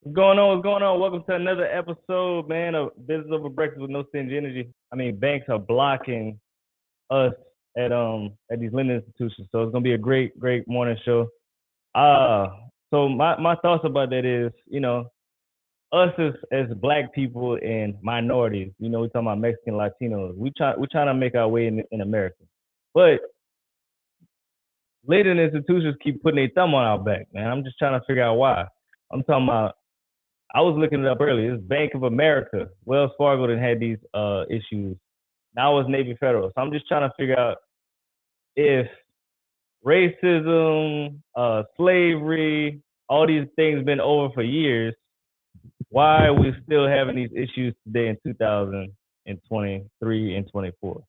What's going on? What's going on? Welcome to another episode, man, of Business Over Breakfast with No Stingy Energy. I mean, banks are blocking us at these lending institutions, so it's gonna be a great morning show. Uh so my thoughts about that is, us as black people and minorities, we're talking about Mexican Latinos. We trying to make our way in America, but lending institutions keep putting their thumb on our back, man. I'm just trying to figure out why. I'm talking about I was looking it up earlier. It's Bank of America. Wells Fargo done had these issues. Now it's Navy Federal. So I'm just trying to figure out if racism, slavery, all these things been over for years. Why are we still having these issues today in 2023 and 24?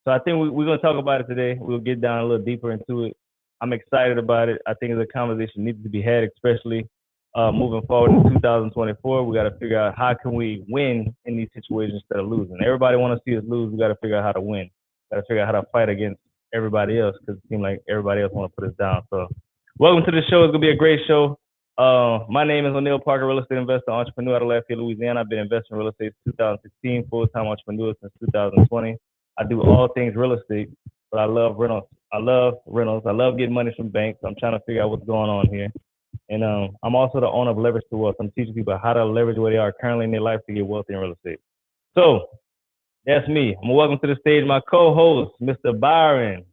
So I think we're going to talk about it today. We'll get down a little deeper into it. I'm excited about it. I think it's a conversation needs to be had, especially moving forward in 2024. We got to figure out how can we win in these situations instead of losing. Everybody want to see us lose. We got to figure out how to win. Got to figure out how to fight against everybody else because it seems like everybody else want to put us down. So welcome to the show. It's going to be a great show. My name is O'Neal Parker, real estate investor, entrepreneur out of Lafayette, Louisiana. I've been investing in real estate since 2016, full-time entrepreneur since 2020. I do all things real estate, but I love rentals. I love getting money from banks. I'm trying to figure out what's going on here. And I'm also the owner of Leverage to Wealth. I'm teaching people how to leverage where they are currently in their life to get wealthy in real estate. So that's me. I'm welcome to the stage my co-host, Mr. Byron.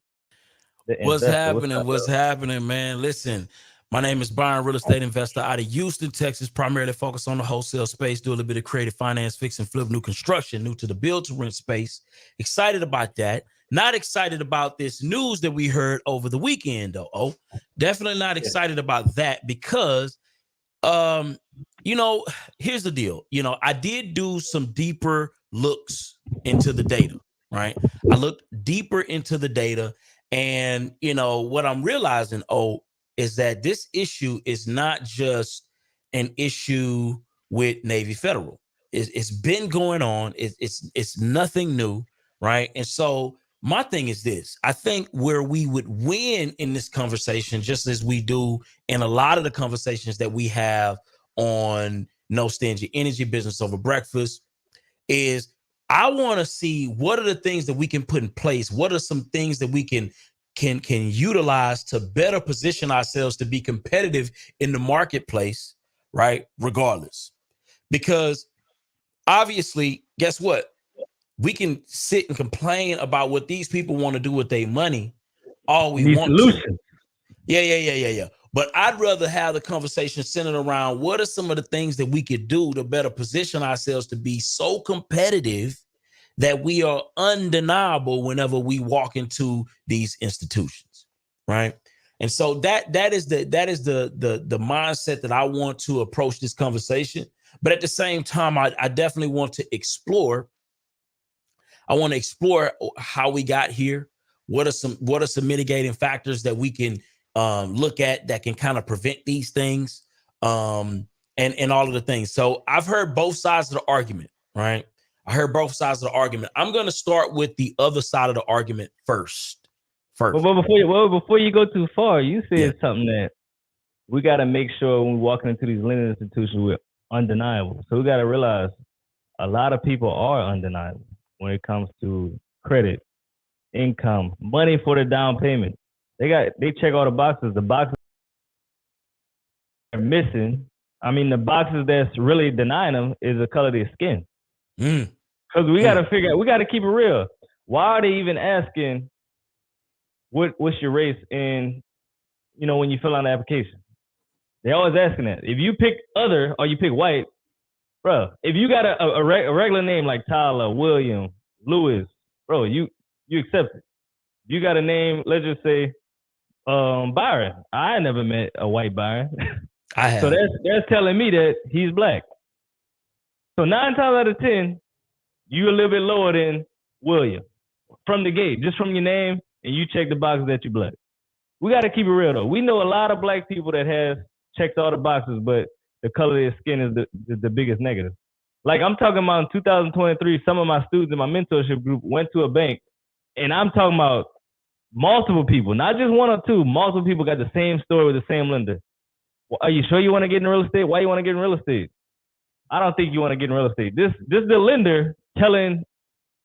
What's happening? What's happening, man? Listen, my name is Byron, real estate investor out of Houston, Texas, primarily focused on the wholesale space, do a little bit of creative finance, fix and flip, new construction, new to the build to rent space. Excited about that. Not excited about this news that we heard over the weekend, though. Oh, definitely not excited about that because, here's the deal. I did do some deeper looks into the data, right? I looked deeper into the data and, what I'm realizing, is that this issue is not just an issue with Navy Federal. It's been going on. It's nothing new, right? And so my thing is this. I think where we would win in this conversation, just as we do in a lot of the conversations that we have on No Stingy Energy, Business Over Breakfast, is I want to see what are the things that we can put in place. What are some things that we can utilize to better position ourselves to be competitive in the marketplace, right? Regardless. Because obviously, guess what? We can sit and complain about what these people want to do with their money all we want to. Yeah. But I'd rather have the conversation centered around what are some of the things that we could do to better position ourselves to be so competitive that we are undeniable whenever we walk into these institutions, right? And so that is the mindset that I want to approach this conversation. But at the same time, I definitely want to explore. I want to explore how we got here. What are some mitigating factors that we can look at that can kind of prevent these things, and all of the things. So I've heard both sides of the argument, right? I heard both sides of the argument. I'm going to start with the other side of the argument first. Well, before you go too far, you said something that we got to make sure when we walk into these lending institutions, we're undeniable. So we got to realize a lot of people are undeniable when it comes to credit, income, money for the down payment. They check all the boxes. The boxes are missing. I mean, the boxes that's really denying them is the color of their skin. Because we got to figure out, we got to keep it real. Why are they even asking what's your race in, when you fill out the application? They always asking that. If you pick other or you pick white, bro, if you got a regular name like Tyler, William, Lewis, bro, you accept it. You got a name, let's just say Byron. I never met a white Byron. I have. So that's telling me that he's black. So 9 times out of 10, you a little bit lower than William from the gate, just from your name, and you check the boxes that you black. We got to keep it real though. We know a lot of black people that have checked all the boxes, but the color of their skin is the biggest negative. Like I'm talking about in 2023, some of my students in my mentorship group went to a bank, and I'm talking about multiple people, not just one or two. Multiple people got the same story with the same lender. Are you sure you want to get in real estate? Why you want to get in real estate? I don't think you want to get in real estate. This is the lender telling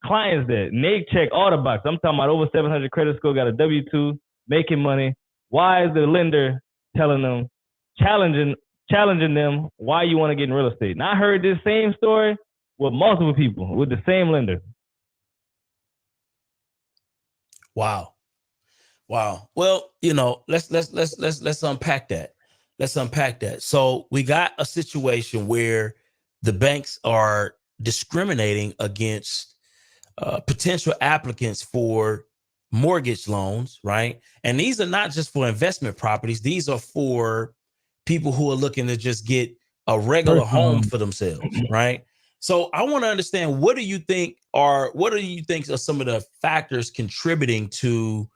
clients that, and they check all the boxes. I'm talking about over 700 credit score, got a W-2, making money. Why is the lender telling them, challenging them why you want to get in real estate? And I heard this same story with multiple people with the same lender. Wow. Well, let's unpack that. Let's unpack that. So we got a situation where the banks are discriminating against potential applicants for mortgage loans, right? And these are not just for investment properties. These are for people who are looking to just get a regular home for themselves, right? So I want to understand, what do you think are some of the factors contributing to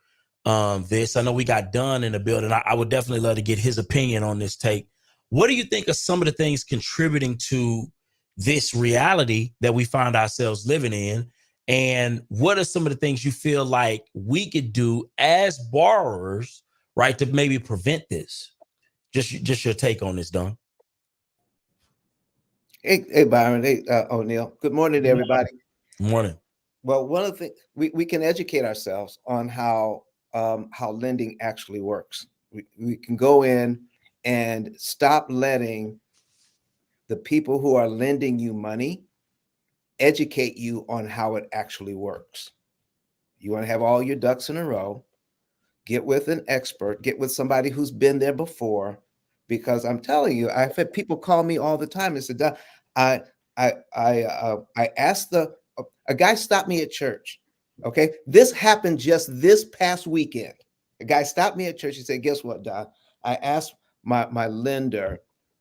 this? I know we got Dunn in the building. I would definitely love to get his opinion on this take. What do you think are some of the things contributing to this reality that we find ourselves living in? And what are some of the things you feel like we could do as borrowers, right, to maybe prevent this? Just your take on this, Dunn. Hey, Byron. Hey, O'Neill. Good morning to everybody. Good morning. Well, one of the things we can educate ourselves on how lending actually works. We can go in and stop letting the people who are lending you money educate you on how it actually works. You want to have all your ducks in a row. Get with an expert. Get with somebody who's been there before. Because I'm telling you, I've had people call me all the time and said, I asked a guy stopped me at church. Okay. This happened just this past weekend. A guy stopped me at church. He said, guess what, Don? I asked my lender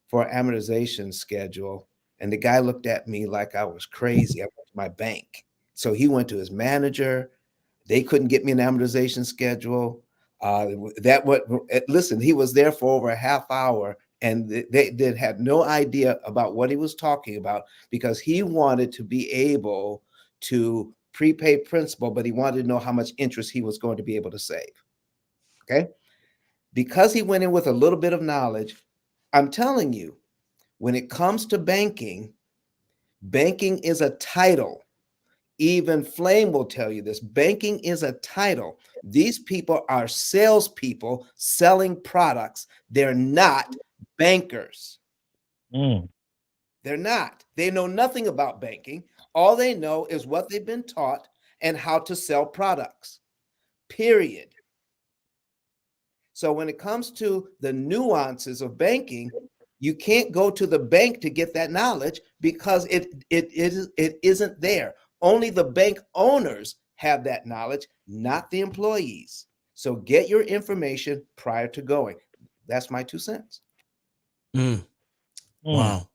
for an amortization schedule. And the guy looked at me like I was crazy. I went to my bank. So he went to his manager. They couldn't get me an amortization schedule. Listen, he was there for over a half hour, and they had no idea about what he was talking about, because he wanted to be able to prepay principal, but he wanted to know how much interest he was going to be able to save. Okay. Because he went in with a little bit of knowledge, I'm telling you, when it comes to banking is a title. Even Flame will tell you this. Banking is a title. These people are salespeople selling products. They're not bankers. They're not. They know nothing about banking. All they know is what they've been taught and how to sell products, period. So when it comes to the nuances of banking, you can't go to the bank to get that knowledge, because it isn't there. Only the bank owners have that knowledge, not the employees. So get your information prior to going. That's my 2 cents. Wow.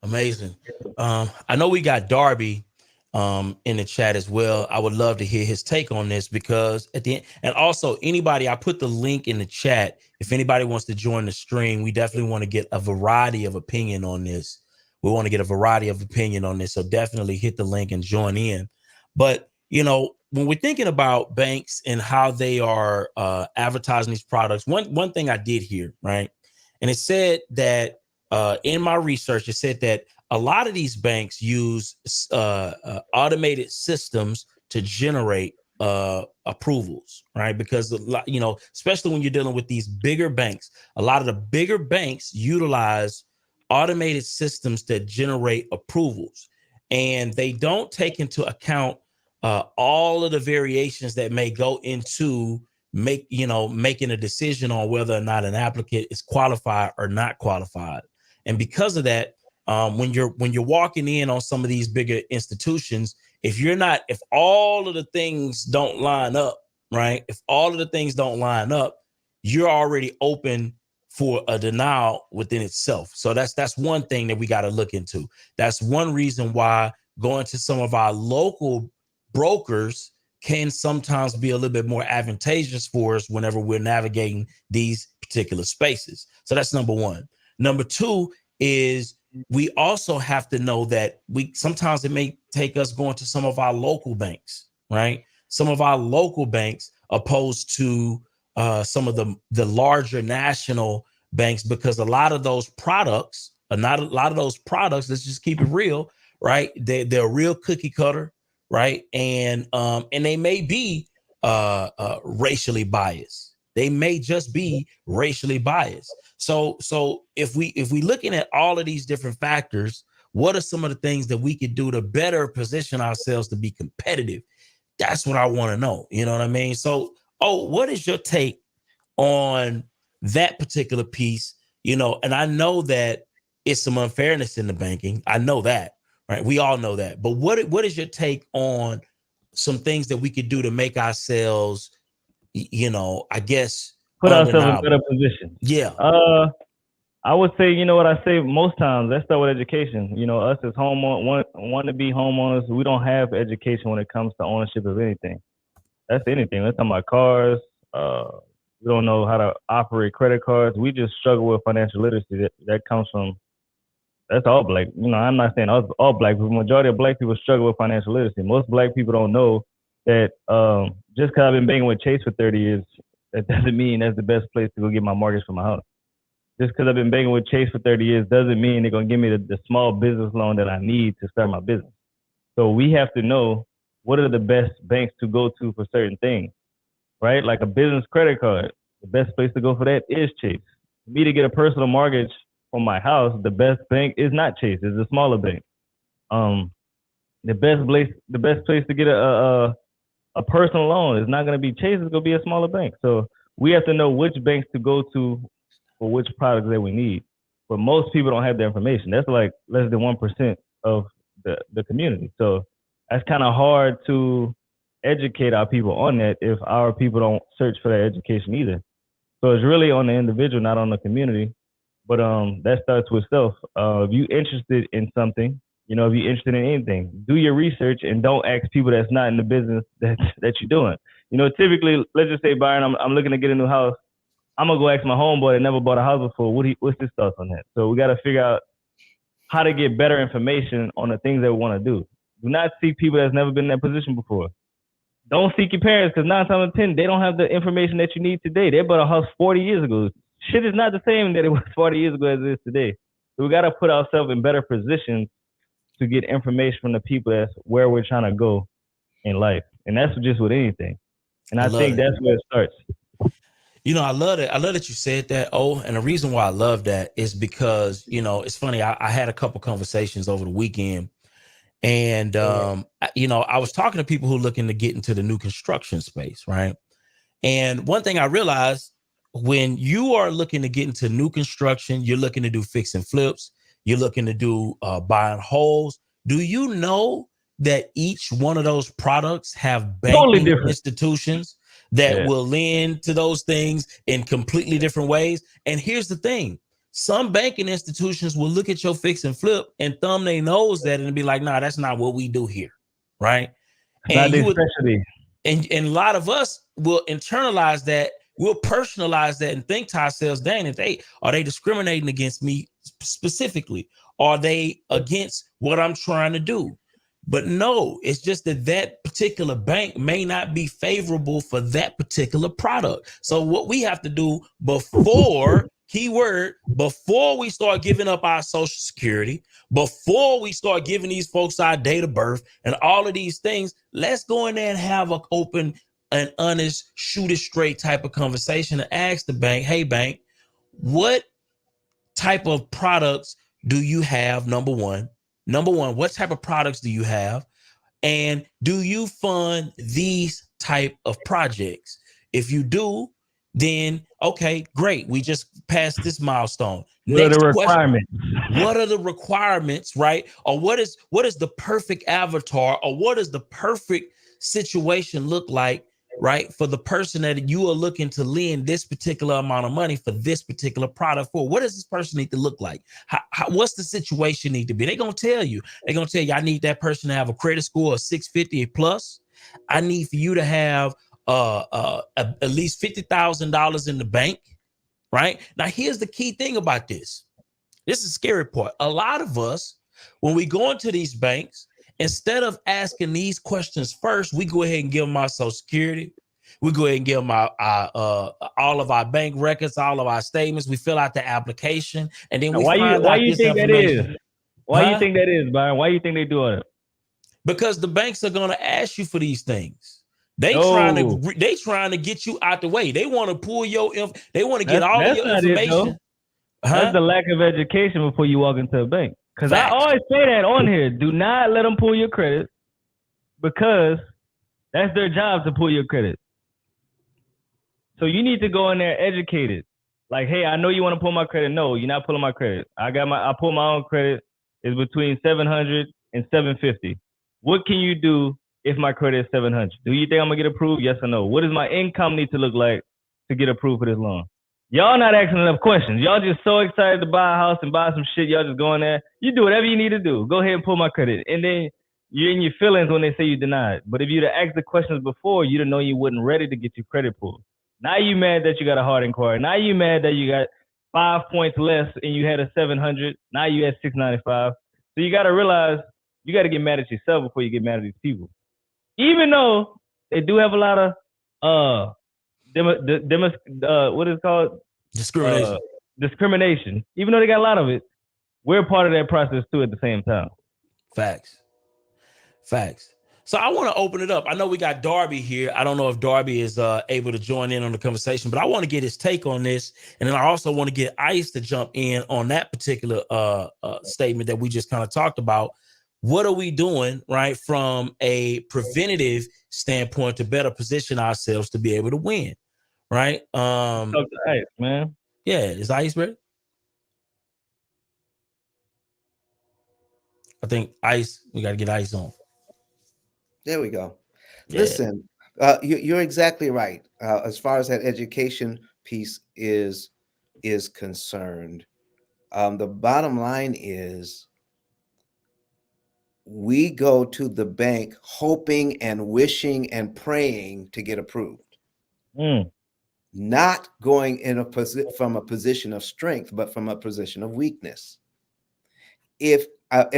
Amazing. I know we got Darby in the chat as well. I would love to hear his take on this, because at the end, and also anybody, I put the link in the chat. If anybody wants to join the stream, we definitely want to get a variety of opinion on this. We want to get a variety of opinion on this. So definitely hit the link and join in. But, when we're thinking about banks and how they are advertising these products, one thing I did hear, right? And it said that in my research, it said that a lot of these banks use automated systems to generate approvals, right? Because, especially when you're dealing with these bigger banks, a lot of the bigger banks utilize automated systems that generate approvals, and they don't take into account all of the variations that may go into making a decision on whether or not an applicant is qualified or not qualified. And because of that, when you're walking in on some of these bigger institutions, if all of the things don't line up, right? If all of the things don't line up, you're already open for a denial within itself. So that's one thing that we got to look into. That's one reason why going to some of our local brokers can sometimes be a little bit more advantageous for us whenever we're navigating these particular spaces. So that's number one. Number two is we also have to know that sometimes it may take us going to some of our local banks, right? Some of our local banks, opposed to some of the larger national banks because a lot of those products, let's just keep it real, right? They're real cookie cutter, right? And they may be racially biased. They may just be racially biased. So if we looking at all of these different factors, what are some of the things that we could do to better position ourselves to be competitive? That's what I want to know. You know what I mean? So, what is your take on that particular piece? You know, and I know that it's some unfairness in the banking. I know that, right? We all know that. But what is your take on some things that we could do to make ourselves, you know, I guess, put ourselves in better position? Yeah. I would say, you know what I say most times, let's start with education. You know, us as homeowners, want to be homeowners, we don't have education when it comes to ownership of anything. That's anything. Let's talk about cars. We don't know how to operate credit cards. We just struggle with financial literacy. That comes from, that's all black. You know, I'm not saying all black people. Majority of black people struggle with financial literacy. Most black people don't know that just because I've been banking with Chase for 30 years, that doesn't mean that's the best place to go get my mortgage for my house. Just because I've been banking with Chase for 30 years doesn't mean they're going to give me the small business loan that I need to start my business. So we have to know what are the best banks to go to for certain things, right? Like a business credit card, the best place to go for that is Chase. For me to get a personal mortgage on my house, the best bank is not Chase, it's a smaller bank. The best place to get a personal loan is not going to be Chase, it's going to be a smaller bank. So we have to know which banks to go to for which products that we need. But most people don't have the information. That's like less than 1% of the community. So that's kind of hard to educate our people on that if our people don't search for that education either. So it's really on the individual, not on the community. But that starts with self. If you're interested in something, you know, if you're interested in anything, do your research and don't ask people that's not in the business that you're doing. You know, typically, let's just say, Byron, I'm looking to get a new house. I'm going to go ask my homeboy that never bought a house before, what's his thoughts on that? So we got to figure out how to get better information on the things that we want to do. Do not seek people that's never been in that position before. Don't seek your parents because 9 times out of 10, they don't have the information that you need today. They bought a house 40 years ago. Shit is not the same that it was 40 years ago as it is today. So we got to put ourselves in better positions to get information from the people that's where we're trying to go in life. And that's just with anything. And I think that's where it starts. You know, I love it. I love that you said that. And the reason why I love that is because, you know, it's funny. I had a couple conversations over the weekend and, you know, I was talking to people who are looking to get into the new construction space. Right. And one thing I realized when you are looking to get into new construction, you're looking to do fix and flips. You're looking to do buying holes. Do you know that each one of those products have banking institutions that will lend to those things in completely different ways? And here's the thing. Some banking institutions will look at your fix and flip and thumb their nose at it and be like, nah, that's not what we do here. Right. And a lot of us will internalize that. We'll personalize that and think to ourselves, dang, are they discriminating against me specifically? Are they against what I'm trying to do? But no, it's just that particular bank may not be favorable for that particular product. So what we have to do before we start giving up our social security, before we start giving these folks our date of birth and all of these things, let's go in there and have an open and honest, shoot it straight type of conversation and ask the bank, hey, bank, what type of products do you have? Number one, what type of products do you have? And do you fund these type of projects? If you do, then okay, great. We just passed this milestone. What are the requirements? What are the requirements, right? Or what is the perfect avatar, or what does the perfect situation look like, right, for the person that you are looking to lend this particular amount of money for this particular product for? What does this person need to look like? What's the situation need to be? They're going to tell you. They're going to tell you, I need that person to have a credit score of 650 plus. I need for you to have at least $50,000 in the bank, right? Now, here's the key thing about this. This is the scary part. A lot of us, when we go into these banks, instead of asking these questions first, we go ahead and give them our social security. We go ahead and give them all of our bank records, all of our statements. We fill out the application, and then we why find you out this think that information. is? Why you think that is, Byron? Why you think they do it? Because the banks are going to ask you for these things. They No. trying to get you out the way. They want to pull they want to get all of your information. That's the lack of education before you walk into a bank. Because I always say that on here. Do not let them pull your credit, because that's their job to pull your credit. So you need to go in there educated. Like, hey, I know you want to pull my credit. No, you're not pulling my credit. I pull my own credit. It's between 700 and 750. What can you do if my credit is 700? Do you think I'm gonna get approved? Yes or no? What does my income need to look like to get approved for this loan? Y'all not asking enough questions. Y'all just so excited to buy a house and buy some shit. Y'all just go in there. You do whatever you need to do. Go ahead and pull my credit. And then you're in your feelings when they say you denied. But if you'd have asked the questions before, you'd have known you wasn't ready to get your credit pulled. Now you mad that you got a hard inquiry. Now you mad that you got 5 points less and you had a 700. Now you at 695. So you got to realize you got to get mad at yourself before you get mad at these people. Even though they do have a lot of what is it called? Discrimination. Even though they got a lot of it, we're part of that process too at the same time. Facts. So I want to open it up. I know we got Darby here. I don't know if Darby is able to join in on the conversation, but I want to get his take on this. And then I also want to get Ice to jump in on that particular statement that we just kind of talked about. What are we doing, right, from a preventative standpoint to better position ourselves to be able to win, right? Ice, man. Yeah, is Ice ready? I think Ice, we got to get Ice on. There we go. Yeah. Listen, you're exactly right. As far as that education piece is concerned, the bottom line is we go to the bank hoping and wishing and praying to get approved. Not going in from a position of strength, but from a position of weakness. If I'm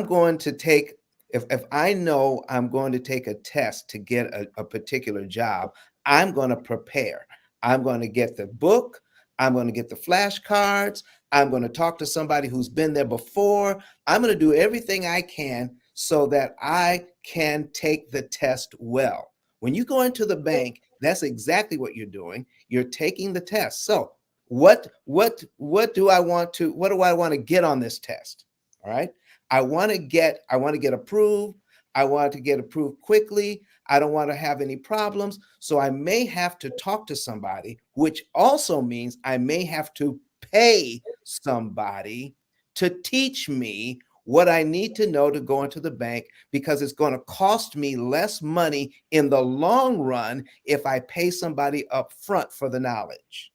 going to take, if I know I'm going to take a test to get a particular job, I'm going to prepare. I'm going to get the book. I'm going to get the flashcards. I'm going to talk to somebody who's been there before. I'm going to do everything I can so that I can take the test well. When you go into the bank, that's exactly what you're doing. You're taking the test. So what do I want to get on this test? All right. I want to get approved. I want to get approved quickly. I don't want to have any problems. So I may have to talk to somebody, which also means I may have to pay somebody to teach me what I need to know to go into the bank, because it's going to cost me less money in the long run if I pay somebody up front for the knowledge.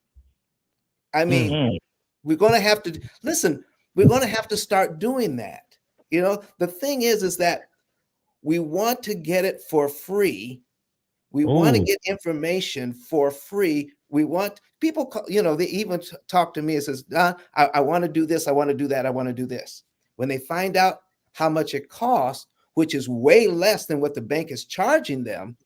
I mean, we're going to have to listen. We're going to have to start doing that. You know, the thing is that we want to get it for free. We want to get information for free. We want people, they even talk to me and says, I want to do this. I want to do that. I want to do this. When they find out how much it costs, which is way less than what the bank is charging them,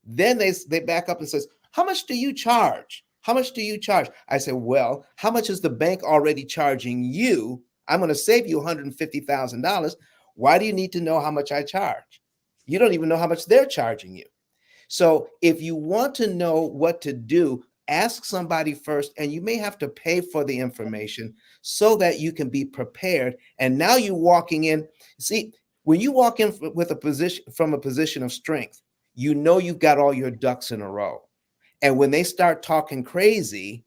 then they back up and says, how much do you charge? How much do you charge? I say, well, how much is the bank already charging you? I'm going to save you $150,000. Why do you need to know how much I charge? You don't even know how much they're charging you. So if you want to know what to do, ask somebody first, and you may have to pay for the information so that you can be prepared. And now you're walking in. See, when you walk in with from a position of strength, you know you've got all your ducks in a row. And when they start talking crazy,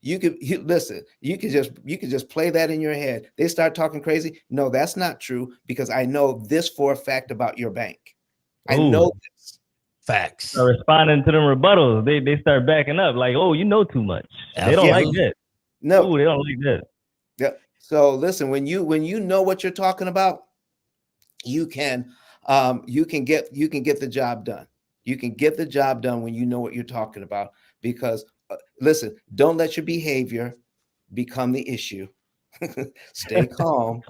you could just play that in your head. They start talking crazy. No, that's not true, because I know this for a fact about your bank. I know this. Facts. Responding to them rebuttals, they start backing up like, oh, you know too much. They don't like that. No, they don't like that. Yeah. So listen, when you know what you're talking about, you can get the job done. You can get the job done when you know what you're talking about, because listen, don't let your behavior become the issue. Stay calm.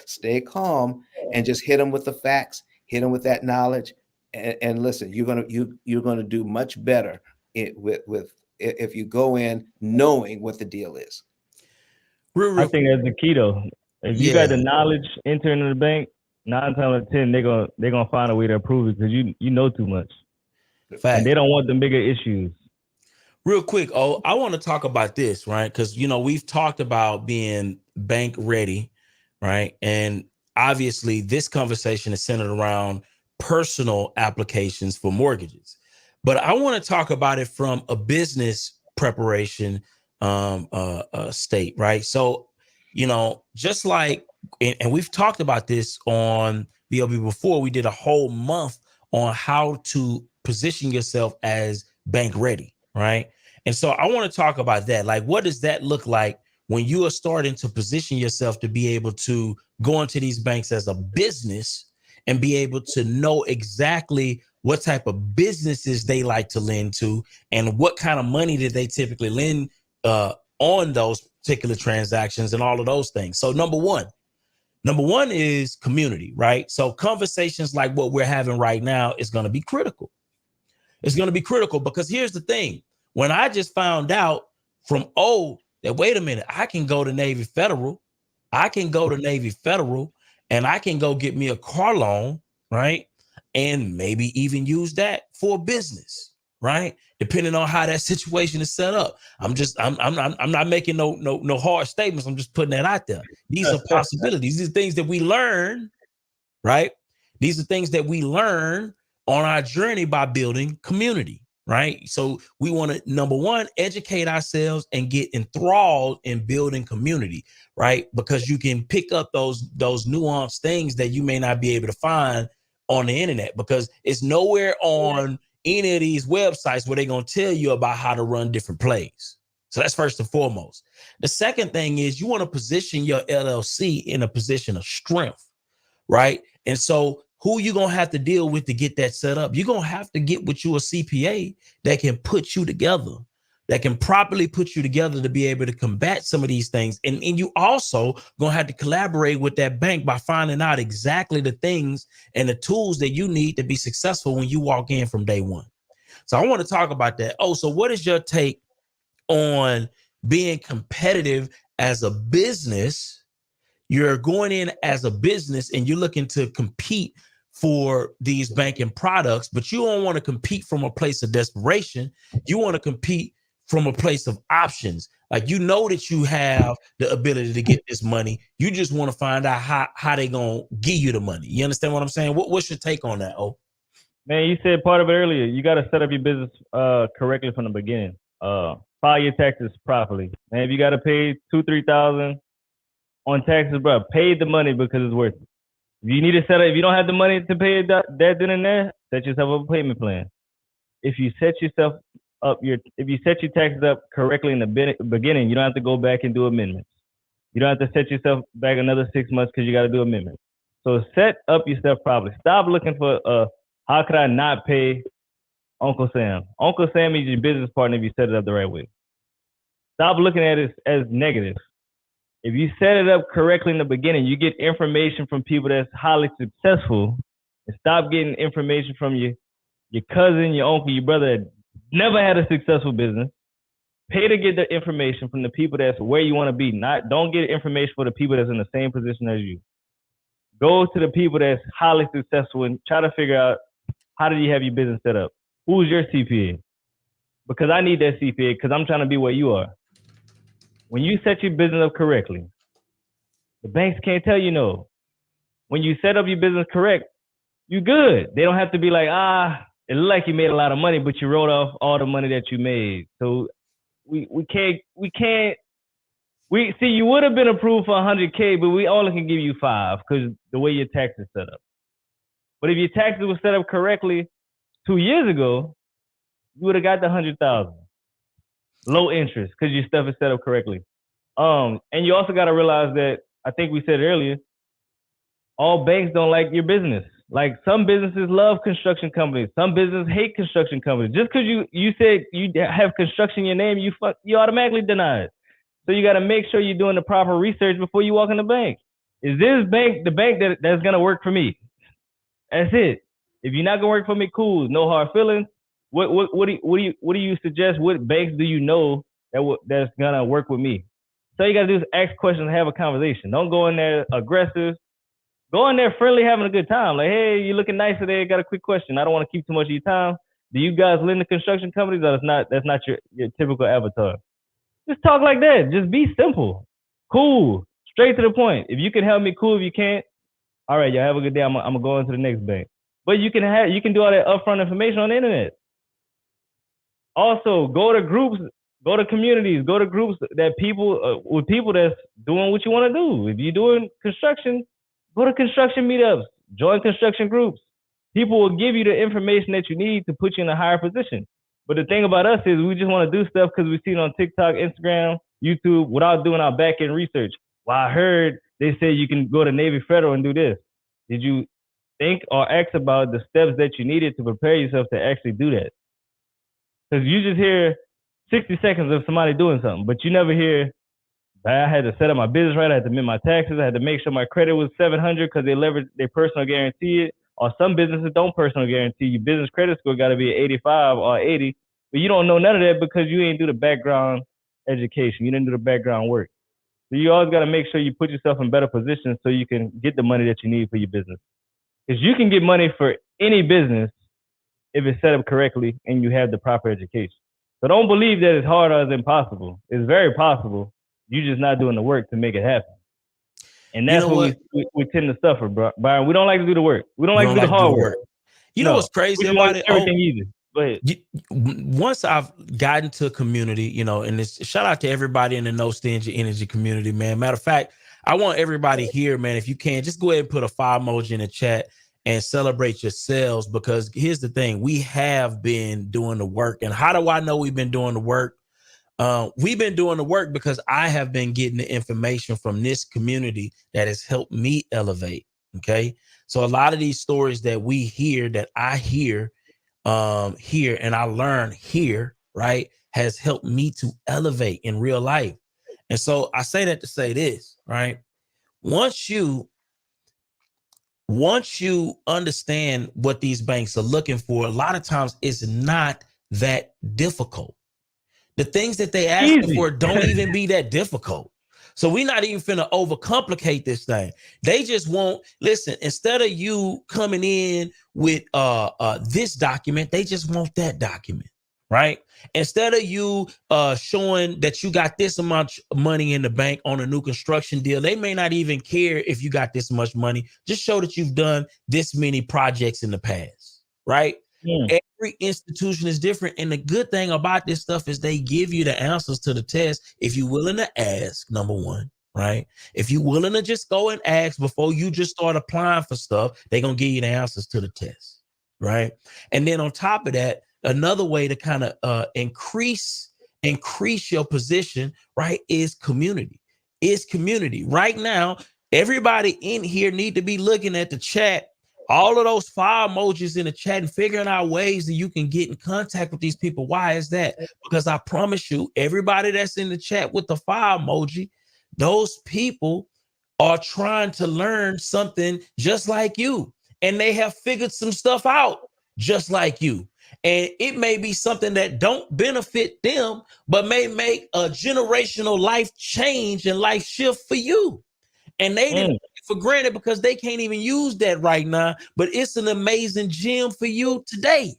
Stay calm and just hit them with the facts, hit them with that knowledge. And listen, you're gonna do much better with if you go in knowing what the deal is. I think that's the key though. If you got the Yeah. knowledge entering the bank, 9 times out of 10 they're gonna find a way to approve it because you know too much, and Fact. they don't want the bigger issues. Real quick, I want to talk about this, right? Because we've talked about being bank ready, right? And obviously, this conversation is centered around personal applications for mortgages. But I want to talk about it from a business preparation state, right? So, just like, and we've talked about this on BLB before, we did a whole month on how to position yourself as bank ready, right? And so I want to talk about that. Like, what does that look like when you are starting to position yourself to be able to go into these banks as a business and be able to know exactly what type of businesses they like to lend to and what kind of money did they typically lend on those particular transactions and all of those things. So number one is community, right? So conversations like what we're having right now is going to be critical. It's going to be critical because here's the thing. When I just found out from that, wait a minute, I can go to Navy Federal. I can go to Navy Federal and I can go get me a car loan, right? And maybe even use that for business, right? Depending on how that situation is set up. I'm not making no hard statements. I'm just putting that out there. These are possibilities. These are things that we learn, right? These are things that we learn on our journey by building community, right? So we want to, number one, educate ourselves and get enthralled in building community, right? Because you can pick up those nuanced things that you may not be able to find on the internet because it's nowhere on any of these websites where they're going to tell you about how to run different plays. So that's first and foremost. The second thing is you want to position your LLC in a position of strength, right? And so who you going to have to deal with to get that set up? You're going to have to get with you a CPA that can put you together, that can properly put you together to be able to combat some of these things. And you also going to have to collaborate with that bank by finding out exactly the things and the tools that you need to be successful when you walk in from day one. So I want to talk about that. So what is your take on being competitive as a business? You're going in as a business and you're looking to compete for these banking products, but you don't want to compete from a place of desperation. You want to compete from a place of options. Like, that you have the ability to get this money. You just want to find out how they going to give you the money. You understand what I'm saying? What's your take on that, Man, you said part of it earlier. You got to set up your business correctly from the beginning. File your taxes properly. And if you got to pay $2,000-$3,000 on taxes, bro, pay the money because it's worth it. If you need to set up, if you don't have the money to pay that then and there, set yourself up a payment plan. If you set your taxes up correctly in the beginning, you don't have to go back and do amendments. You don't have to set yourself back another 6 months because you got to do amendments. So set up your stuff properly. Stop looking for how could I not pay Uncle Sam? Uncle Sam is your business partner if you set it up the right way. Stop looking at it as negative. If you set it up correctly in the beginning, you get information from people that's highly successful, and stop getting information from your cousin, your uncle, your brother that never had a successful business. Pay to get the information from the people that's where you want to be. Don't get information for the people that's in the same position as you. Go to the people that's highly successful and try to figure out how did you have your business set up? Who's your CPA? Because I need that CPA because I'm trying to be where you are. When you set your business up correctly, the banks can't tell you no. When you set up your business correct, you good. They don't have to be like, it looked like you made a lot of money, but you wrote off all the money that you made. So we can't. You would have been approved for $100K, but we only can give you $5 because the way your taxes set up. But if your taxes were set up correctly 2 years ago, you would have got the $100,000. Low interest because your stuff is set up correctly. And you also got to realize that, I think we said earlier, all banks don't like your business. Like, some businesses love construction companies. Some businesses hate construction companies. Just because you said you have construction in your name, you automatically deny it. So you got to make sure you're doing the proper research before you walk in the bank. Is this bank the bank that's going to work for me? That's it. If you're not gonna work for me, cool. No hard feelings. What do you suggest? What banks do you know that's gonna work with me? So you gotta do is ask questions and have a conversation. Don't go in there aggressive. Go in there friendly, having a good time. Like, hey, you looking nice today. Got a quick question. I don't want to keep too much of your time. Do you guys lend to construction companies? Or that's not your typical avatar. Just talk like that. Just be simple. Cool. Straight to the point. If you can help me, cool. If you can't, all right, y'all have a good day. I'm gonna go into the next bank. But you can do all that upfront information on the internet. Also, go to groups, go to communities, go to groups that with people that's doing what you want to do. If you're doing construction, go to construction meetups, join construction groups. People will give you the information that you need to put you in a higher position. But the thing about us is we just want to do stuff because we see it on TikTok, Instagram, YouTube without doing our back end research. Well, I heard they say you can go to Navy Federal and do this. Did you think or ask about the steps that you needed to prepare yourself to actually do that? Because you just hear 60 seconds of somebody doing something, but you never hear, I had to set up my business right, I had to make my taxes, I had to make sure my credit was 700 because they leverage their personal guarantee it. Or some businesses don't personal guarantee. Your business credit score got to be 85 or 80, but you don't know none of that because you ain't do the background education. You didn't do the background work. So you always got to make sure you put yourself in better positions so you can get the money that you need for your business. Because you can get money for any business if it's set up correctly and you have the proper education. So don't believe that it's hard or it's impossible. It's very possible. You're just not doing the work to make it happen. And that's what we tend to suffer, bro. Byron, we don't like to do the work. We don't like to do the hard work. You know what's crazy about it? Everything easy. Go ahead. Once I've gotten to a community, and it's shout out to everybody in the No Stingy Energy community, man. Matter of fact, I want everybody here, man, if you can, just go ahead and put a fire emoji in the chat and celebrate yourselves, because here's the thing. We have been doing the work. And how do I know we've been doing the work? We've been doing the work because I have been getting the information from this community that has helped me elevate. Okay. So a lot of these stories that we hear, that I hear here and I learn here, right, has helped me to elevate in real life. And so I say that to say this, right? Once you understand what these banks are looking for, a lot of times it's not that difficult. The things that they ask for don't even be that difficult. So we're not even finna overcomplicate this thing. They just want, listen, instead of you coming in with this document, they just want that document, right? Instead of you showing that you got this much money in the bank on a new construction deal, they may not even care if you got this much money. Just show that you've done this many projects in the past, right? Every institution is different. And the good thing about this stuff is they give you the answers to the test if you're willing to ask, number one, right? If you're willing to just go and ask before you just start applying for stuff, they're going to give you the answers to the test, right? And then on top of that, another way to kind of increase your position, right, is community. Right now, everybody in here need to be looking at the chat, all of those fire emojis in the chat, and figuring out ways that you can get in contact with these people. Why is that? Because I promise you, everybody that's in the chat with the fire emoji, those people are trying to learn something just like you. And they have figured some stuff out just like you. And it may be something that don't benefit them, but may make a generational life change and life shift for you. And they didn't take it for granted because they can't even use that right now, but it's an amazing gem for you today.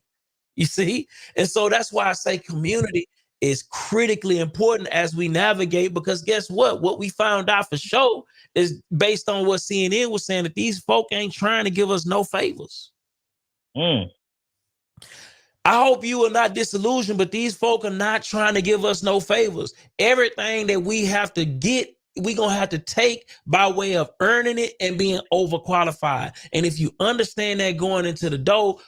You see? And so that's why I say community is critically important as we navigate, because guess what? What we found out for sure is based on what CNN was saying, that these folk ain't trying to give us no favors. I hope you are not disillusioned, but these folk are not trying to give us no favors. Everything that we have to get, we're going to have to take by way of earning it and being overqualified. And if you understand that going into the door,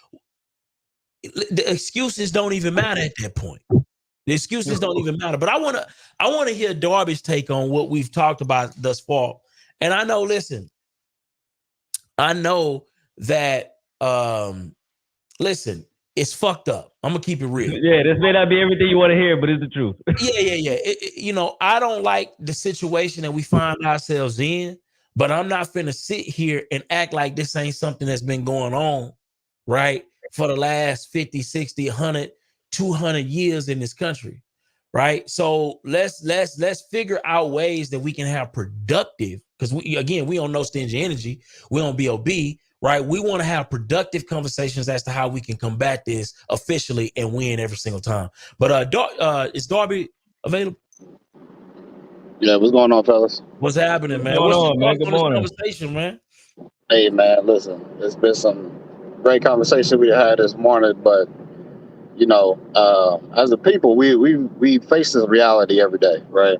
the excuses don't even matter at that point. The excuses don't even matter. But I want to hear Darby's take on what we've talked about thus far. And I know, listen, I know that, listen, it's fucked up. I'm going to keep it real. Yeah, this may not be everything you want to hear, but it's the truth. Yeah. I don't like the situation that we find ourselves in, but I'm not finna sit here and act like this ain't something that's been going on right? For the last 50, 60, 100, 200 years in this country, right? So let's figure out ways that we can have productive, because we on No Stingy Energy, we on BOB, right? We want to have productive conversations as to how we can combat this officially and win every single time. But is Darby available? Yeah, what's going on, fellas? What's happening, man? What's What's going on, your man? thoughts Good on this morning. conversation, man? Hey, man, listen, it's been some great conversation we had this morning, but as a people, we face this reality every day, right?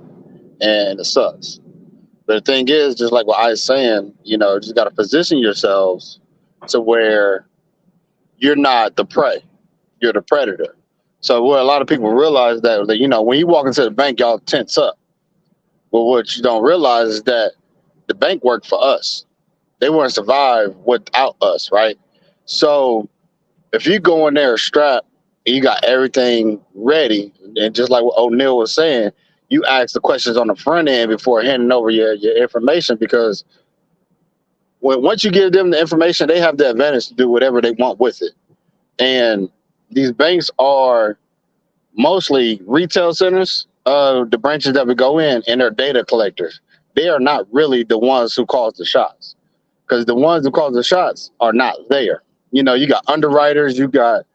And it sucks. But the thing is, just like what I was saying, you just got to position yourselves to where you're not the prey, you're the predator. So what a lot of people realize that when you walk into the bank, y'all tense up. But what you don't realize is that the bank worked for us. They wouldn't survive without us, right? So if you go in there strapped and you got everything ready, and just like what O'Neal was saying, you ask the questions on the front end before handing over your information, because once you give them the information, they have the advantage to do whatever they want with it. And these banks are mostly retail centers, the branches that we go in, and they're data collectors. They are not really the ones who cause the shots, because the ones who cause the shots are not there. You got underwriters, you got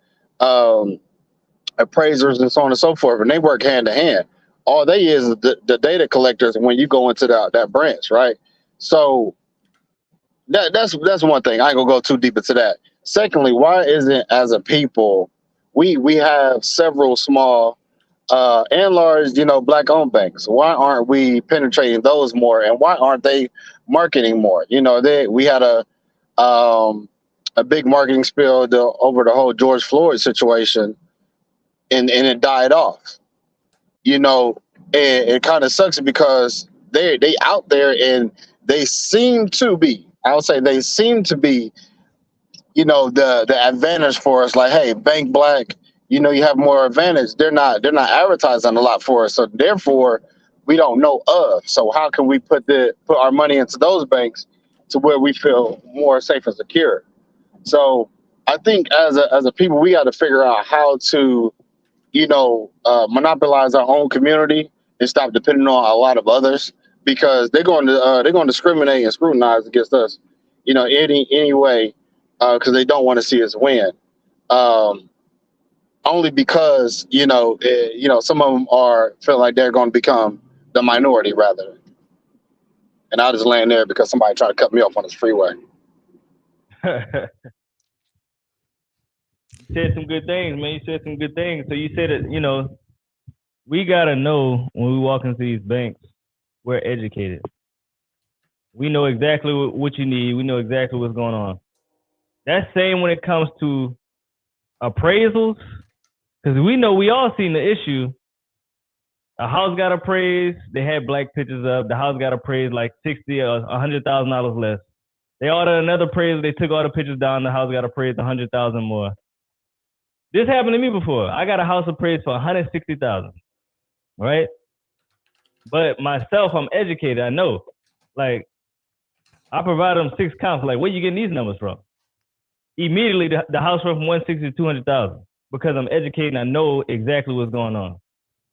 appraisers, and so on and so forth, and they work hand to hand. All they is the data collectors when you go into that branch, right? So that's one thing. I ain't gonna go too deep into that. Secondly, why isn't, as a people, we have several small and large, black-owned banks? Why aren't we penetrating those more, and why aren't they marketing more? We had a big marketing spill over the whole George Floyd situation, and it died off. And it kind of sucks because they out there, and they seem to be. I'll say they seem to be, the advantage for us. Like, hey, bank black, you have more advantage. They're not advertising a lot for us, so therefore we don't know of. So how can we put our money into those banks to where we feel more safe and secure? So I think as a people, we got to figure out how to, monopolize our own community and stop depending on a lot of others, because they're going to discriminate and scrutinize against us, any way, because they don't want to see us win. Only because some of them feel like they're going to become the minority rather. And I'll just land there because somebody tried to cut me off on this freeway. You said some good things, man. You said some good things. So you said that, we got to know when we walk into these banks, we're educated. We know exactly what you need. We know exactly what's going on. That's same when it comes to appraisals, because we all seen the issue. A house got appraised. They had black pictures up. The house got appraised like $60,000 or $100,000 less. They ordered another appraisal. They took all the pictures down. The house got appraised $100,000 more. This happened to me before. I got a house appraised for $160,000, right? But myself, I'm educated. I know. Like, I provide them 6 comps. Like, where you getting these numbers from? Immediately, the house went from 160 to 200,000 because I'm educated and I know exactly what's going on.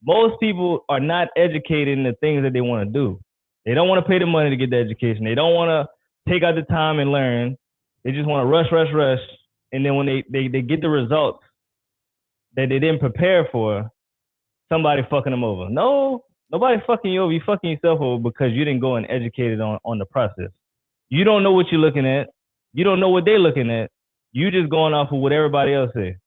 Most people are not educated in the things that they want to do. They don't want to pay the money to get the education. They don't want to take out the time and learn. They just want to rush. And then when they get the results that they didn't prepare for, somebody fucking them over. No, nobody fucking you over. You fucking yourself over because you didn't go and educate it on the process. You don't know what you're looking at. You don't know what they're looking at. You just going off of what everybody else said.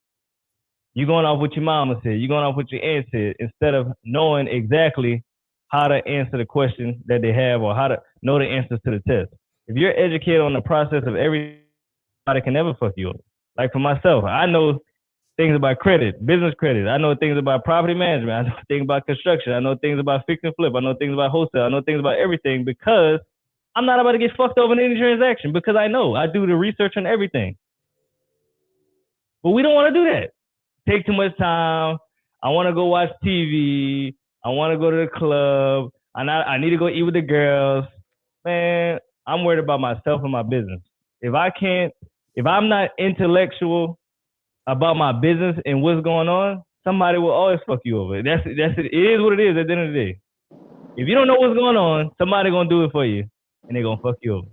You're going off what your mama said. You're going off what your aunt said, instead of knowing exactly how to answer the question that they have or how to know the answers to the test. If you're educated on the process of everybody can never fuck you up. Like for myself, I know things about credit, business credit. I know things about property management. I know things about construction. I know things about fix and flip. I know things about wholesale. I know things about everything because I'm not about to get fucked over in any transaction, because I know I do the research on everything. But we don't want to do that. Take too much time. I want to go watch TV. I want to go to the club. I need to go eat with the girls. Man, I'm worried about myself and my business. If I can't If I'm not intellectual about my business and what's going on, somebody will always fuck you over. That's it. It is what it is at the end of the day. If you don't know what's going on, somebody gonna do it for you, and they're gonna fuck you over.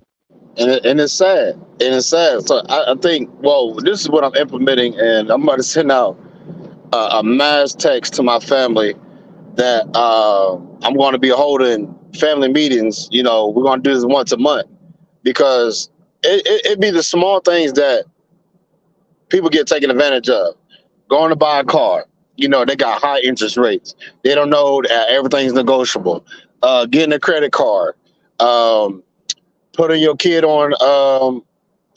And it's sad. And it's sad. So I think, well, this is what I'm implementing, and I'm about to send out a mass text to my family that I'm going to be holding family meetings. You know, we're going to do this once a month, because it be the small things that people get taken advantage of. Going to buy a car, you know, they got high interest rates. They don't know that everything's negotiable. Getting a credit card, putting your kid on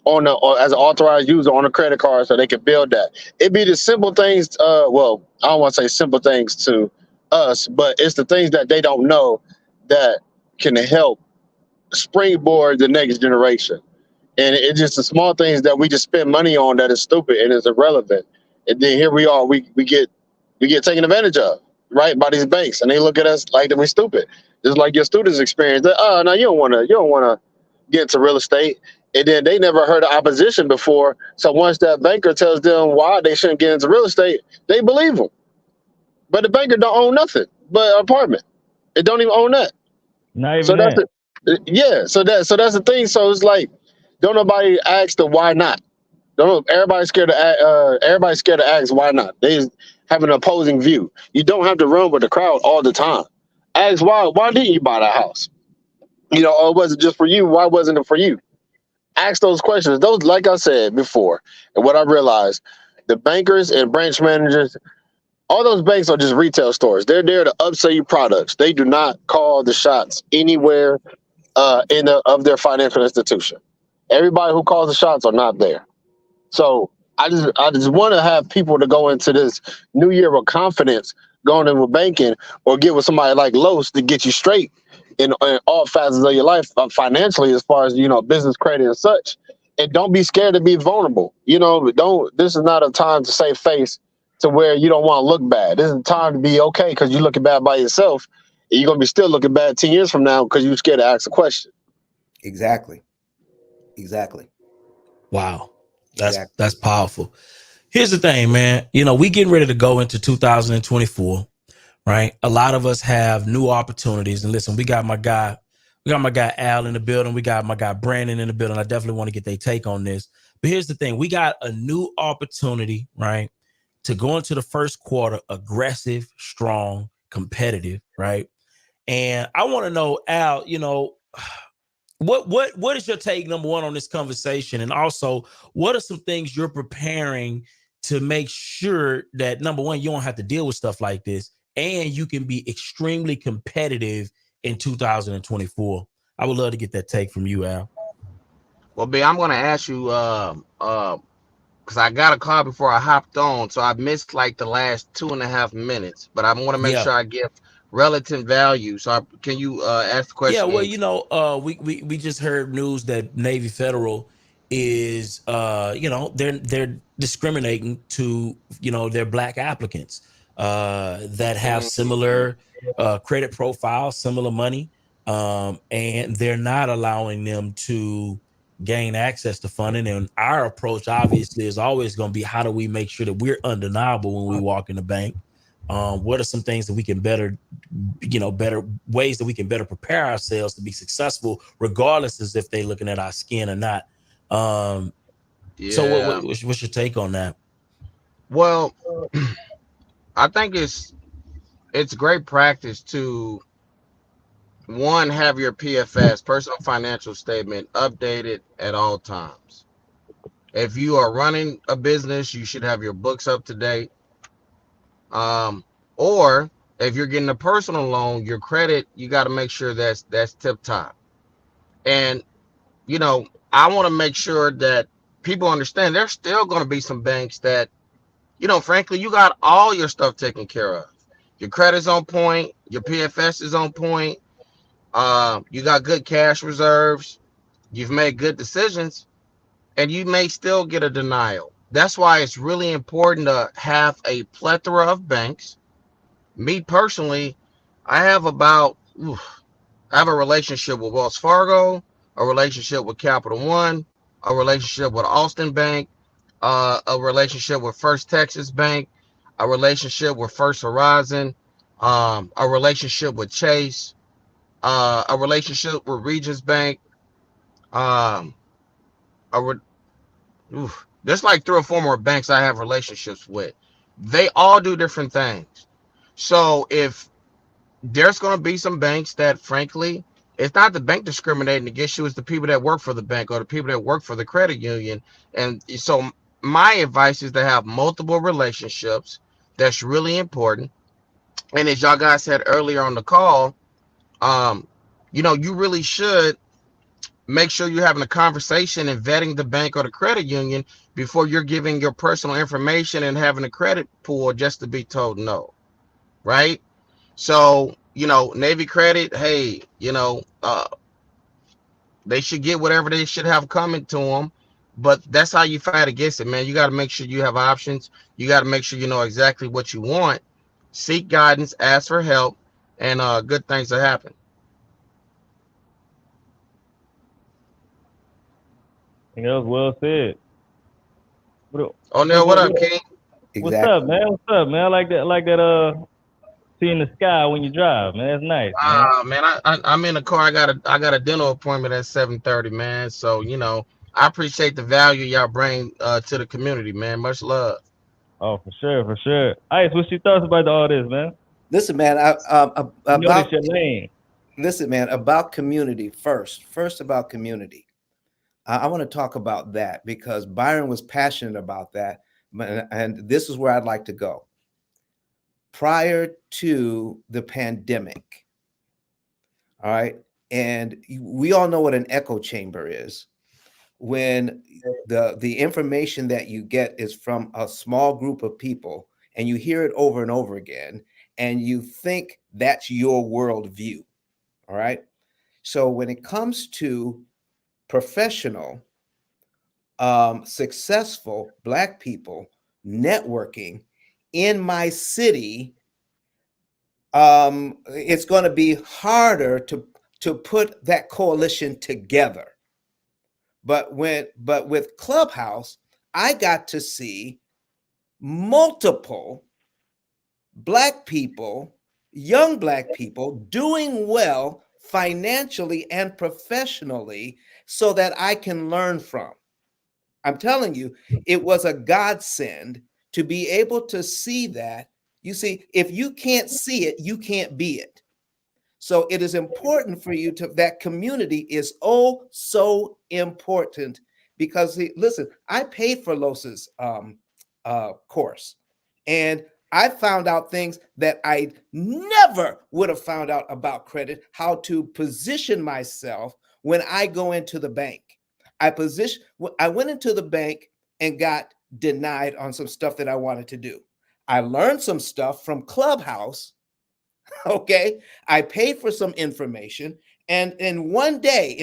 as an authorized user on a credit card so they can build that. It'd be the simple things. Well, I don't want to say simple things to us, but it's the things that they don't know that can help springboard the next generation. And it's just the small things that we just spend money on that is stupid and is irrelevant. And then here we are, we get taken advantage of, right, by these banks, and they look at us like that we're stupid. Just like your students experience that. Oh, no, you don't want to get into real estate. And then they never heard of opposition before. So once that banker tells them why they shouldn't get into real estate, they believe them. But the banker don't own nothing but an apartment. It don't even own that. Not even So that's that. So that's the thing. So it's like, don't nobody ask the why not. Everybody's scared to ask why not. They have an opposing view. You don't have to run with the crowd all the time. Ask why didn't you buy that house? You know, or was it just for you? Why wasn't it for you? Ask those questions. Those, like I said before, and what I realized, the bankers and branch managers, all those banks are just retail stores. They're there to upsell you products. They do not call the shots anywhere of their financial institution. Everybody who calls the shots are not there. So I just want to have people to go into this new year with confidence, going in with banking, or get with somebody like Los to get you straight in all facets of your life, financially, as far as, you know, business credit and such. And don't be scared to be vulnerable. You know, this is not a time to save face to where you don't want to look bad. This is a time to be okay because you're looking bad by yourself. And you're going to be still looking bad 10 years from now because you're scared to ask a question. Exactly. Wow. That's powerful. Here's the thing, man. You know, we getting ready to go into 2024, right? A lot of us have new opportunities. And listen, we got my guy Al in the building. We got my guy Brandon in the building. I definitely want to get their take on this. But here's the thing. We got a new opportunity, right, to go into the first quarter aggressive, strong, competitive, right? And I want to know, Al, you know, what is your take, number one, on this conversation? And also, what are some things you're preparing to make sure that, number one, you don't have to deal with stuff like this and you can be extremely competitive in 2024? I would love to get that take from you, Al. Well, B, I'm going to ask you, because I got a call before I hopped on, so I missed like the last 2.5 minutes, but I want to make sure I give relative value. So can you ask the question? Yeah, well, you know, we just heard news that Navy Federal is they're discriminating to, you know, their black applicants that have similar credit profiles, similar money, and they're not allowing them to gain access to funding. And our approach obviously is always going to be, how do we make sure that we're undeniable when we walk in the bank? What are some things that we can better ways that we can better prepare ourselves to be successful, regardless as if they're looking at our skin or not? So what's your take on that? Well, I think it's great practice to, one, have your PFS, personal financial statement, updated at all times. If you are running a business, you should have your books up to date. Or if you're getting a personal loan, your credit, you got to make sure that's tip top. And, you know, I want to make sure that people understand there's still going to be some banks that, you know, frankly, you got all your stuff taken care of. Your credit's on point. Your PFS is on point. You got good cash reserves. You've made good decisions, and you may still get a denial. That's why it's really important to have a plethora of banks. Me personally, I have a relationship with Wells Fargo, a relationship with Capital One, a relationship with Austin Bank, a relationship with First Texas Bank, a relationship with First Horizon, a relationship with Chase, a relationship with Regions Bank. Um, there's like 3 or 4 more banks I have relationships with. They all do different things. So if there's going to be some banks that, frankly, it's not the bank discriminating against you, it's the people that work for the bank or the people that work for the credit union. And so my advice is to have multiple relationships. That's really important. And as y'all guys said earlier on the call, you really should make sure you're having a conversation and vetting the bank or the credit union before you're giving your personal information and having a credit pool just to be told no, right? So, Navy Credit, hey, they should get whatever they should have coming to them. But that's how you fight against it, man. You got to make sure you have options. You got to make sure you know exactly what you want. Seek guidance, ask for help, and good things will happen. I think that was well said. O'Neal, what up, King? What's up, man? What's up, man? I like that. Seeing the sky when you drive, man. That's nice, man. I'm in the car. I got a dental appointment at 7:30, man. So I appreciate the value y'all bring to the community, man. Much love. Oh, for sure. Ice, what's your thoughts about all this, man? Listen, man, Notice your name. Listen, man, about community first about community. I want to talk about that because Byron was passionate about that, and this is where I'd like to go. Prior to the pandemic, all right, and we all know what an echo chamber is. When the information that you get is from a small group of people, and you hear it over and over again, and you think that's your worldview, all right? So when it comes to professional, successful Black people networking in my city, it's going to be harder to put that coalition together. But with Clubhouse, I got to see multiple Black people, young Black people doing well financially and professionally so that I can learn from. I'm telling you, it was a godsend to be able to see that. You see, if you can't see it, you can't be it. So it is important for you that community is so important because listen, I paid for Los's course, and I found out things that I never would have found out about credit, how to position myself when I go into the bank. I went into the bank and got denied on some stuff that I wanted to do. I learned some stuff from Clubhouse. Okay, I paid for some information, and in one day,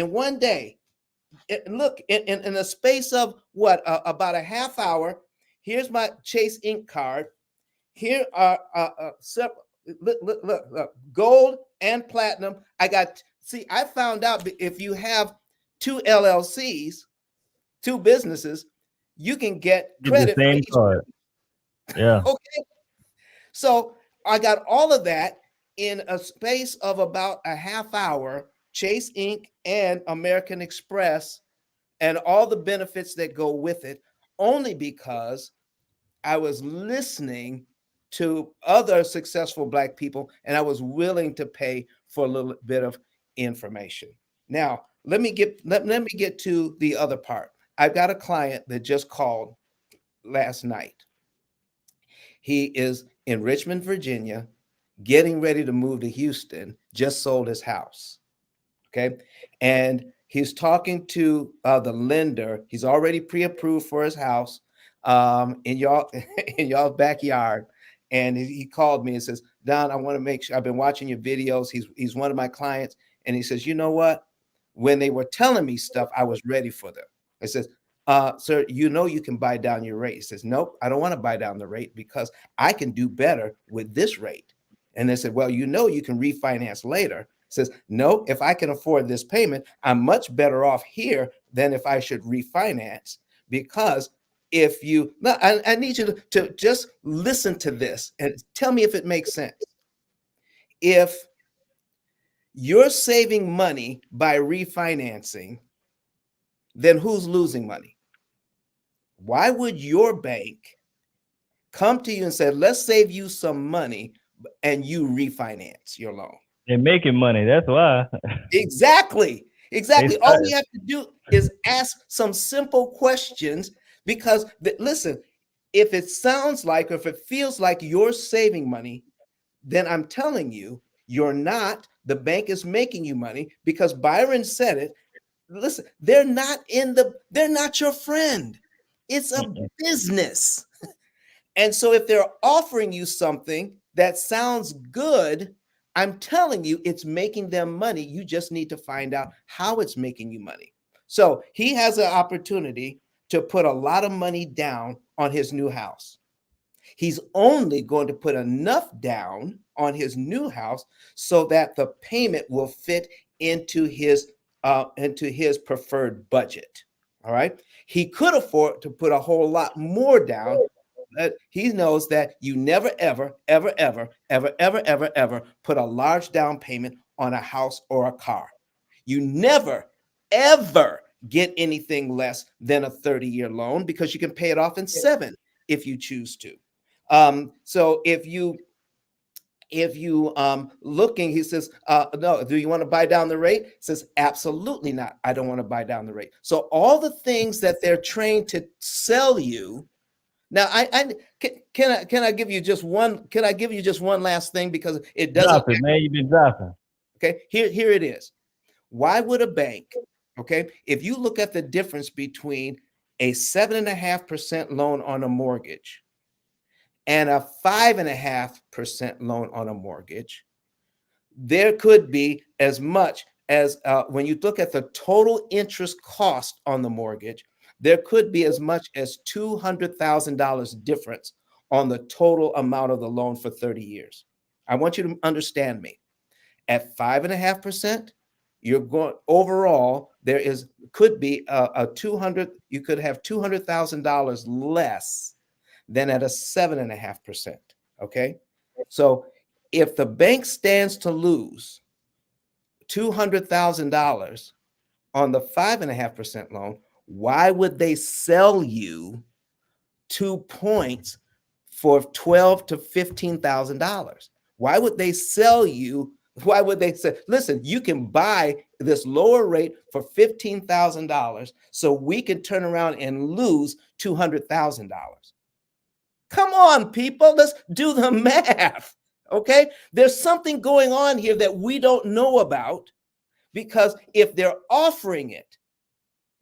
look, in the space of about a half hour, here's my Chase Inc. card. Here are look, gold and platinum. I found out if you have 2 LLCs, 2 businesses, you can get credit the same for each. card. Yeah. Okay. So I got all of that in a space of about a half hour, Chase Inc. and American Express, and all the benefits that go with it, only because I was listening to other successful Black people and I was willing to pay for a little bit of information. Now, let me get to the other part. I've got a client that just called last night. He is in Richmond, Virginia, getting ready to move to Houston, just sold his house. Okay. And he's talking to the lender. He's already pre-approved for his house in y'all's backyard. And he called me and says, Don, I want to make sure, I've been watching your videos. He's one of my clients. And he says, you know what? When they were telling me stuff, I was ready for them. I says, sir, you can buy down your rate. He says, nope, I don't want to buy down the rate because I can do better with this rate. And they said, well, you can refinance later. Says, no, if I can afford this payment, I'm much better off here than if I should refinance. Because if you, no, I need you to just listen to this and tell me if it makes sense. If you're saving money by refinancing, then who's losing money? Why would your bank come to you and say, let's save you some money, and you refinance your loan? They're making money. That's why. Exactly. All we have to do is ask some simple questions, because listen, if it sounds like, or if it feels like you're saving money, then I'm telling you, you're not. The bank is making you money, because Byron said it. Listen, they're not your friend. It's a business. And so if they're offering you something that sounds good, I'm telling you, it's making them money. You just need to find out how it's making you money. So he has an opportunity to put a lot of money down on his new house. He's only going to put enough down on his new house so that the payment will fit into his preferred budget. All right. He could afford to put a whole lot more down. But he knows that you never, ever, ever, ever, ever, ever, ever, ever put a large down payment on a house or a car. You never, ever get anything less than a 30-year loan, because you can pay it off in 7 if you choose to. So if you looking, he says, no, do you want to buy down the rate? He says, absolutely not. I don't want to buy down the rate. So all the things that they're trained to sell you. Now, can I give you just one? Can I give you just one last thing, because it doesn't. Drop it, man. You've been dropping. Okay, here it is. Why would a bank? Okay, if you look at the difference between a 7.5% loan on a mortgage and a 5.5% loan on a mortgage, there could be as much as when you look at the total interest cost on the mortgage, there could be as much as $200,000 difference on the total amount of the loan for 30 years. I want you to understand me. At 5.5%, you're going overall. Could be you could have $200,000 less than at a 7.5%. Okay, so if the bank stands to lose $200,000 on the 5.5% loan, why would they sell you 2 points for $12,000 to $15,000? Why would they sell you? Why would they say, listen, you can buy this lower rate for $15,000 so we can turn around and lose $200,000? Come on, people, let's do the math. Okay, there's something going on here that we don't know about, because if they're offering it,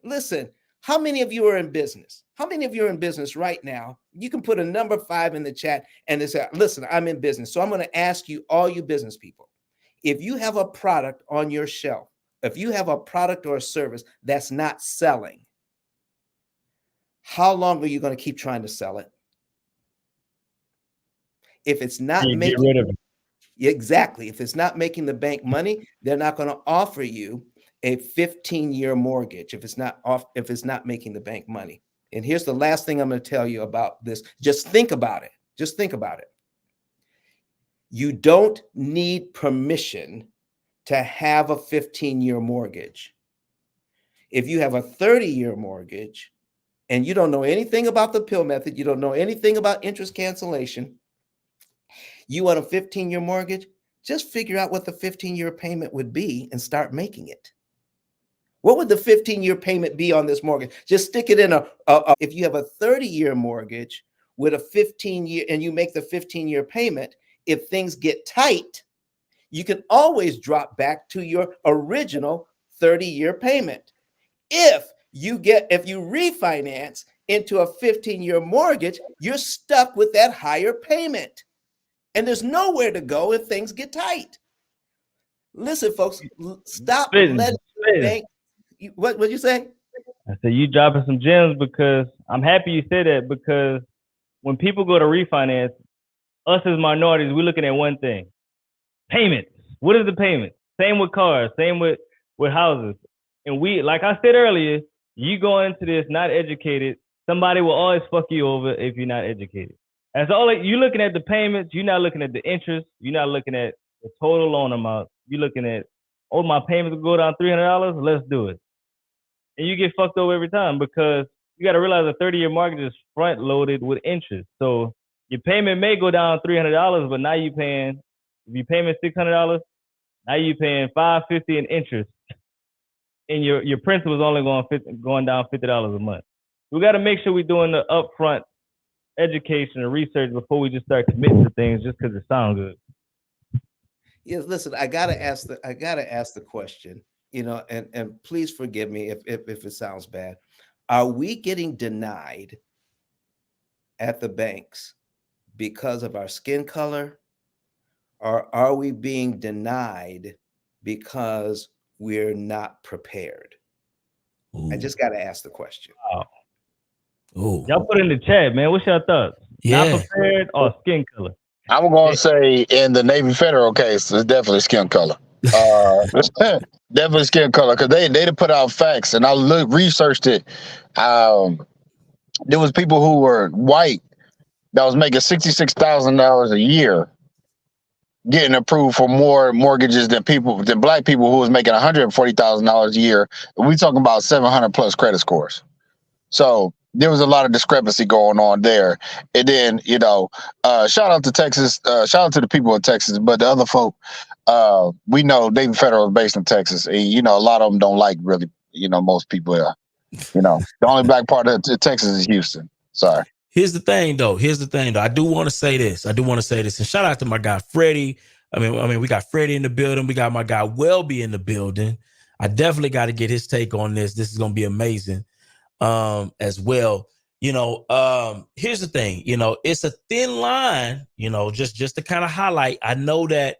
listen, how many of you are in business? How many of you are in business right now? You can put a number 5 in the chat and say, listen, I'm in business. So I'm going to ask you, all you business people, if you have a product on your shelf, if you have a product or a service that's not selling, how long are you going to keep trying to sell it? If it's not making, get rid of it. Exactly. If it's not making the bank money, they're not going to offer you a 15-year mortgage if it's not making the bank money. And here's the last thing I'm going to tell you about this. Just think about it. Just think about it. You don't need permission to have a 15-year mortgage. If you have a 30-year mortgage and you don't know anything about the pill method, you don't know anything about interest cancellation, you want a 15-year mortgage, just figure out what the 15-year payment would be and start making it. What would the 15-year payment be on this mortgage? Just stick it in if you have a 30-year mortgage with a 15-year and you make the 15-year payment, if things get tight, you can always drop back to your original 30-year payment. If you refinance into a 15-year mortgage, you're stuck with that higher payment. And there's nowhere to go if things get tight. Listen, folks, stop letting the bank. What did you say? I said you dropping some gems, because I'm happy you said that, because when people go to refinance, us as minorities, we're looking at one thing: payments. What is the payment? Same with cars. Same with houses. And we, like I said earlier, you go into this not educated, somebody will always fuck you over if you're not educated. That's all. You're looking at the payments. You're not looking at the interest. You're not looking at the total loan amount. You're looking at, oh, my payments will go down $300. Let's do it. And you get fucked over every time because you got to realize a 30-year mortgage is front loaded with interest. So your payment may go down $300, but now you're paying, if your payment $600, now you're paying $550 in interest. And your principal is only going down $50 a month. We got to make sure we're doing the upfront education and research before we just start committing to things just because it sounds good. Yeah, listen, I gotta ask the question, and please forgive me if it sounds bad. Are we getting denied at the banks because of our skin color, or are we being denied because we're not prepared? Ooh. I just got to ask the question. Wow. Ooh. Y'all put in the chat, man. What's your thoughts? Yeah. Not prepared or skin color? I'm going to say in the Navy Federal case, it's definitely skin color. Definitely skin color, because they put out facts, and I researched it. There was people who were white that was making $66,000 a year getting approved for more mortgages than black people who was making $140,000 a year. We talking about 700 plus credit scores. So there was a lot of discrepancy going on there. And then, shout out to Texas, shout out to the people of Texas, but the other folk, we know Navy Federal is based in Texas. And, a lot of them don't like really, most people are, the only black part of Texas is Houston. Sorry. Here's the thing, though. I do want to say this. And shout out to my guy, Freddie. I mean, we got Freddie in the building. We got my guy, Welby, in the building. I definitely got to get his take on this. This is going to be amazing as well. Here's the thing. It's a thin line, just to kind of highlight. I know that,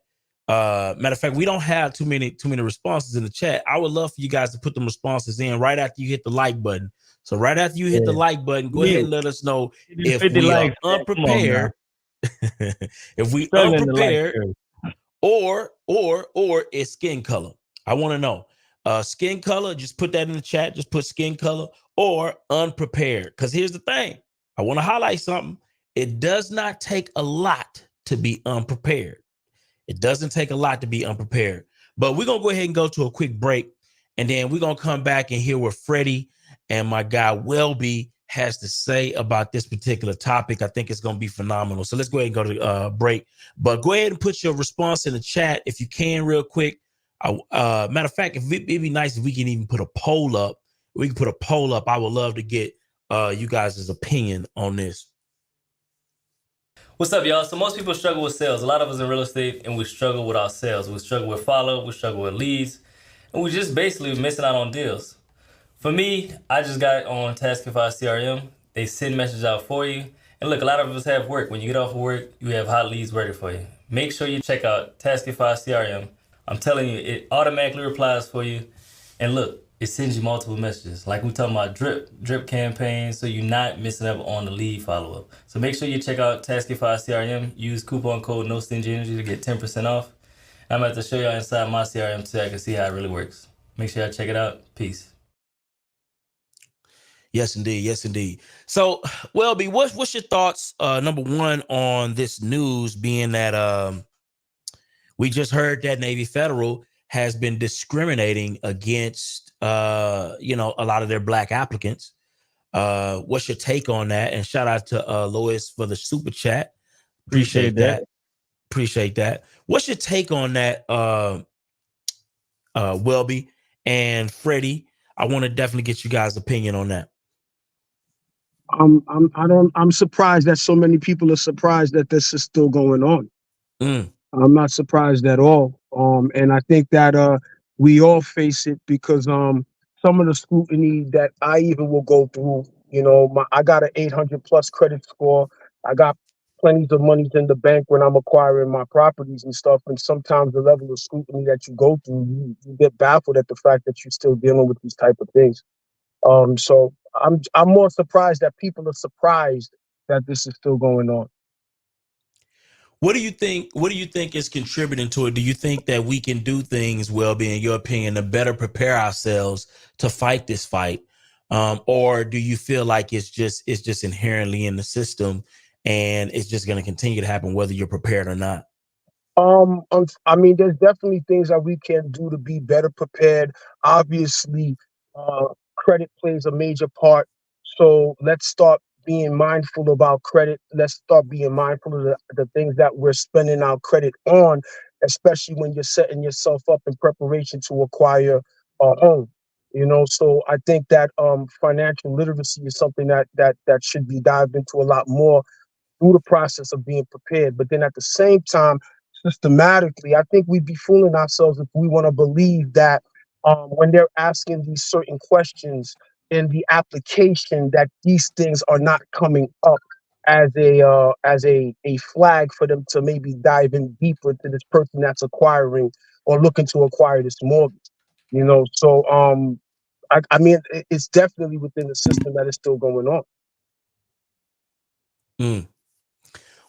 matter of fact, we don't have too many responses in the chat. I would love for you guys to put them responses in right after you hit the like button. So right after you hit the like button, go ahead and let us know if we are unprepared, if we unprepared, or it's skin color. I want to know skin color. Just put that in the chat. Just put skin color or unprepared. Because here's the thing. I want to highlight something. It does not take a lot to be unprepared. It doesn't take a lot to be unprepared. But we're going to go ahead and go to a quick break. And then we're going to come back and hear what Freddie and my guy Welby has to say about this particular topic. I think it's going to be phenomenal. So let's go ahead and go to break. But go ahead and put your response in the chat if you can real quick. Matter of fact, it'd be nice if we can even put a poll up. We can put a poll up. I would love to get you guys' opinion on this. What's up, y'all? So most people struggle with sales. A lot of us in real estate, and we struggle with our sales. We struggle with follow, we struggle with leads, and we just basically missing out on deals. For me, I just got on Taskify CRM. They send messages out for you. And look, a lot of us have work. When you get off of work, you have hot leads ready for you. Make sure you check out Taskify CRM. I'm telling you, it automatically replies for you. And look, it sends you multiple messages. Like we're talking about drip campaigns, so you're not missing out on the lead follow-up. So make sure you check out Taskify CRM. Use coupon code NoStingyEnergy to get 10% off. I'm about to show y'all inside my CRM so I can see how it really works. Make sure y'all check it out. Peace. Yes, indeed. Yes, indeed. So, Welby, what's your thoughts, number one, on this news being that we just heard that Navy Federal has been discriminating against, a lot of their black applicants. What's your take on that? And shout out to Lois for the super chat. Appreciate that. Appreciate that. What's your take on that, Welby and Freddie? I want to definitely get you guys' opinion on that. I'm surprised that so many people are surprised that this is still going on. I'm not surprised at all. And I think that we all face it because some of the scrutiny that I even will go through, I got an 800 plus credit score. I got plenty of money in the bank when I'm acquiring my properties and stuff. And sometimes the level of scrutiny that you go through, you get baffled at the fact that you're still dealing with these type of things. So I'm more surprised that people are surprised that this is still going on. What do you think? What do you think is contributing to it? Do you think that we can do things, Welby, in your opinion, to better prepare ourselves to fight this fight, or do you feel like it's just inherently in the system and it's just going to continue to happen whether you're prepared or not? I mean, there's definitely things that we can do to be better prepared. Obviously, credit plays a major part. So let's start being mindful about credit. Let's start being mindful of the things that we're spending our credit on, especially when you're setting yourself up in preparation to acquire a home. So I think that financial literacy is something that should be dived into a lot more through the process of being prepared. But then at the same time, systematically, I think we'd be fooling ourselves if we want to believe that when they're asking these certain questions in the application, that these things are not coming up as a flag for them to maybe dive in deeper to this person that's acquiring or looking to acquire this mortgage. So I mean, it's definitely within the system that is still going on. Mm.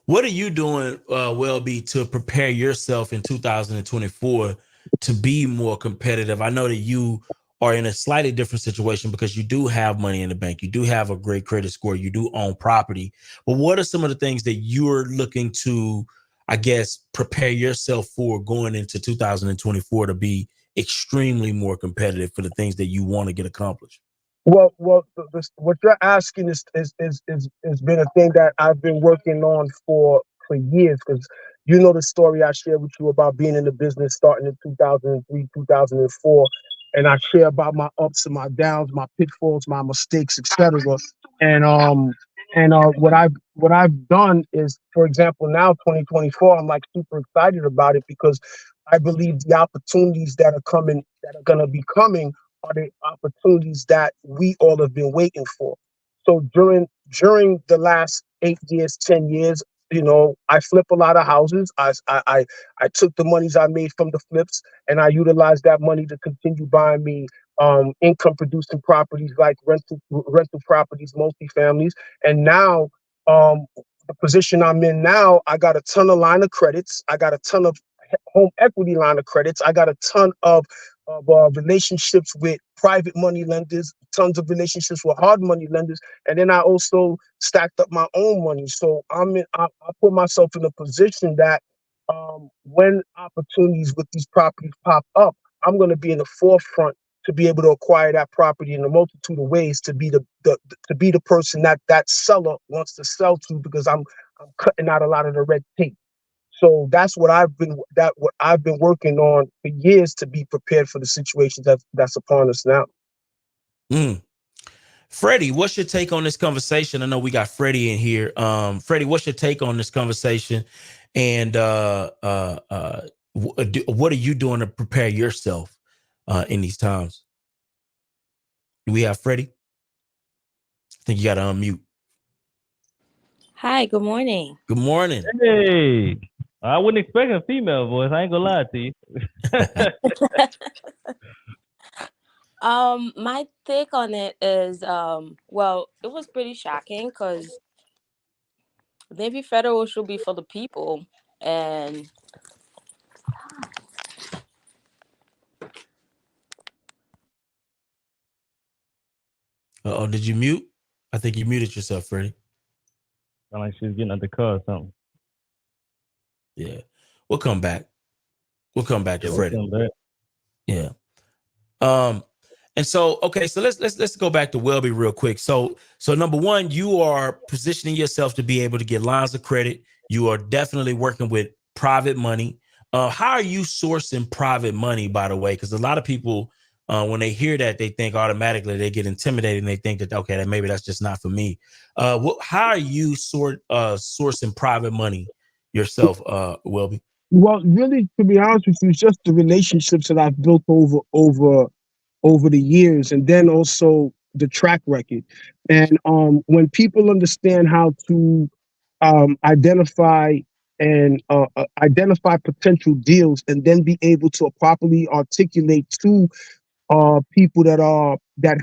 What are you doing, Welby, to prepare yourself in 2024 to be more competitive? I know that you are in a slightly different situation because you do have money in the bank. You do have a great credit score. You do own property. But what are some of the things that you're looking to, I guess, prepare yourself for going into 2024 to be extremely more competitive for the things that you want to get accomplished? Well, what you're asking is been a thing that I've been working on for years, because the story I shared with you about being in the business starting in 2003, 2004, and I share about my ups and my downs, my pitfalls, my mistakes, etc. What I've done is, for example, now 2024, I'm like super excited about it because I believe the opportunities that are going to be coming are the opportunities that we all have been waiting for. So during the last 8 years, 10 years, I flip a lot of houses. I took the monies I made from the flips and I utilized that money to continue buying me income producing properties like rental properties, multifamilies. And now the position I'm in now, I got a ton of line of credits. I got a ton of home equity line of credits. I got a ton of relationships with private money lenders, tons of relationships with hard money lenders, and then I also stacked up my own money. So I put myself in a position that when opportunities with these properties pop up, I'm going to be in the forefront to be able to acquire that property in a multitude of ways, to be the person that seller wants to sell to, because I'm cutting out a lot of the red tape. So that's what I've been working on for years, to be prepared for the situations that's upon us now. Freddie, what's your take on this conversation? I know we got Freddie in here. Freddie, what's your take on this conversation? And what are you doing to prepare yourself in these times? Do we have Freddie? I think you got to unmute. Hi, good morning. Good morning. Hey, I wasn't expecting a female voice. I ain't gonna lie to you. My take on it is, well, it was pretty shocking because Navy Federal should be for the people, and Oh, did you mute? I think you muted yourself, Freddie. Sound like she was getting out the car or something. Yeah, we'll come back. We'll come back to Freddie. Yeah. And so, okay, so let's go back to Welby real quick. So number one, you are positioning yourself to be able to get lines of credit. You are definitely working with private money. How are you sourcing private money, by the way? Because a lot of people, when they hear that, they think automatically they get intimidated and they think that, okay, that maybe that's just not for me. How are you sourcing private money yourself, Welby? Well, really, to be honest with you, it's just the relationships that I've built over the years, and then also the track record. And when people understand how to identify potential deals, and then be able to properly articulate to people that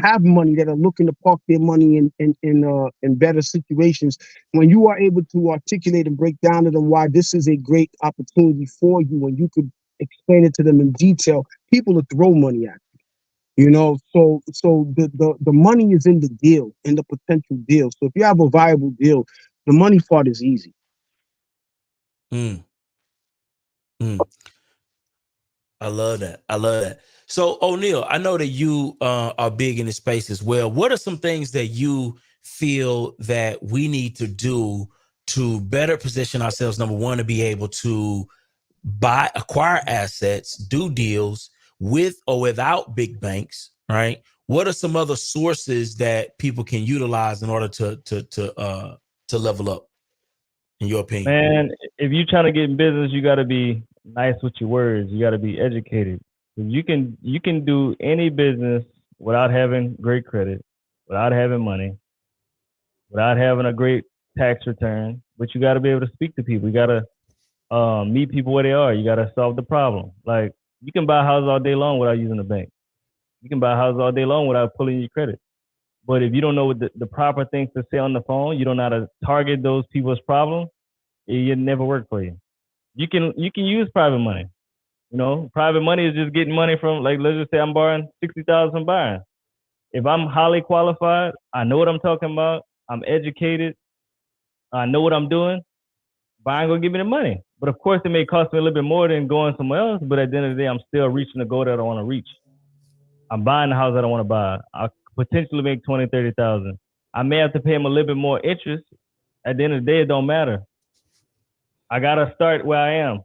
have money, that are looking to park their money in better situations. When you are able to articulate and break down to them why this is a great opportunity for you, and you could explain it to them in detail, people will throw money at you. So the money is in the deal, in the potential deal. So if you have a viable deal, the money part is easy. Mm. I love that. I love that. So O'Neal, I know that you are big in this space as well. What are some things that you feel that we need to do to better position ourselves, number one, to be able to acquire assets, do deals with or without big banks, right? What are some other sources that people can utilize in order to level up, in your opinion? Man, if you're trying to get in business, you got to be nice with your words. You got to be educated. You can do any business without having great credit, without having money, without having a great tax return. But you got to be able to speak to people. You got to meet people where they are. You got to solve the problem. Like, you can buy houses all day long without using a bank. You can buy houses all day long without pulling your credit. But if you don't know what the proper things to say on the phone, you don't know how to target those people's problems, it never work for you. You can use private money. Private money is just getting money from, like, let's just say I'm borrowing $60,000 from Byron. If I'm highly qualified, I know what I'm talking about, I'm educated, I know what I'm doing, Byron gonna give me the money. But of course, it may cost me a little bit more than going somewhere else. But at the end of the day, I'm still reaching the goal that I want to reach. I'm buying the house that I want to buy. I potentially make $20,000, $30,000. I may have to pay him a little bit more interest. At the end of the day, it don't matter. I gotta start where I am.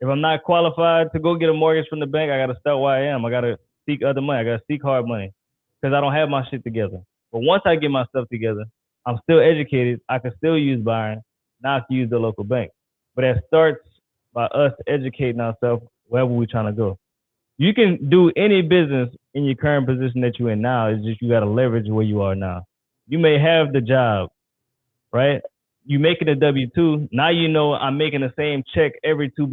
If I'm not qualified to go get a mortgage from the bank, I gotta start where I am. I gotta seek other money. I gotta seek hard money because I don't have my shit together. But once I get my stuff together, I'm still educated. I can still use Byron. Now I can use the local bank. But that starts by us educating ourselves wherever we're trying to go. You can do any business in your current position that you're in now. It's just you got to leverage where you are now. You may have the job, right? You making a W-2. Now you know I'm making the same check every 2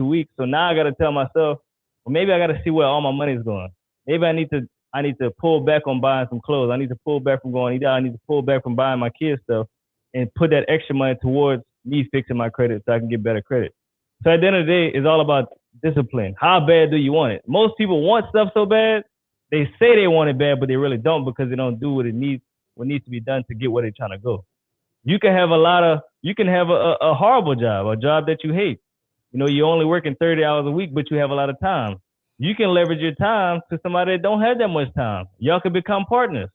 weeks. So now I got to tell myself, well, maybe I got to see where all my money's going. Maybe I need to pull back on buying some clothes. I need to pull back from going out. I need to pull back from buying my kids stuff and put that extra money towards me fixing my credit so I can get better credit. So at the end of the day, it's all about discipline. How bad do you want it? Most people want stuff so bad, they say they want it bad, but they really don't because they don't do what needs to be done to get where they're trying to go. You can have a horrible job, a job that you hate. You're only working 30 hours a week, but you have a lot of time. You can leverage your time to somebody that don't have that much time. Y'all can become partners.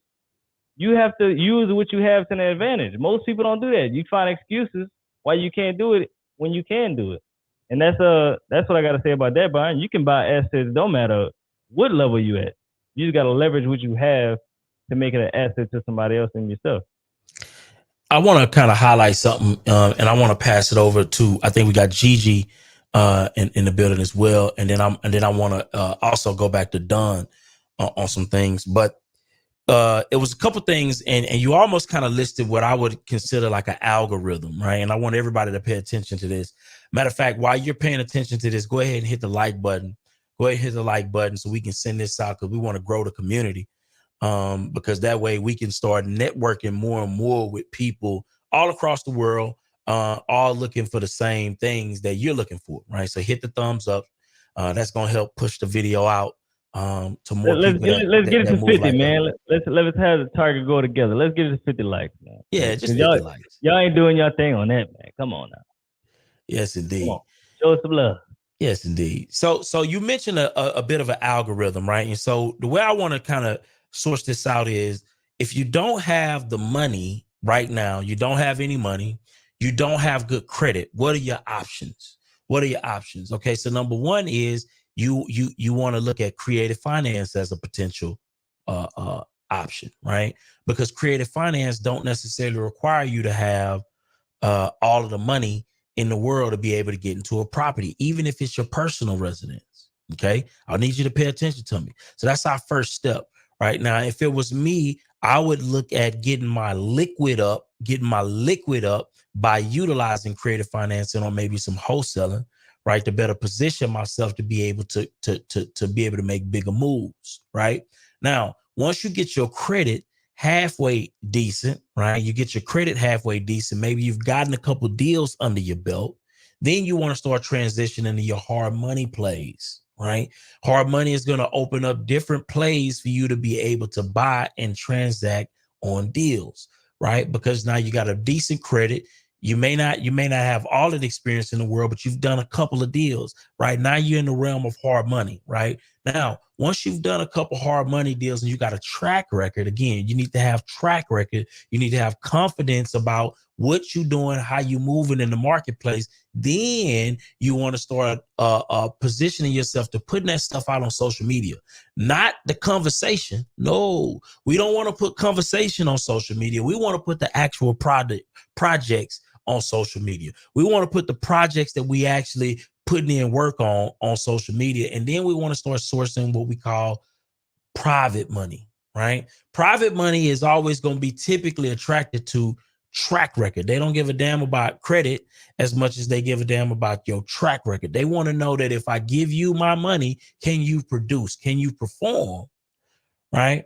You have to use what you have to an advantage. Most people don't do that. You find excuses why you can't do it when you can do it. And that's what I got to say about that, Byron. You can buy assets, don't matter what level you at. You just got to leverage what you have to make it an asset to somebody else and yourself. I want to kind of highlight something, and I want to pass it over to, I think we got Gigi in the building as well, and then I want to also go back to Don on some things. But it was a couple things, and you almost kind of listed what I would consider like an algorithm, right? And I want everybody to pay attention to this. Matter of fact, while you're paying attention to this, go ahead and hit the like button. Go ahead and hit the like button so we can send this out because we want to grow the community. Because that way we can start networking more and more with people all across the world, all looking for the same things that you're looking for, right? So hit the thumbs up. That's going to help push the video out to more people. Let's get it to 50, like man. Let's have the target go together. Let's get it to 50 likes, man. Yeah, just 50 likes. Y'all ain't doing your thing on that, man. Come on now. Yes, indeed. Show us some love. Yes, indeed. So you mentioned a bit of an algorithm, right? And so the way I want to kind of source this out is if you don't have the money right now, you don't have any money, you don't have good credit, what are your options? Okay, so number one is you want to look at creative finance as a potential option, right? Because creative finance don't necessarily require you to have all of the money in the world to be able to get into a property, even if it's your personal residence. Okay, I need you to pay attention to me. So that's our first step. Right now, if it was me, I would look at getting my liquid up by utilizing creative financing or maybe some wholesaling, right? To better position myself to be able to be able to make bigger moves, right? Now, once you get your credit halfway decent, right? You get your credit halfway decent. Maybe you've gotten a couple deals under your belt. Then you want to start transitioning into your hard money plays, right? Hard money is going to open up different plays for you to be able to buy and transact on deals, right? Because now you got a decent credit. You may not have all of the experience in the world, but you've done a couple of deals, right? Now you're in the realm of hard money, right? Now, once you've done a couple hard money deals and you got a track record, again, you need to have track record. You need to have confidence about what you're doing, how you moving in the marketplace. Then you want to start positioning yourself to putting that stuff out on social media, not the conversation. No, we don't want to put conversation on social media. We want to put the actual projects on social media. We want to put the projects that we actually putting in work on social media. And then we want to start sourcing what we call private money, right? Private money is always going to be typically attracted to track record. They don't give a damn about credit as much as they give a damn about your track record. They want to know that if I give you my money, can you produce? Can you perform? Right?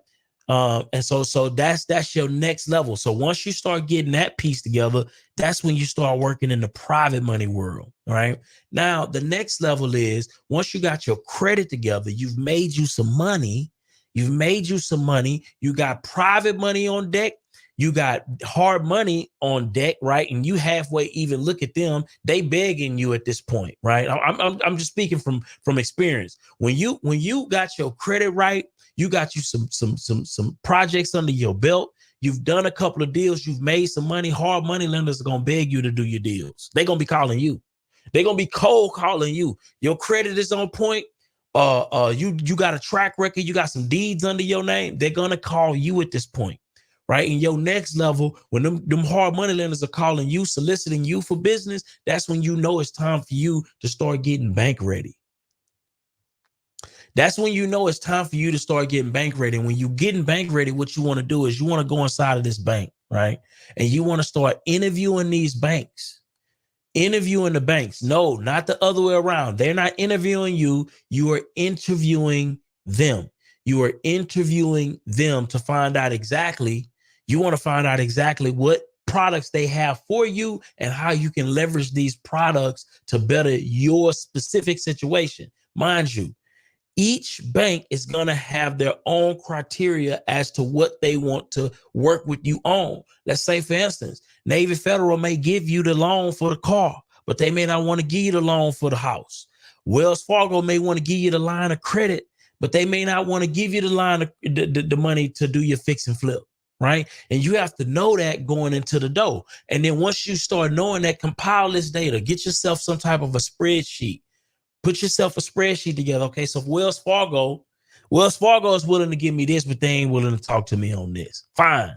And so that's your next level. So once you start getting that piece together, that's when you start working in the private money world. Right now, the next level is once you got your credit together, you've made you some money. You got private money on deck. You got hard money on deck, right? And you halfway even look at them, they begging you at this point, right? I'm just speaking from experience. When you got your credit right, you got you some projects under your belt. You've done a couple of deals. You've made some money. Hard money lenders are gonna beg you to do your deals. They're gonna be calling you. They're gonna be cold calling you. Your credit is on point. You got a track record. You got some deeds under your name. They're gonna call you at this point. Right. In your next level, when them hard money lenders are calling you, soliciting you for business, that's when you know it's time for you to start getting bank ready. That's when you know it's time for you to start getting bank ready. And when you're getting bank ready, what you want to do is you want to go inside of this bank, right? And you want to start interviewing these banks. Interviewing the banks. No, not the other way around. They're not interviewing you. You are interviewing them. You are interviewing them to find out exactly. You want to find out exactly what products they have for you and how you can leverage these products to better your specific situation. Mind you, each bank is going to have their own criteria as to what they want to work with you on. Let's say, for instance, Navy Federal may give you the loan for the car, but they may not want to give you the loan for the house. Wells Fargo may want to give you the line of credit, but they may not want to give you the line of the money to do your fix and flip. Right. And you have to know that going into the door. And then once you start knowing that, compile this data, get yourself some type of a spreadsheet, put yourself a spreadsheet together. OK, so if Wells Fargo is willing to give me this, but they ain't willing to talk to me on this. Fine.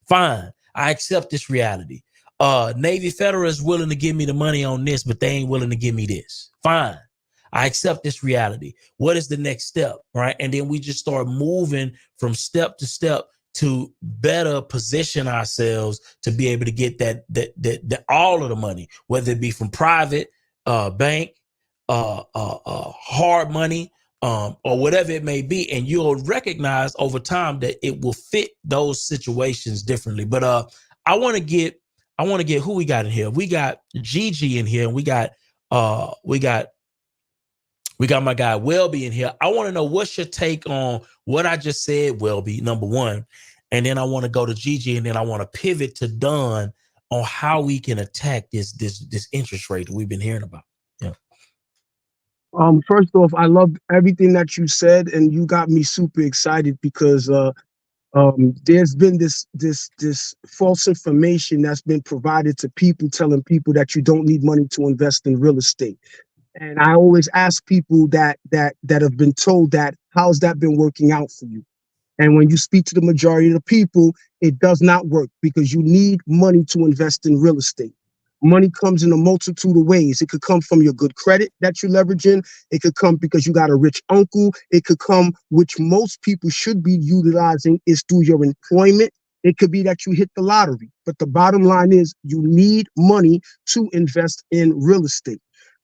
I accept this reality. Navy Federal is willing to give me the money on this, but they ain't willing to give me this. Fine. I accept this reality. What is the next step? Right. And then we just start moving from step to step to better position ourselves to be able to get that all of the money, whether it be from private, bank, hard money, or whatever it may be. And you'll recognize over time that it will fit those situations differently. But I want to get who we got in here. We got Gigi in here, and we got my guy Welby in here. I want to know what's your take on what I just said, Welby, number one. And then I want to go to Gigi, and then I want to pivot to Don on how we can attack this interest rate that we've been hearing about. Yeah. First off, I love everything that you said, and you got me super excited because there's been this false information that's been provided to people, telling people that you don't need money to invest in real estate. And I always ask people that have been told that, how's that been working out for you? And when you speak to the majority of the people, it does not work because you need money to invest in real estate. Money comes in a multitude of ways. It could come from your good credit that you're leveraging. It could come because you got a rich uncle. It could come, which most people should be utilizing, is through your employment. It could be that you hit the lottery. But the bottom line is you need money to invest in real estate.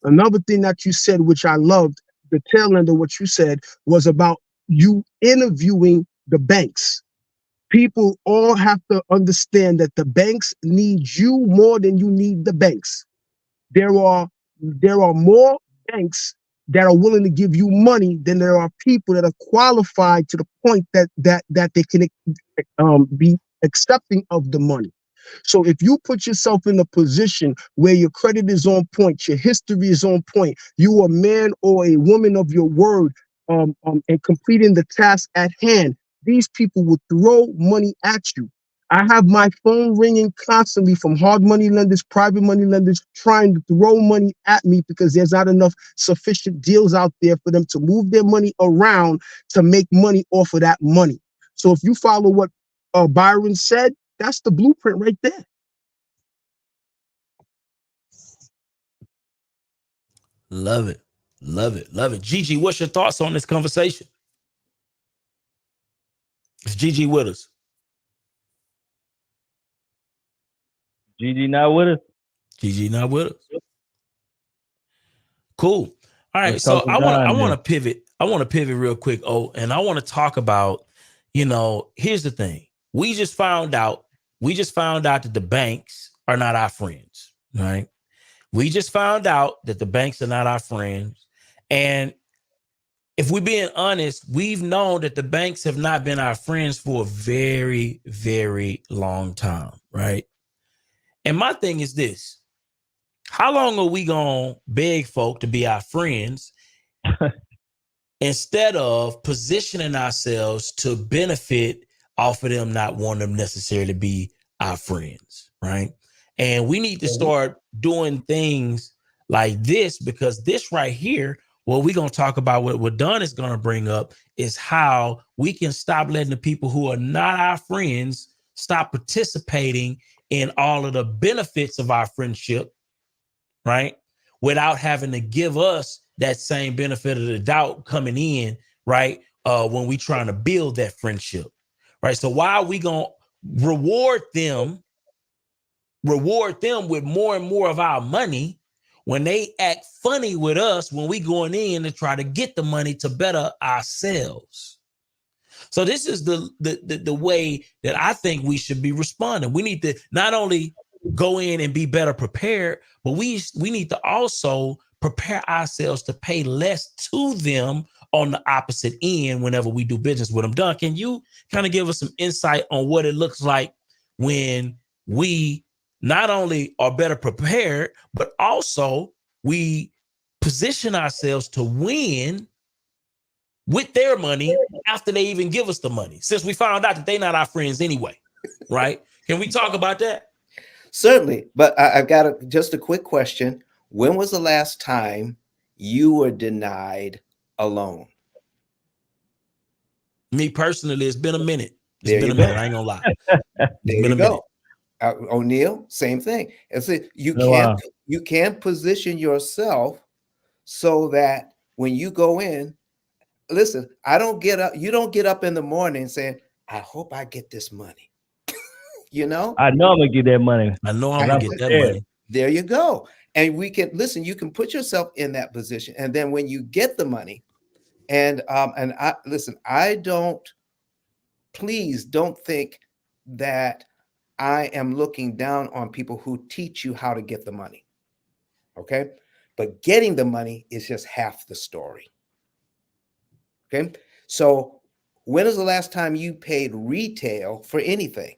Another thing that you said, which I loved, the tail end of what you said, was about you interviewing the banks. People all have to understand that the banks need you more than you need the banks. There are more banks that are willing to give you money than there are people that are qualified to the point that they can be accepting of the money. So if you put yourself in a position where your credit is on point, your history is on point, you are a man or a woman of your word, and completing the task at hand, these people will throw money at you. I have my phone ringing constantly from hard money lenders, private money lenders, trying to throw money at me because there's not enough sufficient deals out there for them to move their money around to make money off of that money. So if you follow what Byron said, that's the blueprint right there. Love it. Love it. Love it. Gigi, what's your thoughts on this conversation? Is Gigi with us? Gigi not with us. Gigi not with us. Cool. All right. So I want to pivot. I want to pivot real quick. Oh, and I want to talk about, here's the thing. We just found out that the banks are not our friends, right? We just found out that the banks are not our friends. And if we're being honest, we've known that the banks have not been our friends for a very, very long time, right? And my thing is this: how long are we going to beg folk to be our friends instead of positioning ourselves to benefit off of them not wanting them necessarily to be our friends, right? And we need to start doing things like this, because this right here, what we're going to talk about, what Don is going to bring up, is how we can stop letting the people who are not our friends stop participating in all of the benefits of our friendship, right? Without having to give us that same benefit of the doubt coming in, right? When we trying to build that friendship, right? So why are we going to reward them with more and more of our money when they act funny with us when we going in to try to get the money to better ourselves? So this is the way that I think we should be responding. We need to not only go in and be better prepared, but we need to also prepare ourselves to pay less to them on the opposite end whenever we do business with them. Don, can you kind of give us some insight on what it looks like when we not only are better prepared, but also we position ourselves to win with their money after they even give us the money, since we found out that they're not our friends anyway, right? Can we talk about that? Certainly, but I've got just a quick question. When was the last time you were denied a loan? Me personally, it's been a minute. I ain't gonna lie. There you go. O'Neal, same thing. It's you can't position yourself so that when you go in, listen, you don't get up in the morning saying, I hope I get this money. I know I'm gonna get that money. I know I'm gonna get that money. There you go. And you can put yourself in that position. And then when you get the money, please don't think that I am looking down on people who teach you how to get the money. Okay. But getting the money is just half the story. Okay. So when is the last time you paid retail for anything?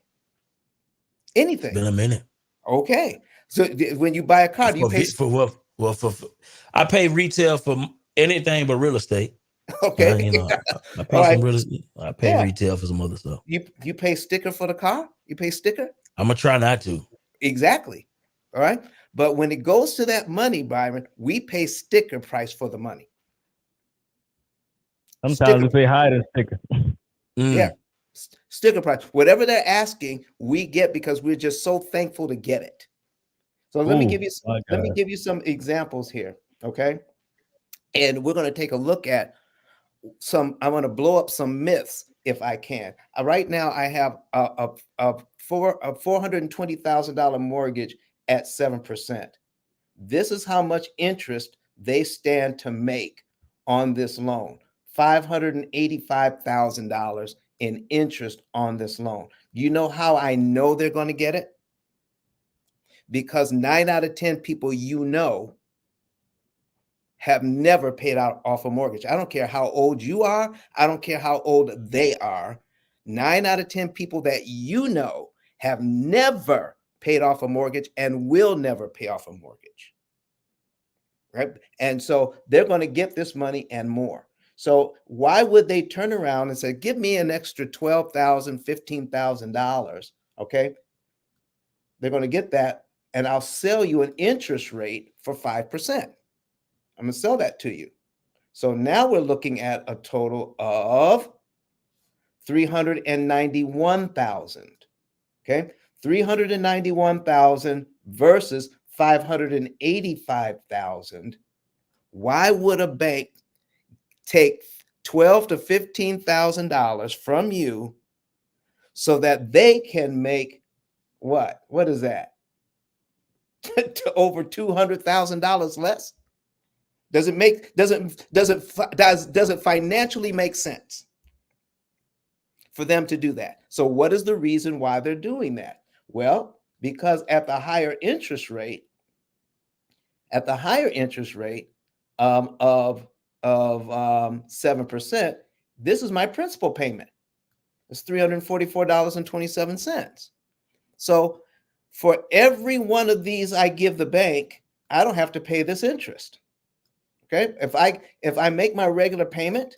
Anything? It's been a minute. Okay. So when you buy a car, do you pay for what? Well, I pay retail for anything but real estate. Okay. I pay some real estate. I pay retail for some other stuff. You pay sticker for the car? You pay sticker? I'm gonna try not to. Exactly. All right. But when it goes to that money, Byron, we pay sticker price for the money. Sometimes we pay higher than sticker. Yeah. Sticker price. Whatever they're asking, we get because we're just so thankful to get it. So let me give you some examples here. Okay. And we're going to take a look at I want to blow up some myths if I can. Right now, I have a $420,000 mortgage at 7%. This is how much interest they stand to make on this loan? $585,000 in interest on this loan. You know how I know they're going to get it? Because 9 out of 10 people you know have never paid out off a mortgage. I don't care how old you are. I don't care how old they are. 9 out of 10 people that you know have never paid off a mortgage and will never pay off a mortgage. Right? And so they're going to get this money and more. So why would they turn around and say, give me an extra $12,000, $15,000? Okay. They're going to get that, and I'll sell you an interest rate for 5%. I'm going to sell that to you. So now we're looking at a total of $391,000. Okay. $391,000 versus $585,000. Why would a bank take $12,000 to $15,000 from you so that they can make what? What is that? To over $200,000 less? Does it financially make sense for them to do that? So what is the reason why they're doing that? Well, because at the higher interest rate of 7%, this is my principal payment. It's $344.27. So for every one of these I give the bank, I don't have to pay this interest. Okay. If I make my regular payment,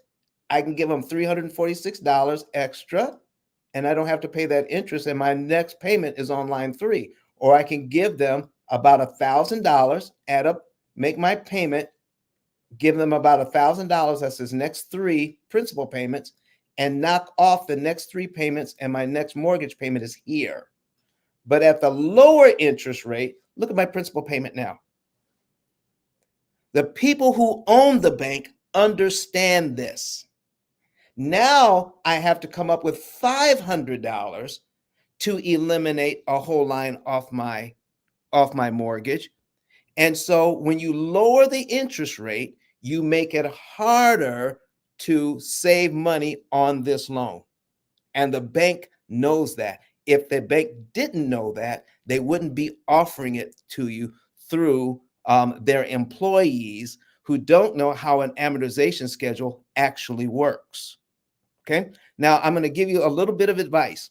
I can give them $346 extra, and I don't have to pay that interest. And my next payment is on line 3. Or I can give them about $1,000, add up, make my payment, give them about $1,000. That's his next 3 principal payments, and knock off the next 3 payments, and my next mortgage payment is here. But at the lower interest rate, look at my principal payment now. The people who own the bank understand this. Now I have to come up with $500 to eliminate a whole line off my mortgage. And so when you lower the interest rate, you make it harder to save money on this loan. And the bank knows that. If the bank didn't know that, they wouldn't be offering it to you through their employees who don't know how an amortization schedule actually works. Okay. Now I'm going to give you a little bit of advice,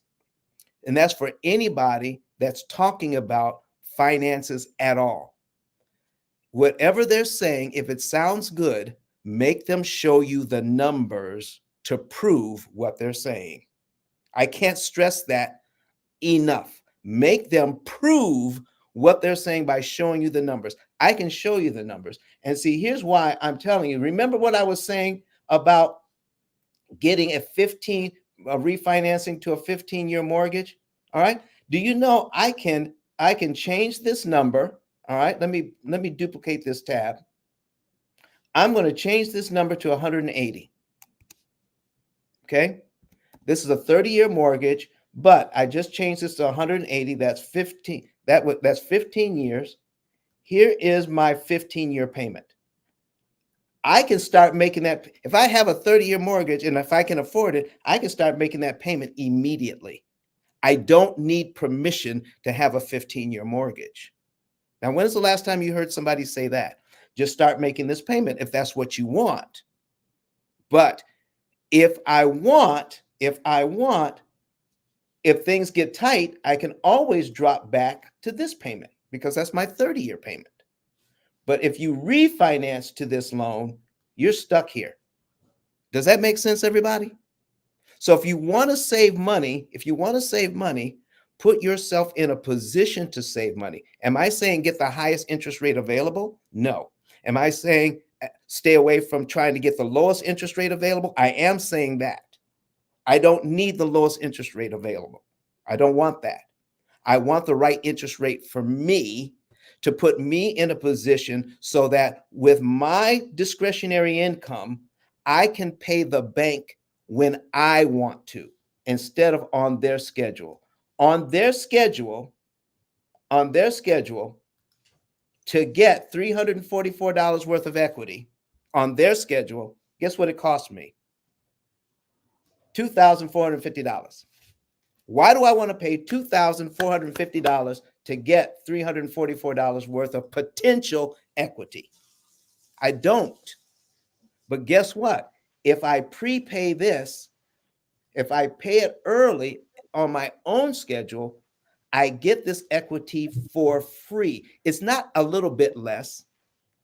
and that's for anybody that's talking about finances at all. Whatever they're saying, if it sounds good, make them show you the numbers to prove what they're saying. I can't stress that enough. Make them prove what they're saying by showing you the numbers. I can show you the numbers. And see, here's why I'm telling you. Remember what I was saying about getting a refinancing to a 15-year mortgage? All right. Do you know I can change this number? All right. Let me duplicate this tab. I'm going to change this number to 180. Okay. This is a 30-year mortgage, but I just changed this to 180. That's 15. That's 15 years. Here is my 15-year payment. I can start making that. If I have a 30-year mortgage and if I can afford it, I can start making that payment immediately. I don't need permission to have a 15-year mortgage. Now, when is the last time you heard somebody say that? Just start making this payment if that's what you want. But if things get tight, I can always drop back to this payment because that's my 30-year payment. But if you refinance to this loan, you're stuck here. Does that make sense, everybody? So if you want to save money, put yourself in a position to save money. Am I saying get the highest interest rate available? No. Am I saying stay away from trying to get the lowest interest rate available? I am saying that. I don't need the lowest interest rate available. I don't want that. I want the right interest rate for me to put me in a position so that with my discretionary income, I can pay the bank when I want to instead of on their schedule. On their schedule, to get $344 worth of equity on their schedule, guess what it cost me? $2,450. Why do I want to pay $2,450 to get $344 worth of potential equity? I don't. But guess what? If I prepay this, if I pay it early on my own schedule, I get this equity for free. It's not a little bit less.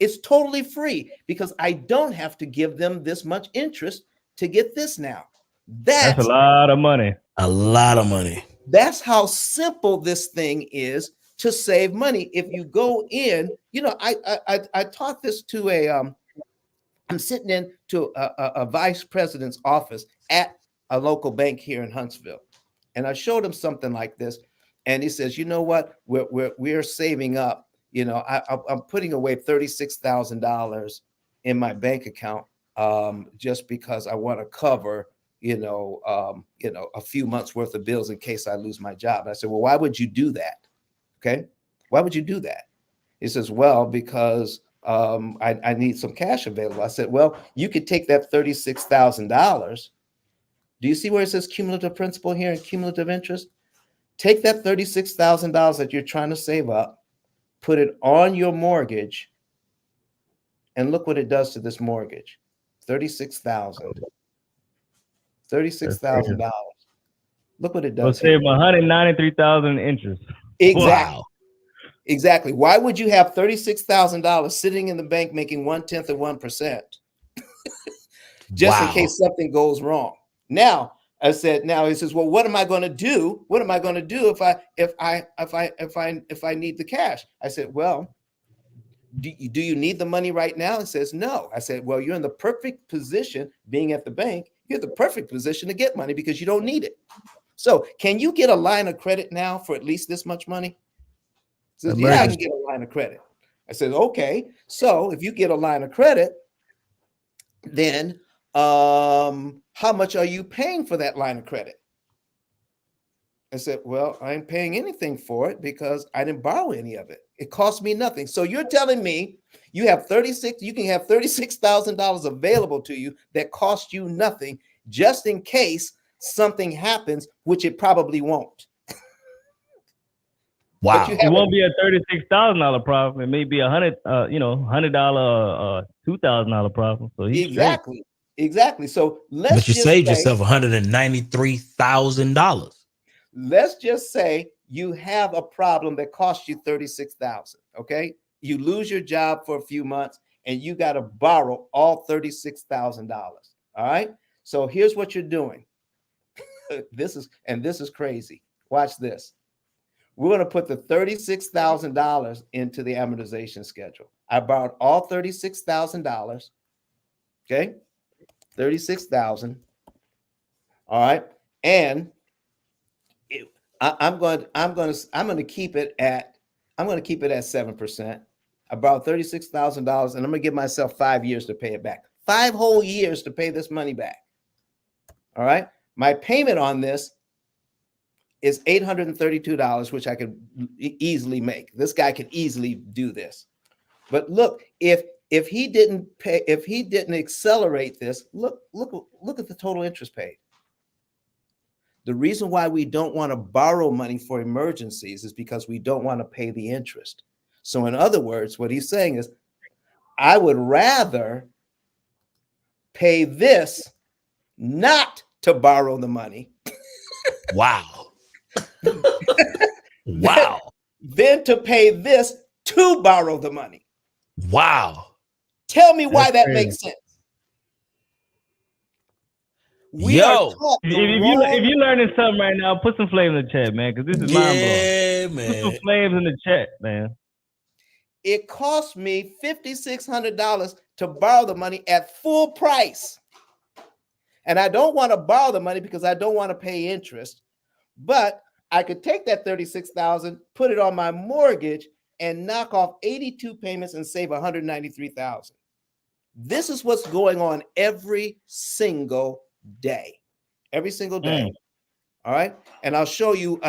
It's totally free because I don't have to give them this much interest to get this now. That's a lot of money. A lot of money. That's how simple this thing is to save money. If you go in, you know, I taught this to I'm sitting in to a vice president's office at a local bank here in Huntsville, and I showed him something like this, and he says, "You know what? We're saving up. You know, I'm putting away $36,000 in my bank account just because I want to cover." A few months worth of bills in case I lose my job. And I said, well, why would you do that? Okay. Why would you do that? He says, well, because I need some cash available. I said, well, you could take that $36,000. Do you see where it says cumulative principal here and cumulative interest? Take that $36,000 that you're trying to save up, put it on your mortgage, and look what it does to this mortgage. $36,000. $36,000. Look what it does. Save $193,000 interest. Exactly. Wow. Exactly. Why would you have $36,000 sitting in the bank making 1/10 of 1%? Just in case something goes wrong. Now, I said, now he says, well, what am I going to do? What am I going to do if I need the cash? I said, well, do you need the money right now? He says, no. I said, well, you're in the perfect position being at the bank. You're in the perfect position to get money because you don't need it. So can you get a line of credit now for at least this much money? He says, yeah, I can get a line of credit. I said, okay. So if you get a line of credit, then how much are you paying for that line of credit? I said, well, I ain't paying anything for it because I didn't borrow any of it. It cost me nothing. So you're telling me you can have $36,000 available to you that cost you nothing just in case something happens, which it probably won't. Wow. It won't be a $36,000 problem. It may be $100, $2,000 problem. So Exactly. So but you saved yourself $193,000. Let's just say you have a problem that costs you $36,000. Okay, you lose your job for a few months, and you got to borrow all $36,000. All right. So here's what you're doing. This is crazy. Watch this. We're going to put the $36,000 into the amortization schedule. I borrowed all $36,000. Okay, $36,000. All right, and I'm going to keep it at 7%. I borrowed $36,000, and I'm going to give myself 5 years to pay it back. 5 whole years to pay this money back. All right, my payment on this is $832, which I could easily make. This guy could easily do this. But look, if he didn't accelerate this, look at the total interest paid. The reason why we don't want to borrow money for emergencies is because we don't want to pay the interest. So in other words, what he's saying is, I would rather pay this not to borrow the money. Wow. Wow. Than to pay this to borrow the money. Wow. Tell me why that makes sense. If you're learning something right now, put some flames in the chat, man, because this is mind blowing. Man. Put some flames in the chat, man. It cost me $5,600 to borrow the money at full price. And I don't want to borrow the money because I don't want to pay interest. But I could take that $36,000, put it on my mortgage, and knock off 82 payments and save $193,000. This is what's going on every single day. Every single day. All right. And I'll show you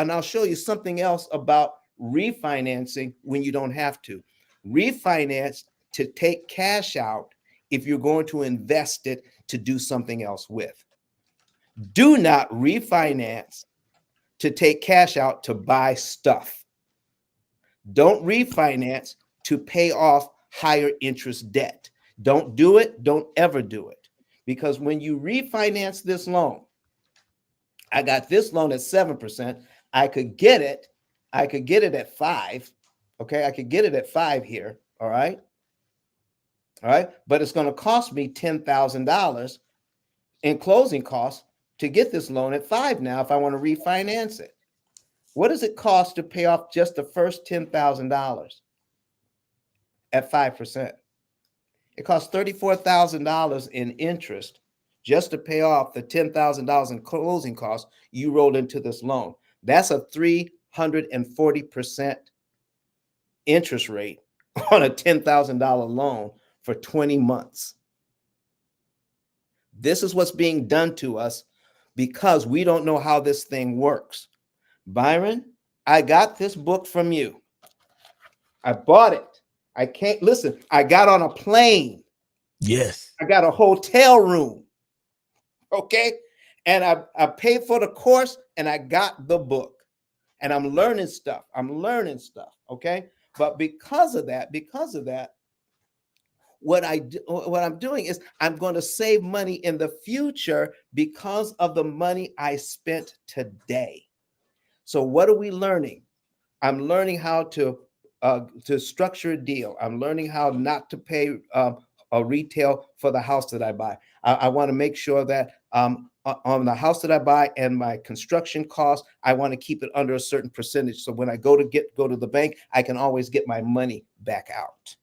something else about refinancing when you don't have to. Refinance to take cash out if you're going to invest it to do something else with. Do not refinance to take cash out to buy stuff. Don't refinance to pay off higher interest debt. Don't do it. Don't ever do it. Because when you refinance this loan, I got this loan at 7%. I could get it at 5. Okay, I could get it at 5 here. All right. But it's going to cost me $10,000 in closing costs to get this loan at 5 now if I want to refinance it. What does it cost to pay off just the first $10,000 at 5%? It costs $34,000 in interest just to pay off the $10,000 in closing costs you rolled into this loan. That's a 340% interest rate on a $10,000 loan for 20 months. This is what's being done to us because we don't know how this thing works. Byron, I got this book from you. I bought it. I can't listen. I got on a plane. Yes. I got a hotel room. Okay. And I paid for the course and I got the book and I'm learning stuff. Okay. But because of that, what I'm doing is I'm going to save money in the future because of the money I spent today. So what are we learning? I'm learning how to structure a deal. I'm learning how not to pay a retail for the house that I buy. I want to make sure that on the house that I buy and my construction costs, I want to keep it under a certain percentage. So when I go to the bank, I can always get my money back out.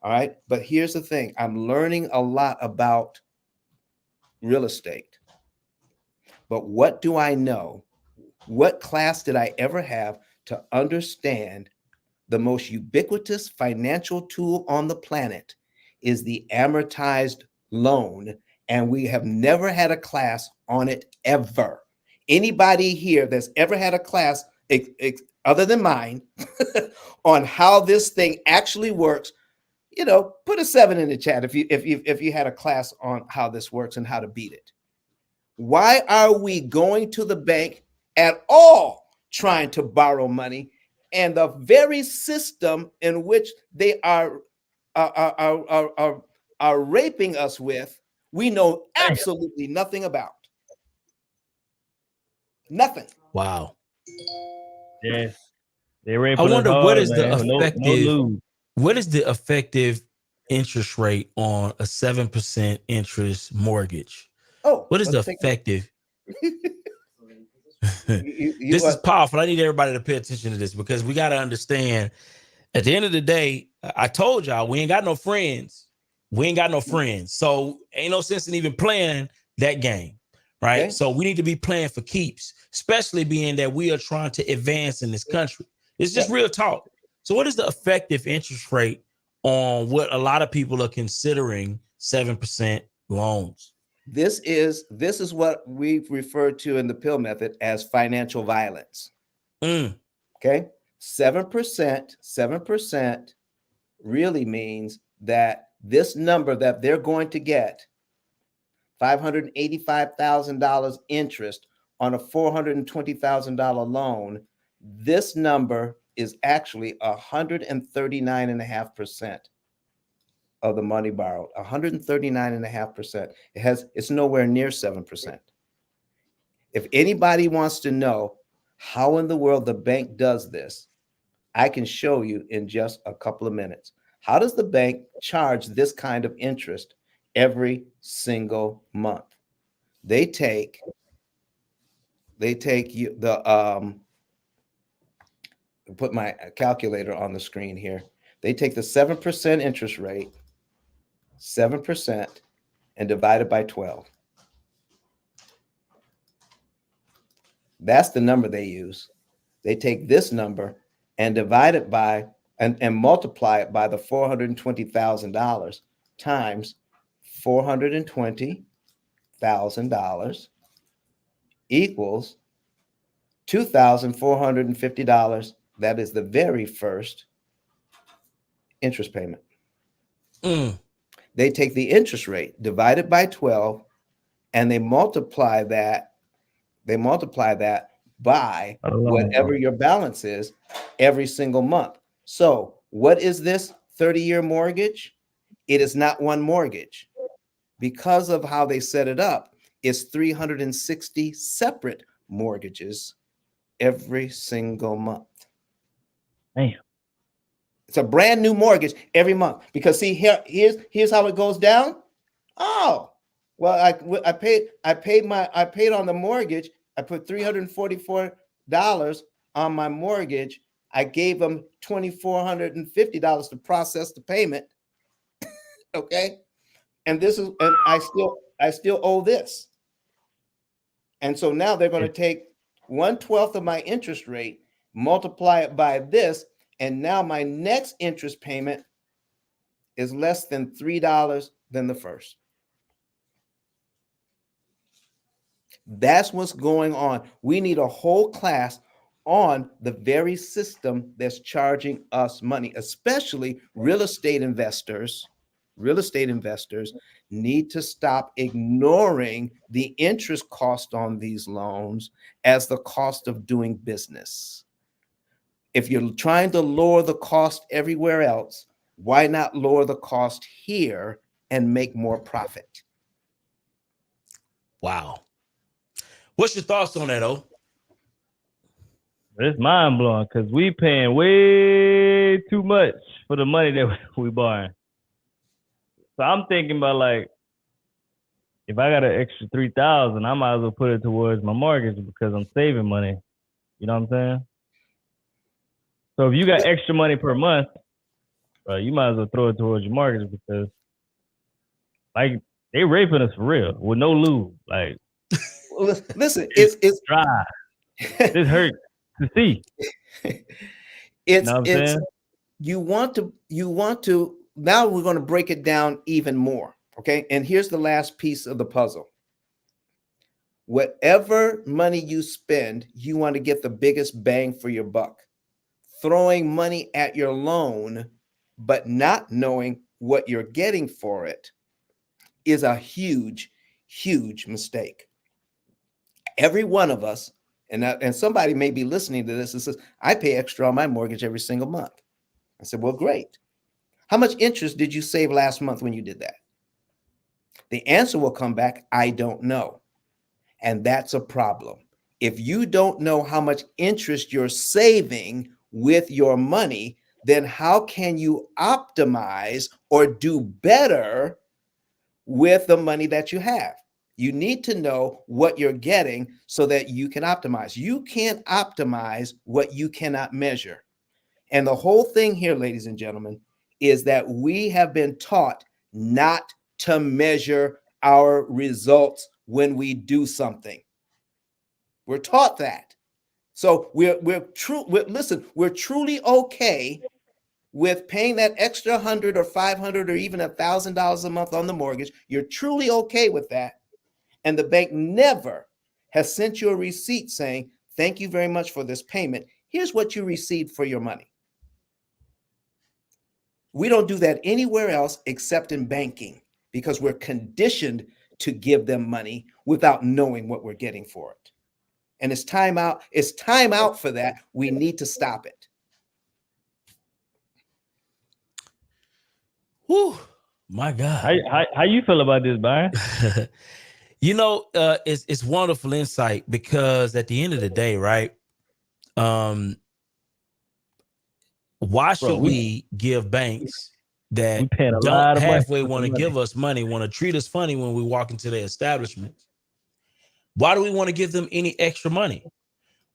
All right. But here's the thing. I'm learning a lot about real estate. But what do I know? What class did I ever have to understand the most ubiquitous financial tool on the planet is the amortized loan? And we have never had a class on it ever. Anybody here that's ever had a class other than mine on how this thing actually works, put a 7 in the chat if you had a class on how this works and how to beat it. Why are we going to the bank at all trying to borrow money, and the very system in which they are raping us with, we know absolutely nothing about? Nothing. Wow. Yeah. They rape I us wonder hard, what is man. the effective No what is the effective interest rate on a 7% interest mortgage? Oh, What is the effective? This is you powerful. I need everybody to pay attention to this because we got to understand at the end of the day, I told y'all we ain't got no friends. So ain't no sense in even playing that game. Right. Okay. So we need to be playing for keeps, especially being that we are trying to advance in this country. It's just real talk. So what is the effective interest rate on what a lot of people are considering 7% loans? This is what we refer to in the pill method as financial violence. Okay. 7% really means that this number that they're going to get, $585,000 interest on a $420,000 loan, this number is actually 139.5% of the money borrowed. 139.5%. It's nowhere near 7%. If anybody wants to know how in the world the bank does this, I can show you in just a couple of minutes. How does the bank charge this kind of interest every single month? They take you put my calculator on the screen here. They take the 7% interest rate, 7%, and divide it by 12. That's the number they use. They take this number and divide it by and multiply it by the $420,000 times $420,000 equals $2,450. That is the very first interest payment. Mm. They take the interest rate, divide it by 12, and they multiply that by whatever your balance is every single month. So what is this 30-year mortgage? It is not one mortgage. Because of how they set it up, it's 360 separate mortgages every single month. Damn. It's a brand new mortgage every month. Because see, here's how it goes down. Oh, well, I paid on the mortgage. I put $344 on my mortgage. I gave them $2,450 to process the payment. Okay. And I still owe this. And so now they're going to take 1/12 of my interest rate, multiply it by this, and now my next interest payment is less than $3 than the first. That's what's going on. We need a whole class on the very system that's charging us money, especially real estate investors. Real estate investors need to stop ignoring the interest cost on these loans as the cost of doing business. If you're trying to lower the cost everywhere else, why not lower the cost here and make more profit? Wow. What's your thoughts on that, O? It's mind blowing because we paying way too much for the money that we borrowing. So I'm thinking about, like, if I got an extra $3,000, I might as well put it towards my mortgage because I'm saving money. You know what I'm saying? So if you got extra money per month, you might as well throw it towards your mortgage because, like, they raping us for real with no lube. Like, listen, it's dry. This hurts to see. You want to. Now we're going to break it down even more. Okay. And here's the last piece of the puzzle. Whatever money you spend, you want to get the biggest bang for your buck. Throwing money at your loan, but not knowing what you're getting for it is a huge, huge mistake. Every one of us, and somebody may be listening to this and says, I pay extra on my mortgage every single month. I said, well, great. How much interest did you save last month when you did that? The answer will come back, I don't know. And that's a problem. If you don't know how much interest you're saving with your money, then how can you optimize or do better with the money that you have? You need to know what you're getting so that you can optimize. You can't optimize what you cannot measure. And the whole thing here, ladies and gentlemen, is that we have been taught not to measure our results when we do something. We're taught that. So we're truly okay with paying that extra $100 or $500 or even $1,000 a month on the mortgage. You're truly okay with that. And the bank never has sent you a receipt saying, thank you very much for this payment. Here's what you received for your money. We don't do that anywhere else except in banking because we're conditioned to give them money without knowing what we're getting for it. And it's time out. It's time out for that. We need to stop it. Whew, my God. How you feel about this, Byron? You know, it's wonderful insight because at the end of the day, right? Why should we give banks that don't halfway want to give us money, want to treat us funny when we walk into their establishment? Why do we want to give them any extra money?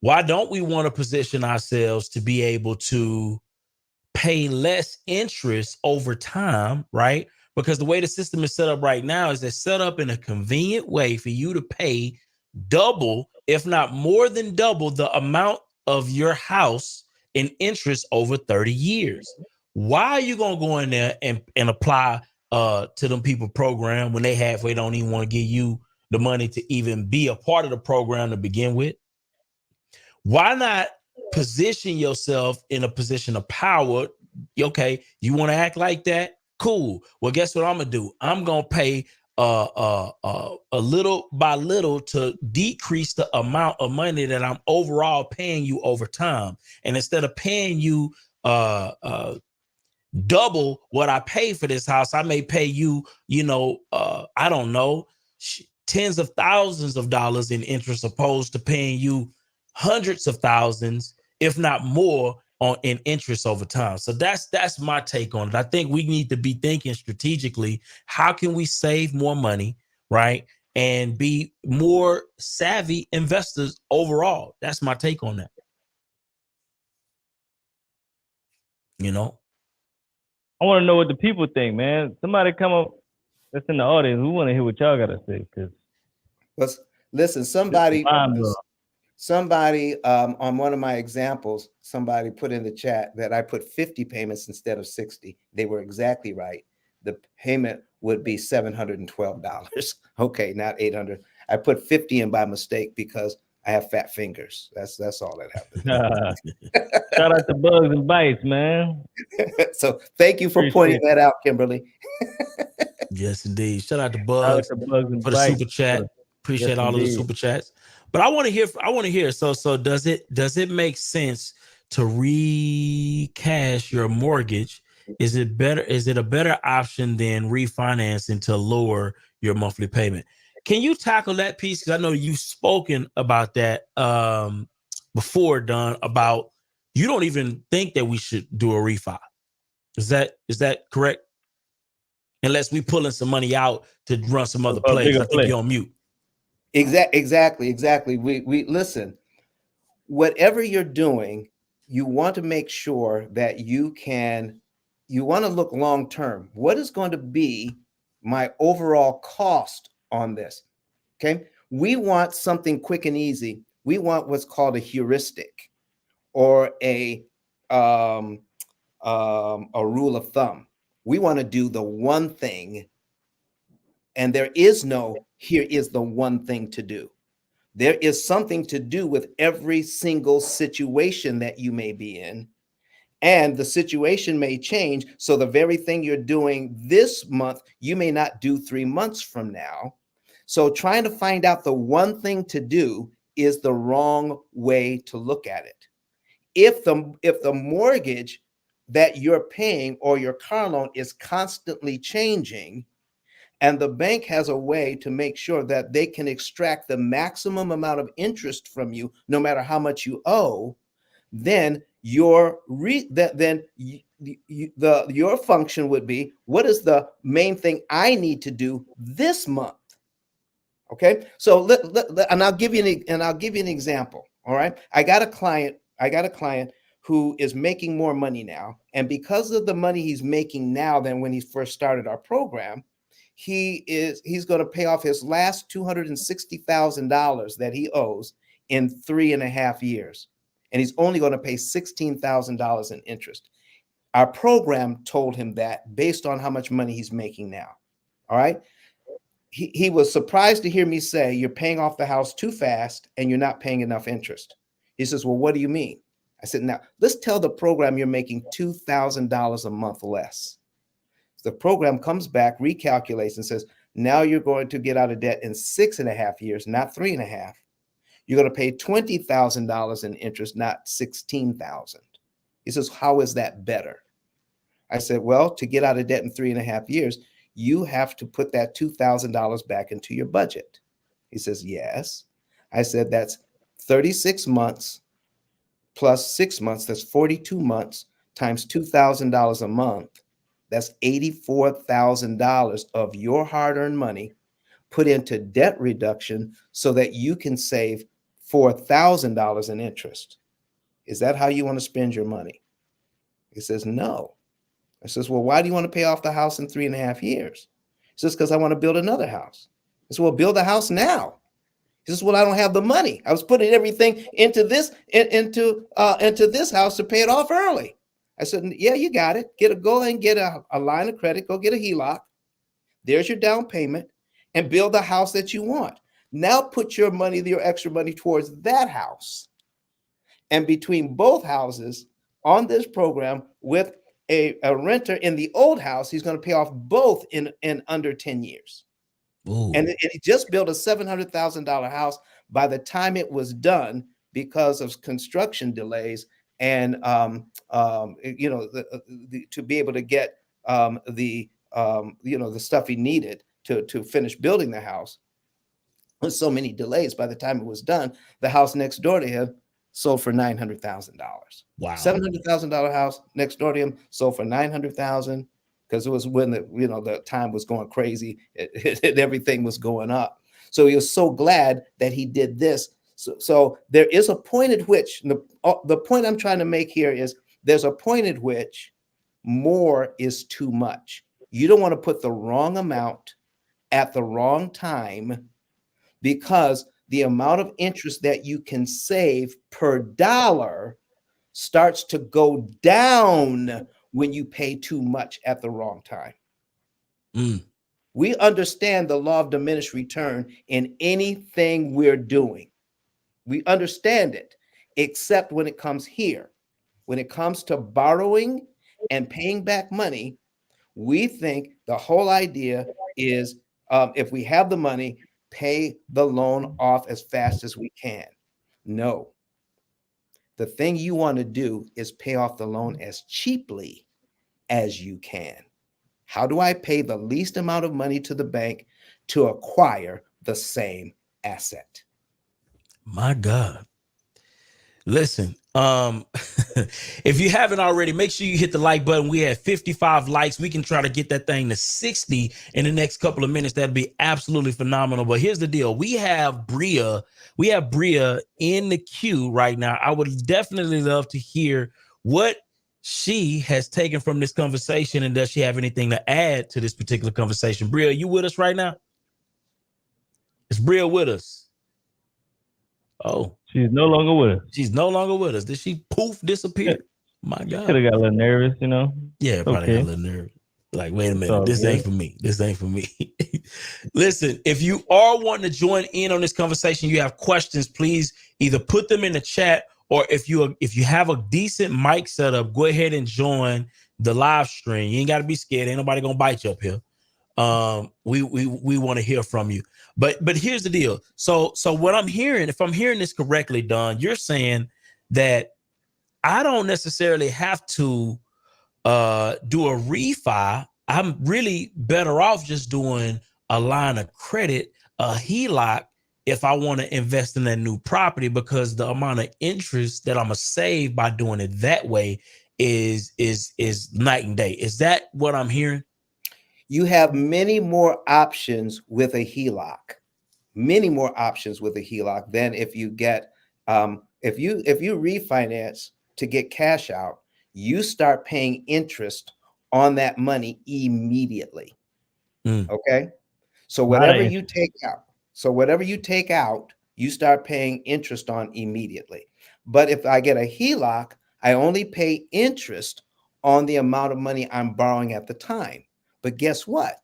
Why don't we want to position ourselves to be able to pay less interest over time, right? Because the way the system is set up right now is it's set up in a convenient way for you to pay double, if not more than double, the amount of your house in interest over 30 years. Why are you going to go in there and apply to them people program when they halfway don't even want to give you the money to even be a part of the program to begin with? Why not position yourself in a position of power Okay, you want to act like that? Cool. Well, guess what I'm gonna do? I'm gonna pay a little by little to decrease the amount of money that I'm overall paying you over time. And instead of paying you double what I pay for this house, I may pay you, I don't know, tens of thousands of dollars in interest, opposed to paying you hundreds of thousands, if not more, in interest over time. So that's my take on it. I think we need to be thinking strategically. How can we save more money, right? And be more savvy investors overall. That's my take on that. I want to know what the people think, man. Somebody come up that's in the audience. We want to hear what y'all got to say. Because listen, somebody on one of my examples, somebody put in the chat that I put 50 payments instead of 60. They were exactly right. The payment would be $712. Okay, not 800. I put 50 in by mistake because I have fat fingers. That's all that happened. Shout out to Bugs and Bites, man. So thank you for pointing that out, Kimberly. Yes, indeed. Shout out to Bugs, and for the Bites. super chat. Appreciate all of the super chats. But I want to hear. So does it make sense to recash your mortgage? Is it a better option than refinancing to lower your monthly payment? Can you tackle that piece? Because I know you've spoken about that before, Don, about you don't even think that we should do a refi. Is that correct? Unless we pulling some money out to run some other plays. I think you're on mute. Exactly. We listen. Whatever you're doing, you want to make sure that you want to look long term. What is going to be my overall cost on this? Okay. We want something quick and easy. We want what's called a heuristic or a rule of thumb. We want to do the one thing, and there is no, here is the one thing to do. There is something to do with every single situation that you may be in, and the situation may change. So the very thing you're doing this month, you may not do 3 months from now. So trying to find out the one thing to do is the wrong way to look at it. If the mortgage that you're paying or your car loan is constantly changing, and the bank has a way to make sure that they can extract the maximum amount of interest from you, no matter how much you owe, then your function would be, what is the main thing I need to do this month? Okay, so and I'll give you an example. All right, I got a client who is making more money now, and because of the money he's making now than when he first started our program, he's going to pay off his last $260,000 that he owes in 3.5 years, and he's only going to pay $16,000 in interest. Our program told him that based on how much money he's making now. All right. He was surprised to hear me say, you're paying off the house too fast and you're not paying enough interest. He says, well, what do you mean? I said, now let's tell the program you're making $2,000 a month less. So the program comes back, recalculates, and says, now you're going to get out of debt in 6.5 years, not 3.5. You're going to pay $20,000 in interest, not $16,000. He says, how is that better? I said, well, to get out of debt in 3.5 years, you have to put that $2,000 back into your budget. He says, yes. I said, that's 36 months plus 6 months. That's 42 months times $2,000 a month. That's $84,000 of your hard-earned money put into debt reduction so that you can save $4,000 in interest. Is that how you want to spend your money? He says, no. I says, well, why do you want to pay off the house in 3.5 years? He says, because I want to build another house. I said, well, build a house now. He says, well, I don't have the money. I was putting everything into this house to pay it off early. I said, yeah, you got it. Go and get a line of credit. Go get a HELOC. There's your down payment, and build the house that you want. Now put your money, your extra money, towards that house. And between both houses on this program with a renter in the old house, he's going to pay off both in under 10 years. Ooh. And he just built a $700,000 house. By the time it was done, because of construction delays and you know, to be able to get the stuff he needed to finish building the house, with so many delays, by the time it was done, the house next door to him sold for $900,000. Wow. $700,000 house next door to him sold for $900,000, because it was when the time was going crazy, everything was going up. So he was so glad that he did this. So there is a point at which the point I'm trying to make here is there's a point at which more is too much. You don't want to put the wrong amount at the wrong time, because the amount of interest that you can save per dollar starts to go down when you pay too much at the wrong time. We understand the law of diminished return in anything we're doing. We understand it, except when it comes here. When it comes to borrowing and paying back money, we think the whole idea is if we have the money, pay the loan off as fast as we can. No. The thing you want to do is pay off the loan as cheaply as you can. How do I pay the least amount of money to the bank to acquire the same asset? My God. Listen, if you haven't already, make sure you hit the like button. We had 55 likes. We can try to get that thing to 60 in the next couple of minutes. That'd be absolutely phenomenal. But here's the deal. We have Bria in the queue right now. I would definitely love to hear what she has taken from this conversation, and does she have anything to add to this particular conversation? Bria, you with us right now? Is Bria with us? Oh, she's no longer with us. She's no longer with us. Did she poof disappear? My God. Could have got a little nervous, you know. Yeah, probably got a little nervous. Like, wait a minute, this ain't for me. This ain't for me. Listen, if you are wanting to join in on this conversation, you have questions, please either put them in the chat, or if you have a decent mic setup, go ahead and join the live stream. You ain't got to be scared. Ain't nobody gonna bite you up here. We want to hear from you. But here's the deal. So what I'm hearing, if I'm hearing this correctly, Don, you're saying that I don't necessarily have to do a refi. I'm really better off just doing a line of credit, a HELOC, if I want to invest in that new property, because the amount of interest that I'm gonna save by doing it that way is night and day. Is that what I'm hearing? You have many more options with a HELOC, many more options with a HELOC than if you get, if you refinance to get cash out, you start paying interest on that money immediately. Okay. So whatever you take out, you start paying interest on immediately. But if I get a HELOC, I only pay interest on the amount of money I'm borrowing at the time. But guess what?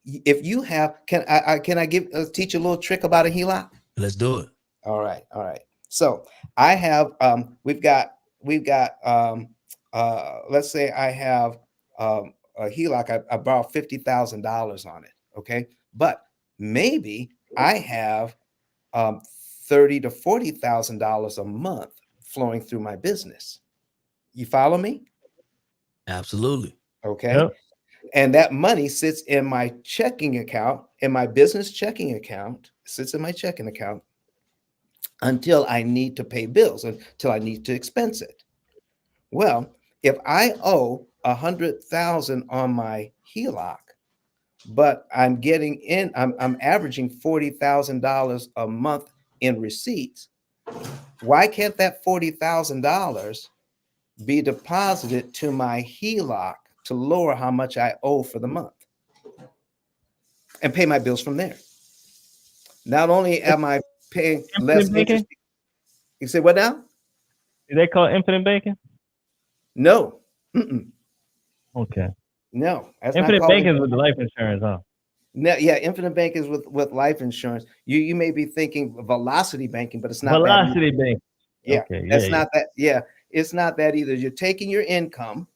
If you have, can I teach you a little trick about a HELOC? Let's do it. All right. So I have, we've got, let's say I have a HELOC. I borrow $50,000 on it. Okay. But maybe I have $30,000 to $40,000 a month flowing through my business. You follow me? Absolutely. Okay. Yep. And that money sits in my checking account, in my business checking account, sits in my checking account until I need to pay bills, until I need to expense it. Well, if I owe $100,000 on my HELOC, but I'm averaging $40,000 a month in receipts, why can't that $40,000 be deposited to my HELOC to lower how much I owe for the month and pay my bills from there? Not only am I paying less interest. You say what now? Is that called infinite banking? No. Okay. No. Infinite banking is with the life insurance, huh? No, yeah, infinite bank is with life insurance. You may be thinking velocity banking, but it's not velocity banking. Yeah, okay. That's not that. Yeah, it's not that either. You're taking your income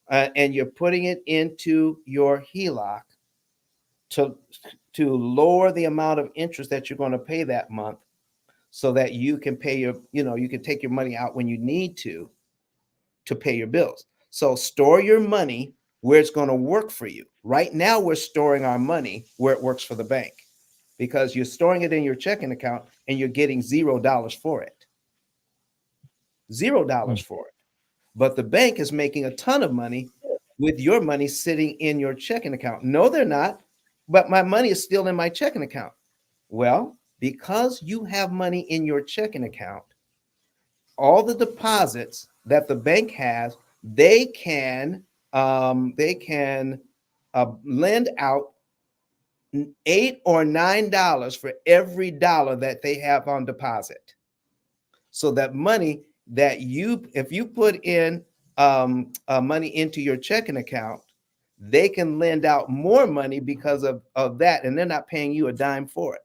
and you're putting it into your HELOC to lower the amount of interest that you're going to pay that month, so that you can pay your, you can take your money out when you need to pay your bills. So store your money where it's going to work for you. Right now, we're storing our money where it works for the bank, because you're storing it in your checking account and you're getting $0 for it. $0 for it. But the bank is making a ton of money with your money sitting in your checking account. No, they're not. But my money is still in my checking account. Well, because you have money in your checking account, all the deposits that the bank has, they can lend out $8 or $9 for every dollar that they have on deposit. So that money that if you put in money into your checking account, they can lend out more money because of that, and they're not paying you a dime for it.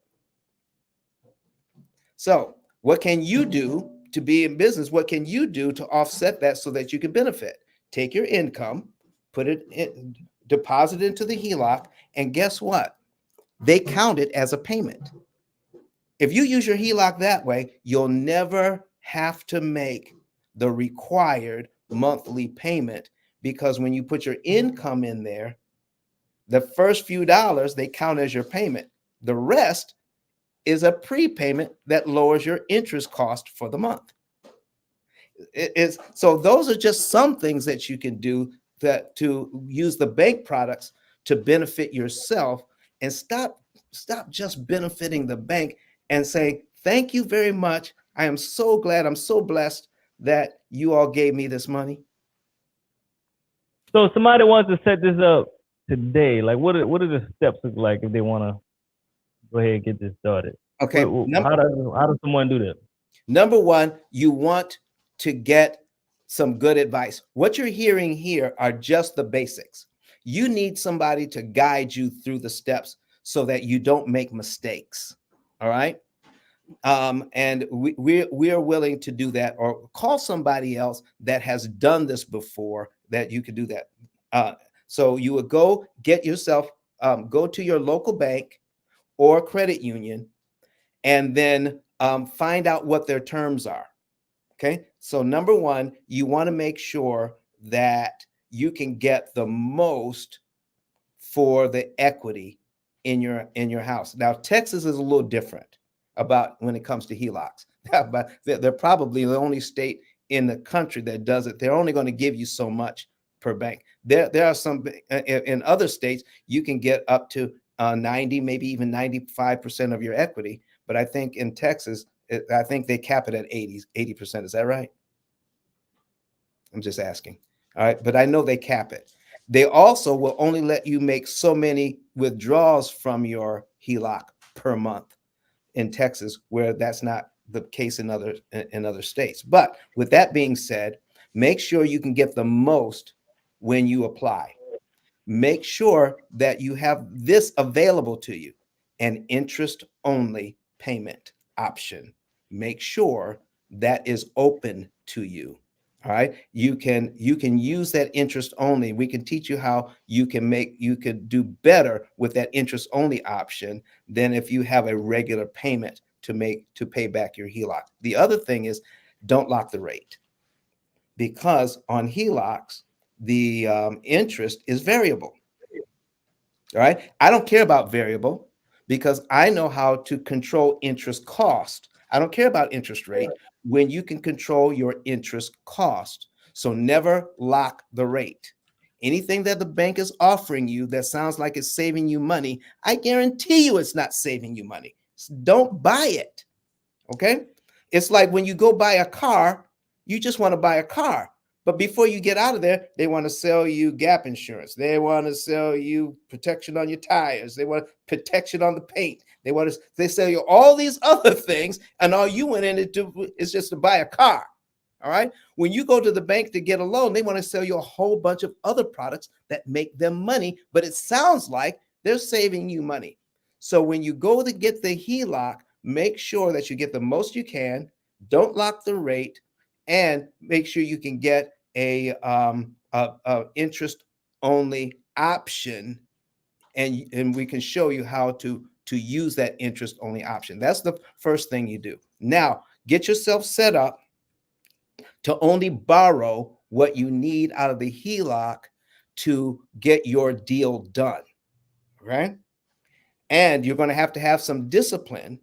So what can you do to be in business? What can you do to offset that so that you can benefit? Take your income, put it in, deposit into the HELOC, and guess what? They count it as a payment. If you use your HELOC that way, you'll never have to make the required monthly payment, because when you put your income in there, the first few dollars, they count as your payment. The rest is a prepayment that lowers your interest cost for the month. So those are just some things that you can do to use the bank products to benefit yourself, and stop just benefiting the bank and say, thank you very much. I am so glad. I'm so blessed that you all gave me this money. So somebody wants to set this up today. Like, what are the steps look like if they want to go ahead and get this started? Okay. How does someone do that? Number one, you want to get some good advice. What you're hearing here are just the basics. You need somebody to guide you through the steps so that you don't make mistakes. All right. And we are willing to do that, or call somebody else that has done this before, that you could do that. So you would go get yourself, go to your local bank or credit union, and then find out what their terms are. Okay. So number one, you want to make sure that you can get the most for the equity in your house. Now, Texas is a little different about when it comes to HELOCs, but they're probably the only state in the country that does it. They're only going to give you so much per bank. There are some in other states you can get up to 90, maybe even 95% of your equity. But I think in Texas, I think they cap it at 80%. Is that right? I'm just asking. All right. But I know they cap it. They also will only let you make so many withdrawals from your HELOC per month in Texas, where that's not the case in other states. But with that being said, make sure you can get the most when you apply. Make sure that you have this available to you, an interest-only payment option. Make sure that is open to you. All right. You can use that interest only. We can teach you how you could do better with that interest only option than if you have a regular payment to pay back your HELOC. The other thing is, don't lock the rate, because on HELOCs, the interest is variable. All right. I don't care about variable because I know how to control interest cost. I don't care about interest rate when you can control your interest cost. So never lock the rate. Anything that the bank is offering you that sounds like it's saving you money, I guarantee you it's not saving you money. Don't buy it. Okay. It's like when you go buy a car, you just want to buy a car. But before you get out of there, they want to sell you gap insurance. They want to sell you protection on your tires. They want protection on the paint. They sell you all these other things, and all you went in to do is just to buy a car. All right. When you go to the bank to get a loan, they want to sell you a whole bunch of other products that make them money, but it sounds like they're saving you money. So when you go to get the HELOC, make sure that you get the most you can. Don't lock the rate. And make sure you can get a interest only option, and we can show you how to use that interest only option. That's the first thing you do. Now, get yourself set up to only borrow what you need out of the HELOC to get your deal done, right? And you're going to have some discipline,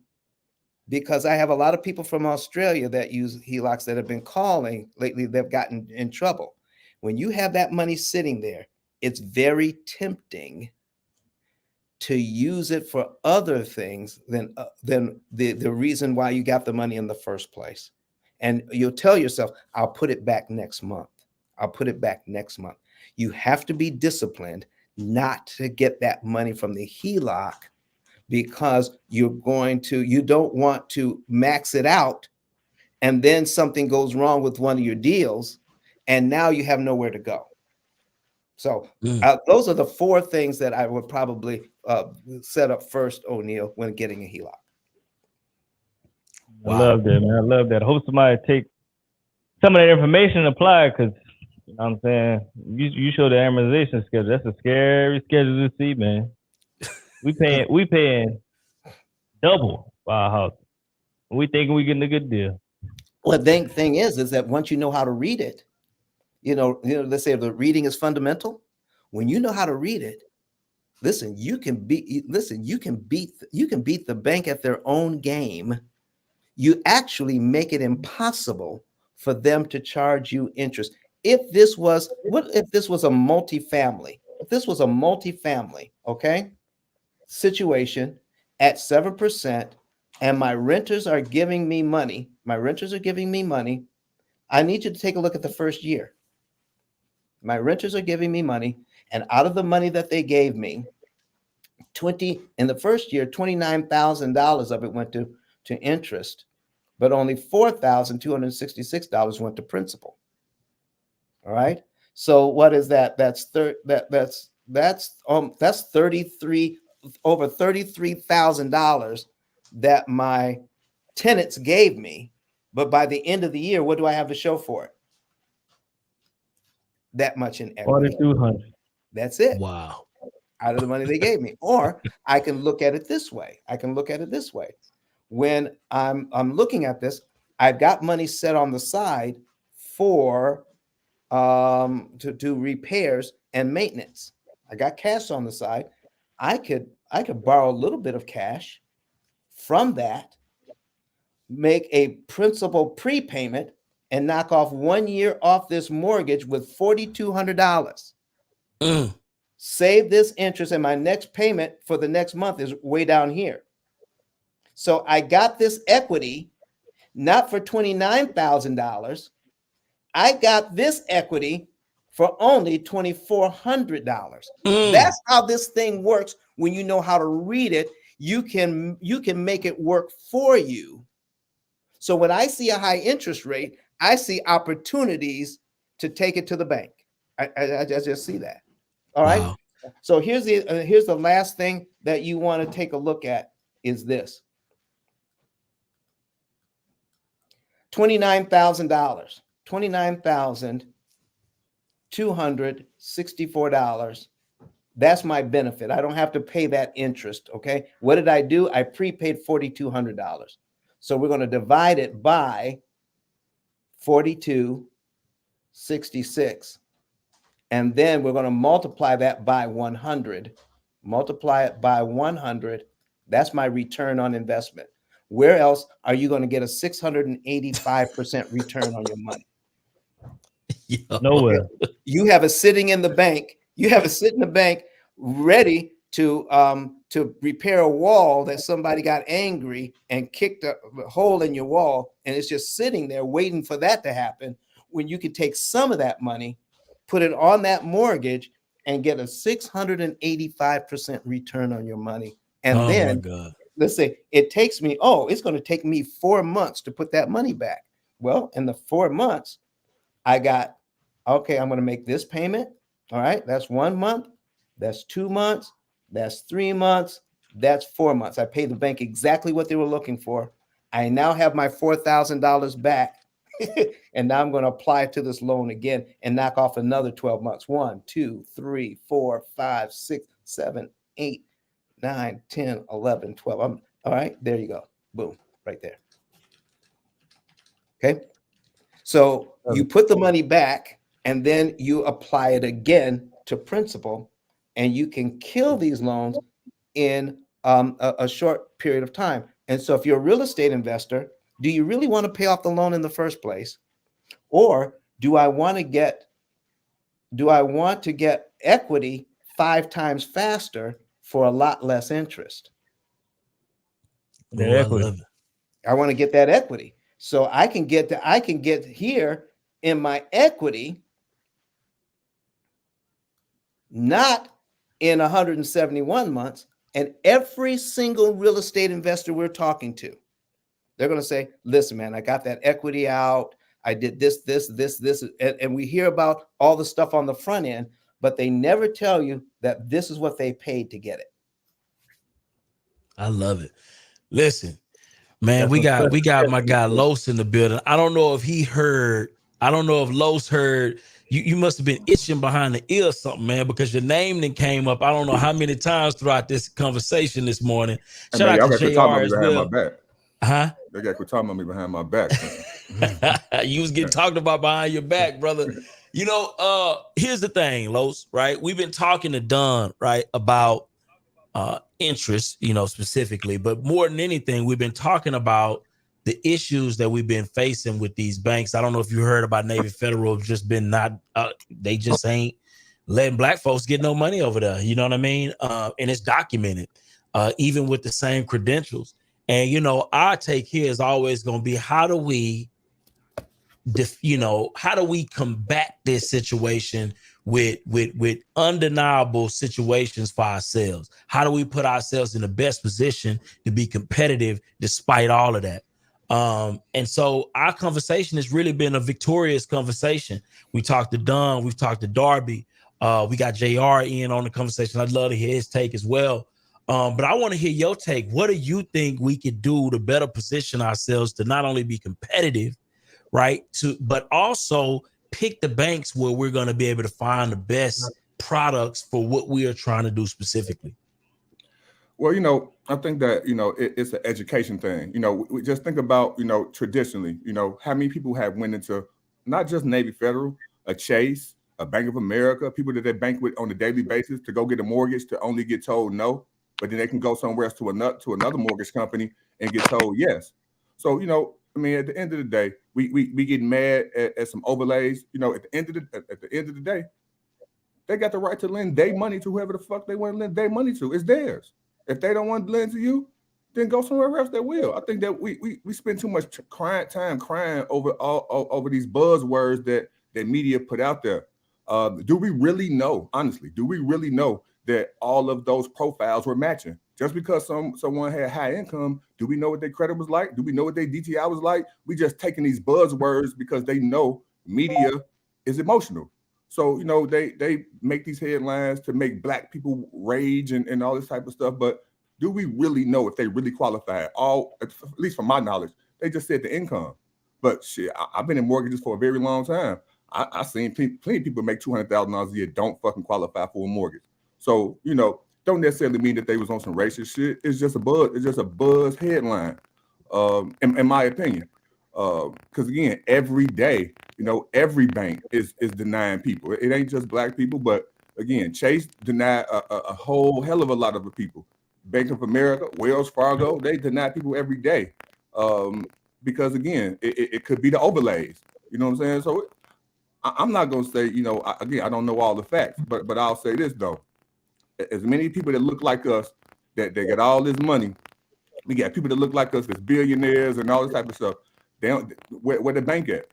because I have a lot of people from Australia that use HELOCs that have been calling lately. They've gotten in trouble. When you have that money sitting there, it's very tempting to use it for other things than the reason why you got the money in the first place. And you'll tell yourself, I'll put it back next month. I'll put it back next month. You have to be disciplined not to get that money from the HELOC, because you don't want to max it out and then something goes wrong with one of your deals and now you have nowhere to go. So those are the 4 things that I would probably set up first, O'Neal, when getting a HELOC. Wow. I love that, man. I love that. I hope somebody take some of that information and apply it, because you know what I'm saying, you show the amortization schedule. That's a scary schedule to see, man. We paying double for our house. We thinking we getting a good deal. Well, the thing is that once you know how to read it, you know, let's say the reading is fundamental. When you know how to read it, listen, you can beat the bank at their own game. You actually make it impossible for them to charge you interest. If this was a multifamily, okay, situation at 7%, and my renters are giving me money, I need you to take a look at the first year. My renters are giving me money, and out of the money that they gave me, in the first year, $29,000 of it went to interest, but only $4,266 went to principal. All right. So what is that? That's over $33,000 that my tenants gave me. But by the end of the year, what do I have to show for it? That much in equity. 4,200. That's it. Wow. Out of the money they gave me. Or I can look at it this way. When I'm looking at this, I've got money set on the side for to do repairs and maintenance. I got cash on the side. I could borrow a little bit of cash from that, make a principal prepayment, and knock off 1 year off this mortgage with $4,200. Save this interest, and my next payment for the next month is way down here. So I got this equity not for $29,000. I got this equity for only $2,400. That's how this thing works. When you know how to read it, you can make it work for you. So when I see a high interest rate, I see opportunities to take it to the bank. I just see that. All right. Wow. So here's the last thing that you want to take a look at is this. $29,000. $29,264. That's my benefit. I don't have to pay that interest. Okay. What did I do? I prepaid $4,200. So we're going to divide it by 4266. And then we're going to multiply that by 100. Multiply it by 100. That's my return on investment. Where else are you going to get a 685% return on your money? Nowhere. You have it sitting in the bank. Ready to repair a wall that somebody got angry and kicked a hole in your wall, and it's just sitting there waiting for that to happen, when you could take some of that money, put it on that mortgage, and get a 685% return on your money. And then let's say it's going to take me 4 months to put that money back. Well, in the 4 months, I'm going to make this payment. All right. That's 1 month. That's 2 months. That's 3 months. That's 4 months. I paid the bank exactly what they were looking for. I now have my $4,000 back. And now I'm going to apply it to this loan again and knock off another 12 months. 1, 2, 3, 4, 5, 6, 7, 8, 9, 10, 11, 12. All right, there you go. Boom, right there. Okay. So you put the money back and then you apply it again to principal, and you can kill these loans in a short period of time. And so if you're a real estate investor, do you really want to pay off the loan in the first place? Or do I want to get equity 5 times faster for a lot less interest? Oh, I love it. I want to get that equity. So I can get here in my equity, not in 171 months. And every single real estate investor we're talking to, they're going to say, listen, man, I got that equity out. I did this. And we hear about all the stuff on the front end, but they never tell you that this is what they paid to get it. I love it. Listen, man, we got my guy Los in the building. I don't know if he heard. I don't know if Los heard. You must have been itching behind the ear or something, man, because your name then came up. I don't know how many times throughout this conversation this morning. Shout out to JR as well. Huh? They got quit talking about me behind my back. You was getting talked about behind your back, brother. You know, here's the thing, Los, right? We've been talking to Don, right, about interest, you know, specifically, but more than anything, we've been talking about the issues that we've been facing with these banks. I don't know if you heard about Navy Federal, just been they just ain't letting black folks get no money over there. You know what I mean? And it's documented, even with the same credentials. And, you know, our take here is always going to be, how do we combat this situation with undeniable situations for ourselves? How do we put ourselves in the best position to be competitive despite all of that? And so our conversation has really been a victorious conversation. We talked to Don, we've talked to Darby, we got JR in on the conversation. I'd love to hear his take as well. But I want to hear your take. What do you think we could do to better position ourselves to not only be competitive, right, but also pick the banks where we're going to be able to find the best products for what we are trying to do specifically? Well, you know, I think that, you know, it's an education thing. You know, we just think about, you know, traditionally, you know, how many people have went into not just Navy Federal, a Chase, a Bank of America, people that they bank with on a daily basis to go get a mortgage to only get told no, but then they can go somewhere else to another mortgage company and get told yes. So, you know, I mean, at the end of the day, we get mad at some overlays. You know, at the end of the day, they got the right to lend their money to whoever the fuck they want to lend their money to. It's theirs. If they don't want to lend to you, then go somewhere else that will. I think that we spend too much time crying over these buzzwords that media put out there. Do we really know, honestly, that all of those profiles were matching? Just because someone had high income, do we know what their credit was like? Do we know what their DTI was like? We just taking these buzzwords because they know media is emotional. So, you know, they make these headlines to make black people rage and all this type of stuff. But do we really know if they really qualify? At least from my knowledge, they just said the income. But shit, I've been in mortgages for a very long time. I've seen plenty of people make $200,000 a year don't fucking qualify for a mortgage. So, you know, don't necessarily mean that they was on some racist shit. It's just a buzz. It's just a buzz headline, in my opinion. Because again, every day, you know, every bank is denying people. It ain't just black people, but again, Chase denied a whole hell of a lot of the people. Bank of America, Wells Fargo, they deny people every day. Because again, it could be the overlays. You know what I'm saying? So I'm not gonna say, you know, I don't know all the facts, but I'll say this though. As many people that look like us, that they get all this money, we got people that look like us that's billionaires and all this type of stuff. They don't, where the bank at?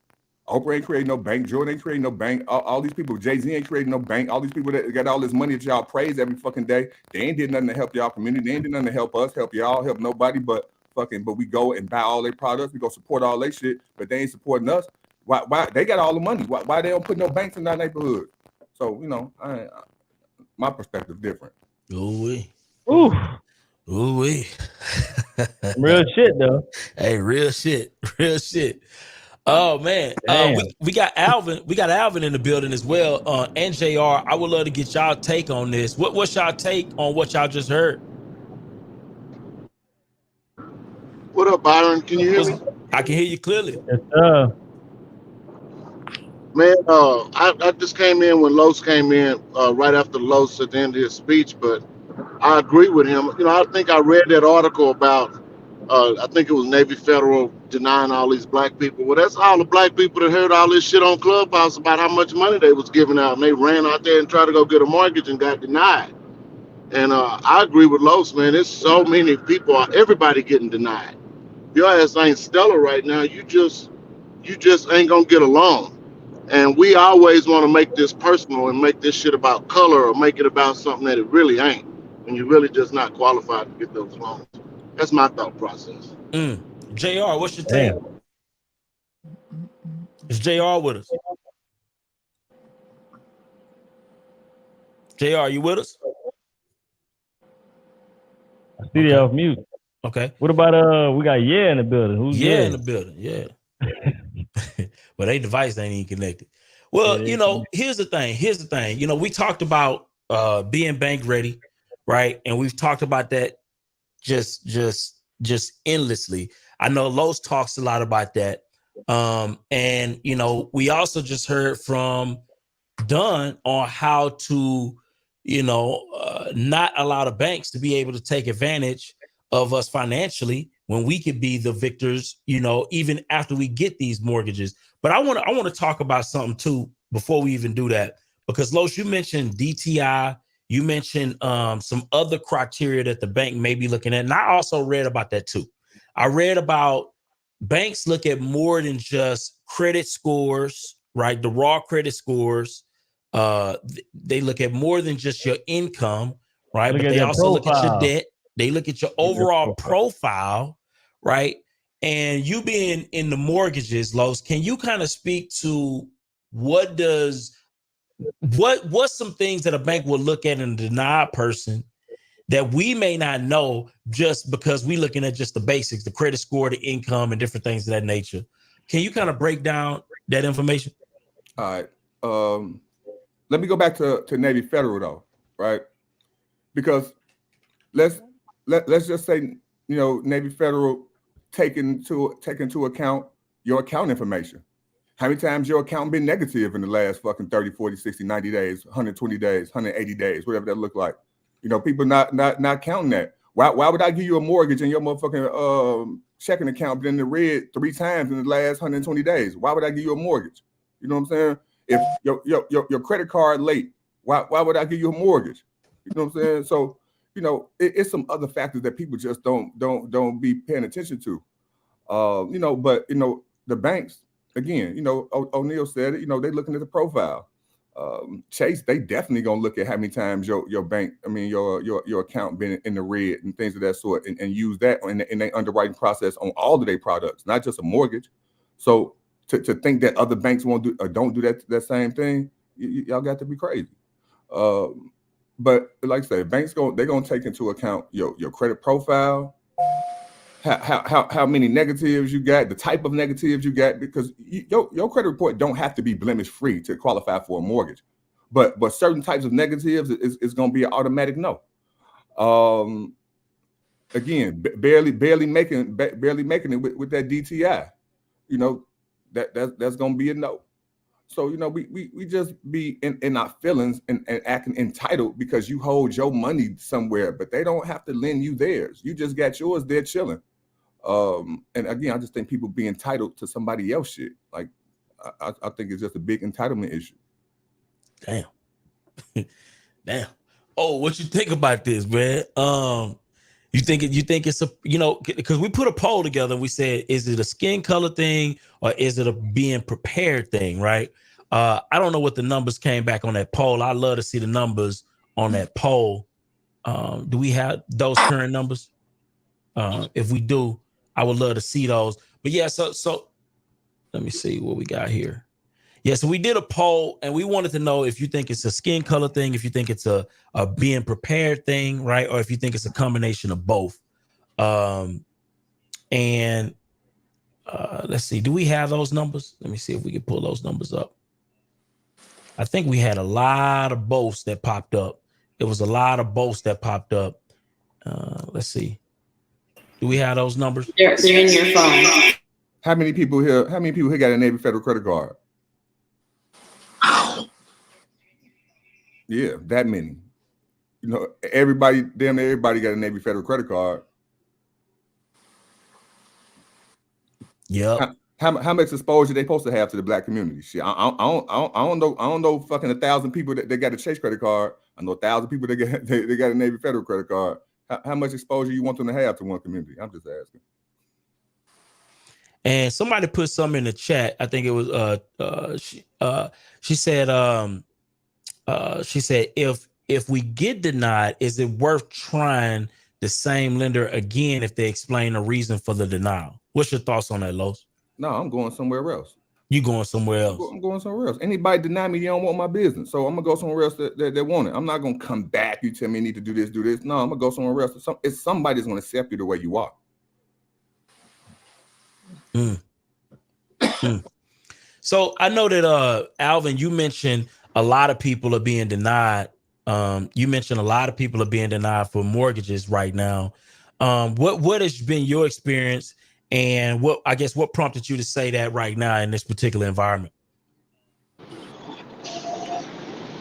Oprah ain't creating no bank. Jordan ain't creating no bank. All these people, Jay-Z ain't creating no bank. All these people that got all this money that y'all praise every fucking day, they ain't did nothing to help y'all community. They ain't did nothing to help us, help y'all, help nobody but we go and buy all their products. We go support all their shit, but they ain't supporting us. Why they got all the money? Why they don't put no banks in our neighborhood? So, you know, my perspective different. Ooh-wee. Ooh. Ooh-wee. Real shit, though. Hey, real shit. Real shit. Oh man, we got Alvin. We got Alvin in the building as well. And JR. I would love to get y'all take on this. What's y'all take on what y'all just heard? What up, Byron? Can you hear me? I can hear you clearly. Yes, sir. Man, I just came in when Los came in right after Los at the end of his speech, but I agree with him. You know, I think I read that article about, I think it was Navy Federal denying all these black people. Well, that's all the black people that heard all this shit on Clubhouse about how much money they was giving out, and they ran out there and tried to go get a mortgage and got denied. And I agree with Los, man. There's so many people, everybody getting denied. Your ass ain't stellar right now. You just ain't gonna get along. And we always want to make this personal and make this shit about color or make it about something that it really ain't. And you're really just not qualified to get those loans. That's my thought process. JR, what's your take? Is JR with us? JR, you with us? I see you off mute. Okay. What about we got in the building? Who's in the building? Yeah. But their device ain't even connected. Well, you know, here's the thing. You know, we talked about being bank ready, right? And we've talked about that just endlessly. I know Los talks a lot about that. And you know, we also just heard from Dunn on how to, you know, not allow the banks to be able to take advantage of us financially when we could be the victors, you know, even after we get these mortgages. But I want to talk about something too before we even do that, because Los, you mentioned DTI, you mentioned some other criteria that the bank may be looking at, and I also read about that too. I read about banks look at more than just credit scores, right? The raw credit scores. They look at more than just your income, right? But they also look at your debt. They look at your overall profile, right? And you being in the mortgages, Los, can you kind of speak to what's some things that a bank will look at in a denied person that we may not know just because we looking at just the basics, the credit score, the income, and different things of that nature? Can you kind of break down that information? All right. Let me go back to Navy Federal though, right? Because let's just say, you know, Navy Federal take into account your account information. How many times your account been negative in the last fucking 30, 40, 60, 90 days, 120 days, 180 days, whatever that look like. You know, people not counting that. Why would I give you a mortgage and your motherfucking checking account been in the red 3 times in the last 120 days? Why would I give you a mortgage? You know what I'm saying? If your credit card late, why would I give you a mortgage? You know what I'm saying? So, you know, it's some other factors that people just don't be paying attention to. You know, but you know, the banks, again, you know, O'Neal said it, you know, they looking at the profile. Chase, they definitely gonna look at how many times your bank, I mean your account been in the red and things of that sort, and use that in their underwriting process on all of their products, not just a mortgage. So to think that other banks won't do or don't do that same thing, y'all got to be crazy. But like I say, banks they're gonna take into account your credit profile, how many negatives you got, the type of negatives you got, because your credit report don't have to be blemish free to qualify for a mortgage, but certain types of negatives is gonna be an automatic no. Again, barely making it with that DTI, you know, that's gonna be a no. So, you know, we just be in our feelings and acting entitled because you hold your money somewhere, but they don't have to lend you theirs. You just got yours there chilling. And again, I just think people be entitled to somebody else shit. Like, I think it's just a big entitlement issue. Damn. Oh, what you think about this, man? You think it's a, you know, because we put a poll together and we said, is it a skin color thing or is it a being prepared thing, right? I don't know what the numbers came back on that poll. I'd love to see the numbers on that poll. Do we have those current numbers? If we do, I would love to see those. But yeah, so let me see what we got here. Yeah, so we did a poll and we wanted to know if you think it's a skin color thing, if you think it's a being prepared thing, right? Or if you think it's a combination of both. And let's see. Do we have those numbers? Let me see if we can pull those numbers up. I think we had a lot of boasts that popped up. It was a lot of boasts that popped up. Let's see. Do we have those numbers? They're in your phone. How many people here got a Navy Federal credit card? Yeah, that many. You know, damn near everybody got a Navy Federal credit card. Yeah. How much exposure they supposed to have to the black community? Shit, I don't know fucking 1,000 people that got a Chase credit card. I know 1,000 people that got a Navy Federal credit card. How much exposure you want them to have to one community? I'm just asking. And somebody put something in the chat. I think it was she said if we get denied, is it worth trying the same lender again if they explain the reason for the denial? What's your thoughts on that, Los? No, I'm going somewhere else. You going somewhere else? I'm going somewhere else. Anybody deny me, they don't want my business. So I'm gonna go somewhere else that want it. I'm not gonna come back. You tell me you need to do this, do this. No, I'm gonna go somewhere else. It's somebody that's gonna accept you the way you are. So I know that Alvin, you mentioned a lot of people are being denied. You mentioned a lot of people are being denied for mortgages right now. What has been your experience, and what prompted you to say that right now in this particular environment?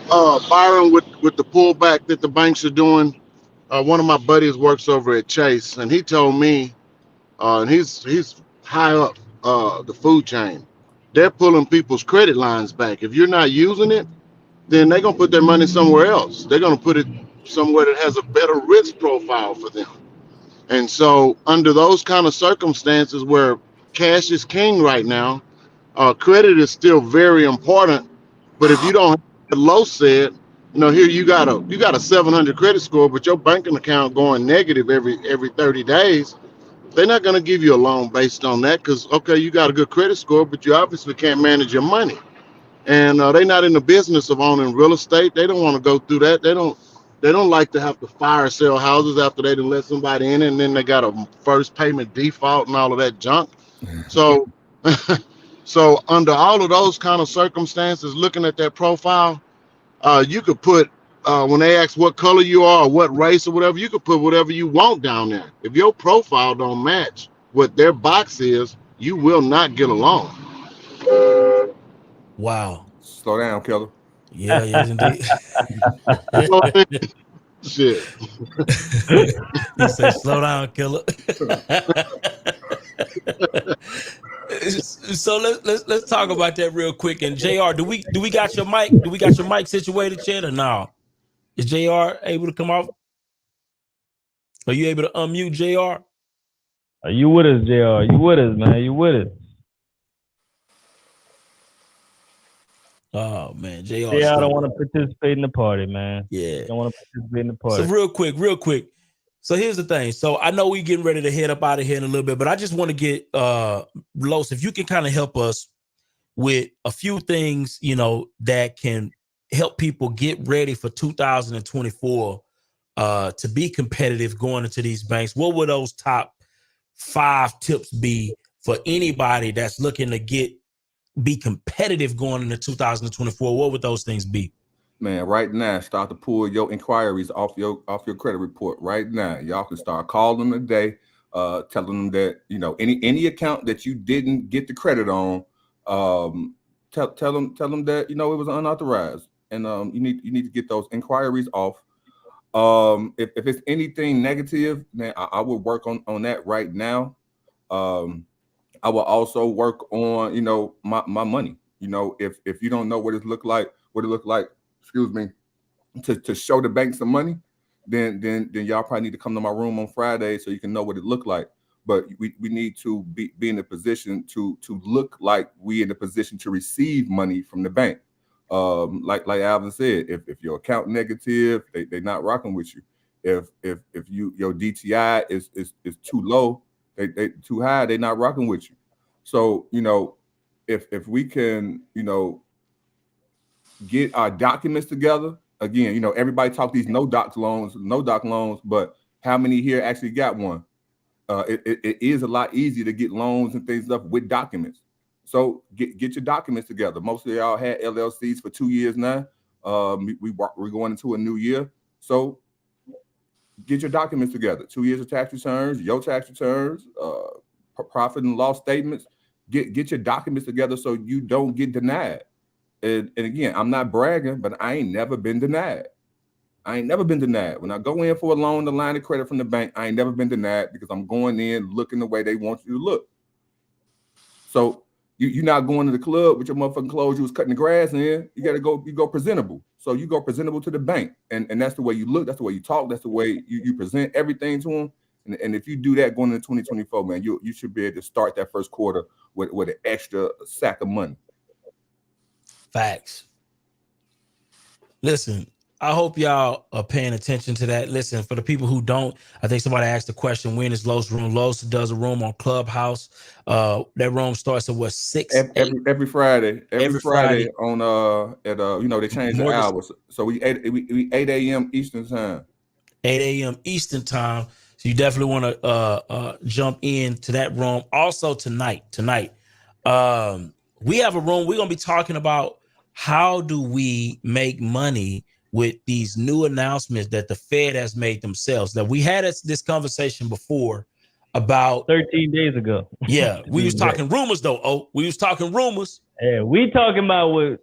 Byron, with the pullback that the banks are doing, one of my buddies works over at Chase, and he told me, and he's high up the food chain. They're pulling people's credit lines back. If you're not using it, then they're gonna put their money somewhere else. They're gonna put it somewhere that has a better risk profile for them. And so, under those kind of circumstances where cash is king right now, credit is still very important. But if you don't, Lowe said, here you got a 700 credit score, but your banking account going negative every 30 days. They're not going to give you a loan based on that because, okay, you got a good credit score, but you obviously can't manage your money. And they're not in the business of owning real estate. They don't want to go through that. They don't like to have to fire sale houses after they done let somebody in, and then they got a first payment default and all of that junk. So, so under all of those kind of circumstances, looking at that profile, you could put, when they ask what color you are or what race or whatever, you could put whatever you want down there. If your profile don't match what their box is, you will not get a loan. Wow. Slow down, killer. Yeah, yes, indeed. Shit. He said, slow down, killer. So let's talk about that real quick. And JR, do we got your mic? Do we got your mic situated yet or no? Is JR able to come off? Are you able to unmute JR? Are you with us, JR? You with us, man? You with us? Oh man, JR don't want to participate in the party, man. Yeah, don't want to participate in the party. So real quick. So here's the thing. So I know we getting ready to head up out of here in a little bit, but I just want to get Los, if you can kind of help us with a few things, that can help people get ready for 2024 to be competitive going into these banks. What would those top 5 tips be for anybody that's looking to be competitive going into 2024? What would those things be? Man, right now, start to pull your inquiries off your credit report. Right now, y'all can start calling them today, telling them that any account that you didn't get the credit on, tell them that it was unauthorized, and you need to get those inquiries off. If it's anything negative, man, I will work on that right now. I will also work on my money. If you don't know what it look like, excuse me, to show the bank some money, then y'all probably need to come to my room on Friday so you can know what it looked like. But we need to be in a position to look like we in a position to receive money from the bank. Like Alvin said, if your account negative, they not rocking with you. If your DTI is too low, they too high, they not rocking with you. So if we can get our documents together again, everybody talk these no doc loans, but how many here actually got one? it is a lot easier to get loans and things up with documents. So get your documents together. Most of y'all had LLCs for 2 years now. We're going into a new year. So get your documents together. 2 years of tax returns, your tax returns, profit and loss statements. Get your documents together so you don't get denied. And again, I'm not bragging, but I ain't never been denied. When I go in for a loan, the line of credit from the bank, I ain't never been denied because I'm going in looking the way they want you to look. So you're not going to the club with your motherfucking clothes you was cutting the grass in. You go presentable. So you go presentable to the bank. And that's the way you look. That's the way you talk. That's the way you present everything to them. And if you do that going into 2024, man, you should be able to start that first quarter with an extra sack of money. Facts. Listen, I hope y'all are paying attention to that. Listen, for the people who don't, I think somebody asked the question, when is Los room? Los does a room on Clubhouse. That room starts at what, 6? Every Friday. Every Friday on they changed the hours. So we 8 a.m. Eastern time. 8 a.m. Eastern time. So you definitely want to jump into that room. Also tonight, we have a room. We're gonna be talking about how do we make money with these new announcements that the Fed has made themselves. That we had this conversation before about 13 days ago. Yeah, we was talking rumors though. Oh, we was talking rumors. Yeah, we talking about what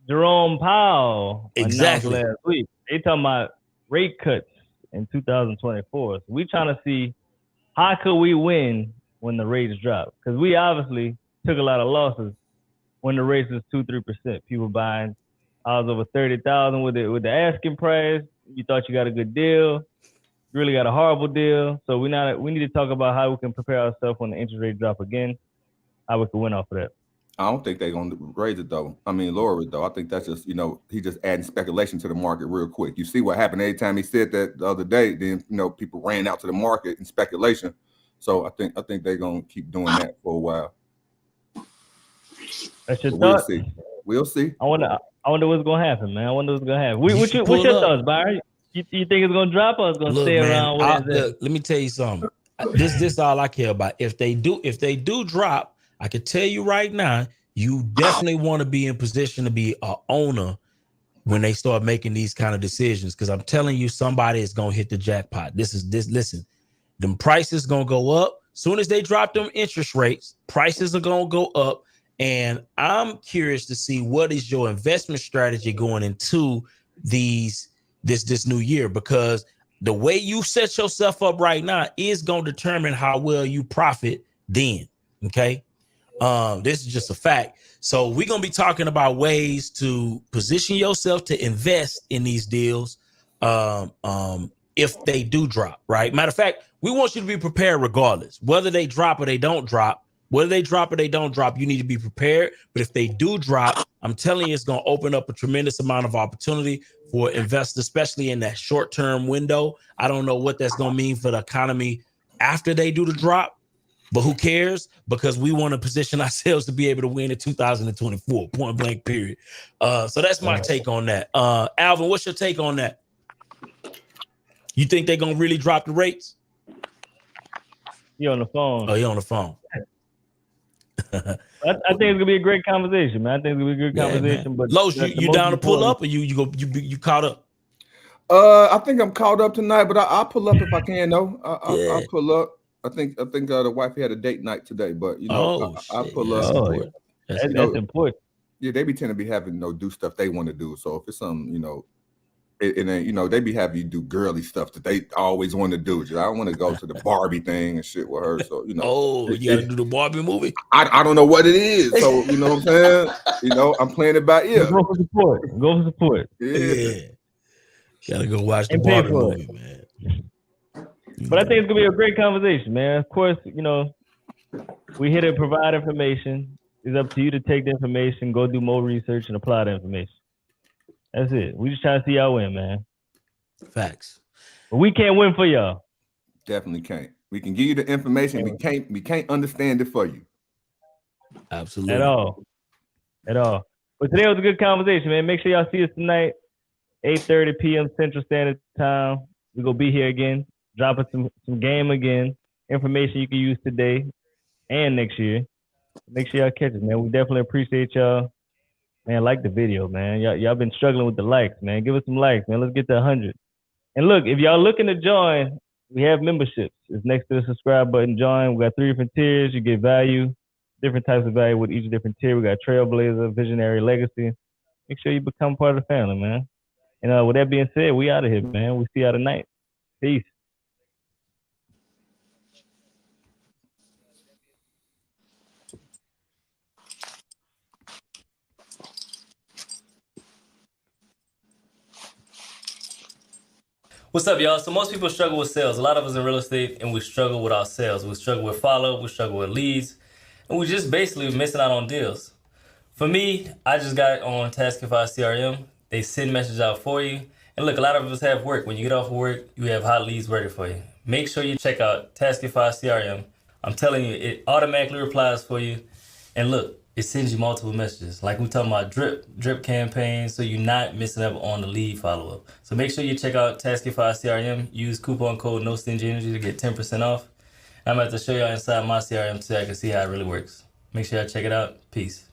Jerome Powell announced last week. They talking about rate cuts in 2024. So we trying to see how could we win when the rates drop? Because we obviously took a lot of losses when the rates was 2-3%. People buying houses over 30,000 with the asking price. You thought you got a good deal. You really got a horrible deal. So we need to talk about how we can prepare ourselves when the interest rate drop again. How we can win off of that. I don't think they're going to raise it though. I mean, lower it though. I think that's just, he just adding speculation to the market real quick. You see what happened every time he said that the other day, then, people ran out to the market in speculation. So I think they're going to keep doing that for a while. That's your thought? We'll see. I wonder what's going to happen, man. I wonder what's going to happen. What's your thoughts, Byron? You think it's going to drop or it's going to stay around? Look, let me tell you something. This all I care about. If they do drop, I can tell you right now, you definitely want to be in position to be an owner when they start making these kind of decisions. Because I'm telling you, somebody is going to hit the jackpot. Listen, them prices going to go up. Soon as they drop them interest rates, prices are going to go up. And I'm curious to see what is your investment strategy going into this new year, because the way you set yourself up right now is going to determine how well you profit then. Okay. This is just a fact. So we're going to be talking about ways to position yourself to invest in these deals if they do drop, right? Matter of fact, we want you to be prepared regardless, whether they drop or they don't drop. Whether they drop or they don't drop, you need to be prepared. But if they do drop, I'm telling you, it's going to open up a tremendous amount of opportunity for investors, especially in that short-term window. I don't know what that's going to mean for the economy after they do the drop, but who cares? Because we want to position ourselves to be able to win in 2024, point blank, period. So that's my take on that. Alvin, what's your take on that? You think they're going to really drop the rates? You're on the phone. Oh, you're on the phone. I think it's gonna be a great conversation, man. I think it's gonna be a good conversation. Man. But Los, you down to pull up, or you caught up? I think I'm caught up tonight, but I'll pull up if I can. Though I'll pull up. I think the wife had a date night today, but I'll pull up. That's important. Yeah, they be tend to be having do stuff they want to do. So if it's something and they be having you do girly stuff that they always want to do. I don't want to go to the Barbie thing and shit with her. So you gotta do the Barbie movie. I don't know what it is. So you know what I'm saying. I'm playing it by ear. Go for support. Yeah. Gotta go watch the Barbie movie, man. But I think it's gonna be a great conversation, man. Of course, we here to provide information. It's up to you to take the information, go do more research, and apply the information. That's it. We just trying to see y'all win, man. Facts. But we can't win for y'all. Definitely can't. We can give you the information. We can't understand it for you. Absolutely. At all. But today was a good conversation, man. Make sure y'all see us tonight, 8:30 p.m. Central Standard Time. We're gonna be here again, dropping some game again. information you can use today and next year. Make sure y'all catch it, man. We definitely appreciate y'all. Man, like the video, man. Y'all been struggling with the likes, man. Give us some likes, man. Let's get to 100. And look, if y'all looking to join, we have memberships. It's next to the subscribe button. Join. We got 3 different tiers. You get value, different types of value with each different tier. We got Trailblazer, Visionary, Legacy. Make sure you become part of the family, man. And with that being said, we out of here, man. We see y'all tonight. Peace. What's up, y'all? So most people struggle with sales. A lot of us in real estate, and we struggle with our sales. We struggle with follow, we struggle with leads, and we just basically missing out on deals. For me, I just got on Taskify CRM. They send messages out for you. And look, a lot of us have work. When you get off of work, you have hot leads ready for you. Make sure you check out Taskify CRM. I'm telling you, it automatically replies for you. And look, it sends you multiple messages. Like we're talking about drip campaigns, so you're not missing up on the lead follow-up. So make sure you check out Taskify CRM. Use coupon code NoStingyEnergy to get 10% off. I'm about to show y'all inside my CRM so I can see how it really works. Make sure y'all check it out. Peace.